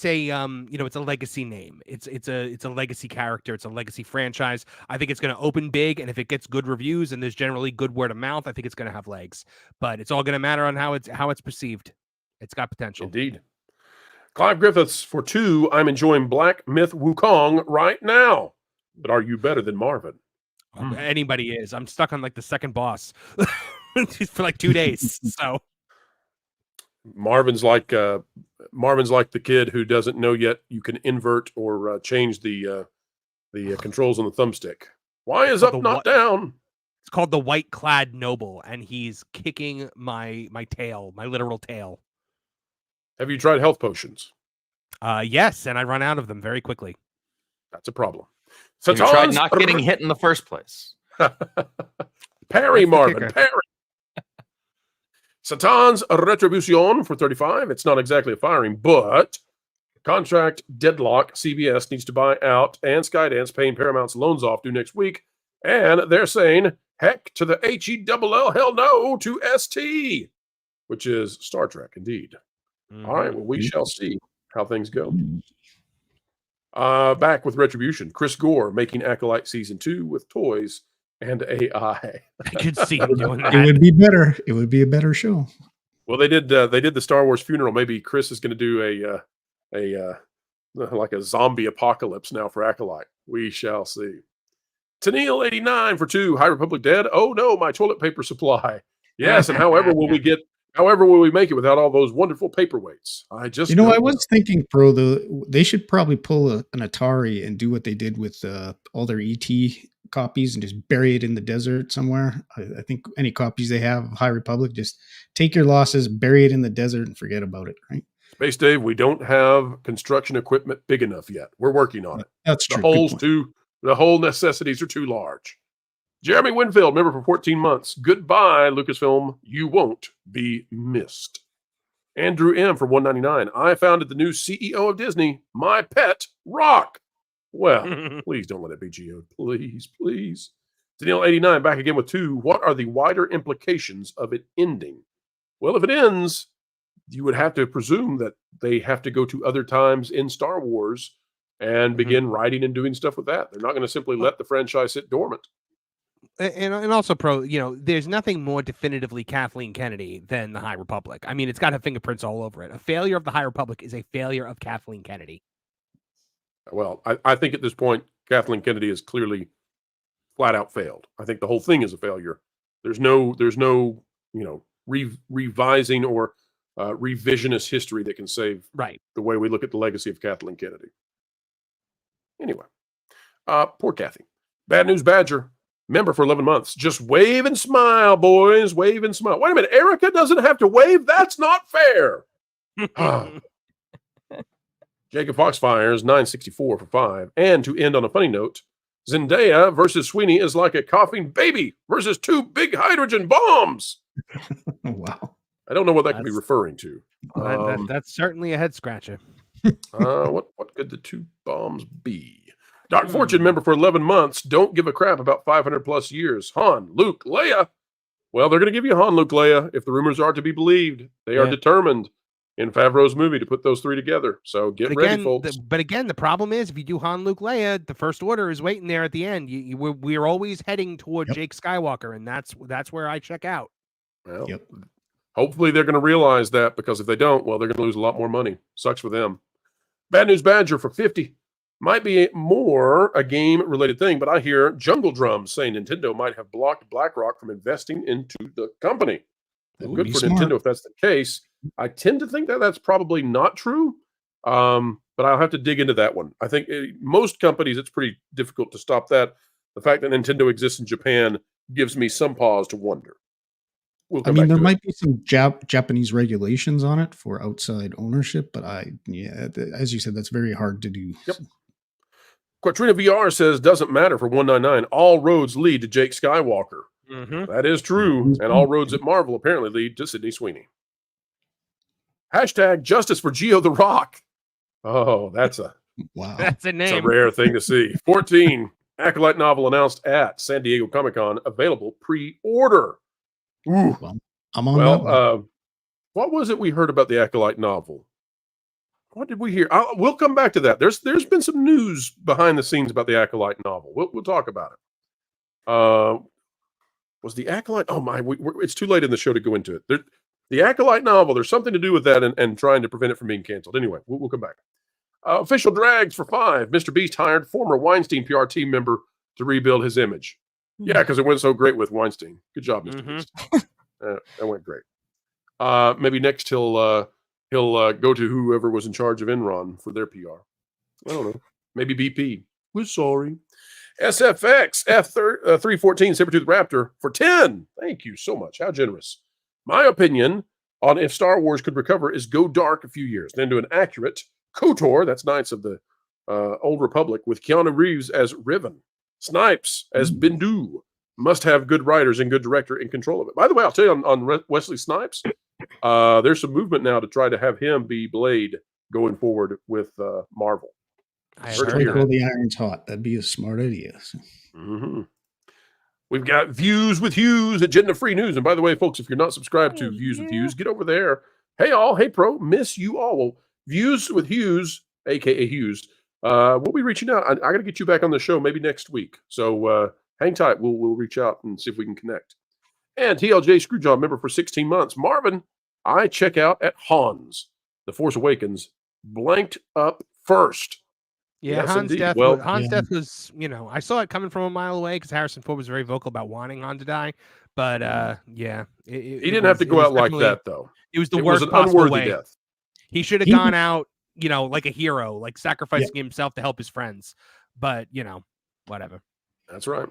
a legacy name. It's a legacy character. It's a legacy franchise. I think it's going to open big, and if it gets good reviews and there's generally good word of mouth, I think it's going to have legs. But it's all going to matter on how it's perceived. It's got potential. Indeed. Clive Griffiths for 2. I'm enjoying Black Myth Wukong right now. But are you better than Marvin? Anybody is. I'm stuck on like the second boss for like 2 days. So Marvin's like the kid who doesn't know yet you can invert or change the controls on the thumbstick. Why is up, not down? It's called the White Clad Noble, and he's kicking my tail, my literal tail. Have you tried health potions? Yes, and I run out of them very quickly. That's a problem. So you tried not getting hit in the first place. Parry, Marvin, parry. Satan's Retribution for 35. It's not exactly a firing, but contract deadlock. CBS needs to buy out, and Skydance paying Paramount's loans off due next week. And they're saying, heck to the HELL, hell no to ST, which is Star Trek, indeed. Mm-hmm. All right, well, we shall see how things go. Back with Retribution. Chris Gore making Acolyte Season 2 with toys and AI. I could see him doing that. It would be better. It would be a better show. Well, they did the Star Wars funeral. Maybe Chris is going to do a like a zombie apocalypse now for Acolyte. We shall see. Tennille 89 for 2. High Republic dead. Oh no, my toilet paper supply. Yes, and however will we make it without all those wonderful paperweights? I was thinking, Pro, they should probably pull an Atari and do what they did with all their ET copies and just bury it in the desert somewhere. I think any copies they have of High Republic, just take your losses, bury it in the desert, and forget about it. Right? Space Dave, we don't have construction equipment big enough yet. We're working on it. That's true. The whole necessities are too large. Jeremy Winfield, member for 14 months. Goodbye, Lucasfilm. You won't be missed. Andrew M. for $1.99. I founded the new CEO of Disney. My pet, Rock. Well, please don't let it be Geo. Please, please. Daniel 89 back again with 2. What are the wider implications of it ending? Well, if it ends, you would have to presume that they have to go to other times in Star Wars and begin writing and doing stuff with that. They're not going to simply let the franchise sit dormant. And also, there's nothing more definitively Kathleen Kennedy than the High Republic. I mean, it's got her fingerprints all over it. A failure of the High Republic is a failure of Kathleen Kennedy. Well, I think at this point, Kathleen Kennedy has clearly flat out failed. I think the whole thing is a failure. There's no revising or revisionist history that can save the way we look at the legacy of Kathleen Kennedy. Anyway, poor Kathy. Bad News Badger, member for 11 months. Just wave and smile, boys. Wave and smile. Wait a minute. Erika doesn't have to wave? That's not fair. Jacob Foxfire's $9.64 for 5. And to end on a funny note, Zendaya versus Sweeney is like a coughing baby versus 2 big hydrogen bombs. Wow. I don't know what that could be referring to. That's certainly a head scratcher. What could the 2 bombs be? Dark Fortune, member for 11 months. Don't give a crap about 500 plus years. Han, Luke, Leia. Well, they're going to give you Han, Luke, Leia. If the rumors are to be believed, they are determined in Favreau's movie to put those 3 together. So get ready, folks. But again, the problem is if you do Han, Luke, Leia, the First Order is waiting there at the end. We're always heading toward Jake Skywalker, and that's where I check out. Well, hopefully they're going to realize that, because if they don't, well, they're going to lose a lot more money. Sucks for them. Bad News Badger for 50. Might be more a game-related thing, but I hear Jungle Drums saying Nintendo might have blocked BlackRock from investing into the company. Well, good for Nintendo if that's the case. I tend to think that that's probably not true, but I'll have to dig into that one. I think most companies, it's pretty difficult to stop that. The fact that Nintendo exists in Japan gives me some pause to wonder. I mean, there might be some Japanese regulations on it for outside ownership, but as you said, that's very hard to do. Yep. Quatrina VR says, doesn't matter for 199. All roads lead to Jake Skywalker. That is true. And all roads at Marvel apparently lead to Sydney Sweeney. Hashtag justice for Geo the Rock. Oh, that's a That's a name. It's a rare thing to see. 14. Acolyte novel announced at San Diego Comic-Con. Available pre-order. Ooh. Well, I'm on that one. What was it we heard about the Acolyte novel? What did we hear? We'll come back to that. There's been some news behind the scenes about the Acolyte novel. We'll talk about it. Was the Acolyte? Oh my! It's too late in the show to go into it. The Acolyte novel. There's something to do with that and trying to prevent it from being canceled. Anyway, we'll come back. Official drags for 5. Mr. Beast hired former Weinstein PR team member to rebuild his image. Yeah, because it went so great with Weinstein. Good job, Mr. Beast. That went great. Maybe next he'll go to whoever was in charge of Enron for their PR. I don't know. Maybe BP. We're sorry. SFX F314 Sabertooth Raptor for 10. Thank you so much. How generous. My opinion on if Star Wars could recover is go dark a few years, then do an accurate KOTOR, that's Knights of the Old Republic, with Keanu Reeves as Riven. Snipes as Bindu. Must have good writers and good director in control of it. By the way, I'll tell you on Wesley Snipes, there's some movement now to try to have him be Blade going forward with Marvel. Sprinkle the irons hot. That'd be a smart idea. Mm-hmm. We've got Views with Hughes, Agenda Free News. And by the way, folks, if you're not subscribed to Views with Hughes, get over there. Hey, all. Hey, pro. Miss you all. Well, Views with Hughes, a.k.a. Hughes, we'll be reaching out. I got to get you back on the show maybe next week. So hang tight. We'll reach out and see if we can connect. And TLJ Screwjob, member for 16 months. Marvin, I check out at Hans. The Force Awakens blanked up first. Yeah, yes, Han's indeed. death. Well, Han's death was, I saw it coming from a mile away because Harrison Ford was very vocal about wanting Han to die. But yeah, he didn't have to go out like that, though. It was the worst possible way. Death. He should have gone out, like a hero, like sacrificing himself to help his friends. But whatever. That's right.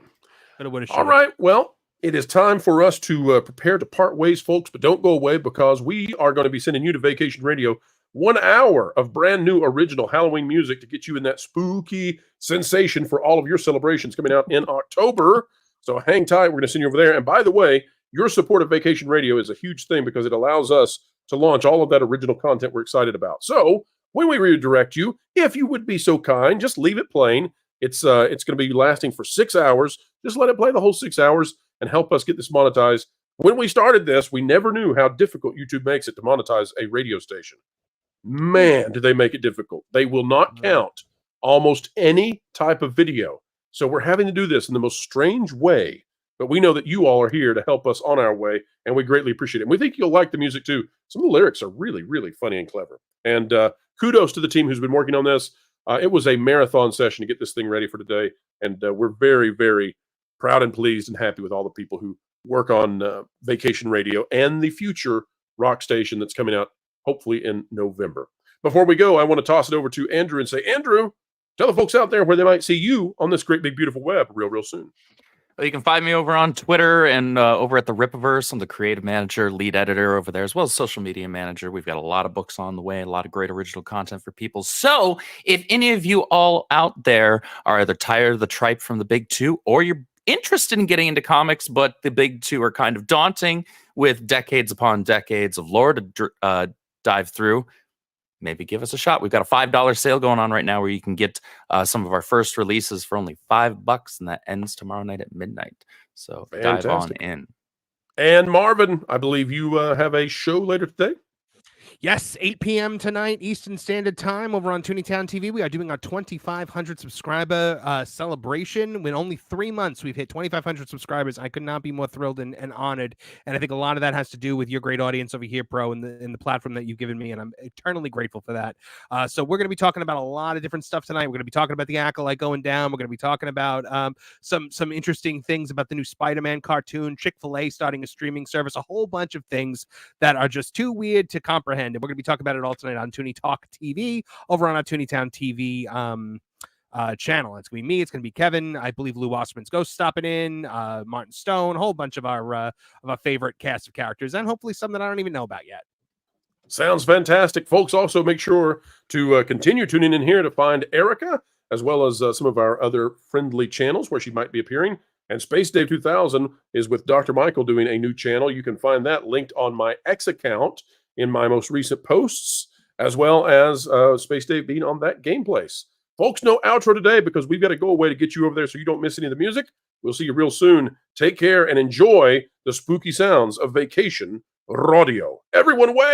What a All right. Well, it is time for us to prepare to part ways, folks, but don't go away because we are going to be sending you to Vacation Radio 1 hour of brand new original Halloween music to get you in that spooky sensation for all of your celebrations coming out in October. So hang tight. We're going to send you over there. And by the way, your support of Vacation Radio is a huge thing because it allows us to launch all of that original content we're excited about. So when we redirect you, if you would be so kind, just leave it playing. It's going to be lasting for 6 hours. Just let it play the whole 6 hours and help us get this monetized. When we started this, we never knew how difficult YouTube makes it to monetize a radio station. Man, do they make it difficult. They will not count almost any type of video. So we're having to do this in the most strange way. But we know that you all are here to help us on our way, and we greatly appreciate it. And we think you'll like the music, too. Some of the lyrics are really, really funny and clever. And kudos to the team who's been working on this. It was a marathon session to get this thing ready for today, and we're very, very proud and pleased and happy with all the people who work on Vacation Radio and the future rock station that's coming out hopefully in November. Before we go, I want to toss it over to Andrew and say, Andrew, tell the folks out there where they might see you on this great, big, beautiful web real soon. Well, you can find me over on Twitter and over at the Rippaverse. I'm the creative manager, lead editor over there, as well as social media manager. We've got a lot of books on the way, a lot of great original content for people. So if any of you all out there are either tired of the tripe from the big two, or you're interested in getting into comics, but the big two are kind of daunting with decades upon decades of lore to dive through, maybe give us a shot. We've got a $5 sale going on right now where you can get some of our first releases for only $5, and that ends tomorrow night at midnight. So dive on in. And Marvin, I believe you have a show later today. Yes, 8 p.m. tonight, Eastern Standard Time, over on Tooneytown TV. We are doing our 2,500 subscriber celebration. In only 3 months, we've hit 2,500 subscribers. I could not be more thrilled and honored. And I think a lot of that has to do with your great audience over here, Pro, and the platform that you've given me. And I'm eternally grateful for that. So we're going to be talking about a lot of different stuff tonight. We're going to be talking about the Acolyte going down. We're going to be talking about some interesting things about the new Spider-Man cartoon, Chick-fil-A starting a streaming service, a whole bunch of things that are just too weird to comprehend. And we're going to be talking about it all tonight on Toonie Talk TV over on our Tooneytown TV channel. It's going to be me. It's going to be Kevin. I believe Lou Osman's Ghost stopping in, Martin Stone, a whole bunch of our favorite cast of characters, and hopefully some that I don't even know about yet. Sounds fantastic. Folks, also make sure to continue tuning in here to find Erika, as well as some of our other friendly channels where she might be appearing. And Space Dave 2000 is with Dr. Michael doing a new channel. You can find that linked on my X account in my most recent posts, as well as Space Dave being on that game place. Folks, no outro today because we've got to go away to get you over there so you don't miss any of the music. We'll see you real soon. Take care and enjoy the spooky sounds of Vacation Radio. Everyone away!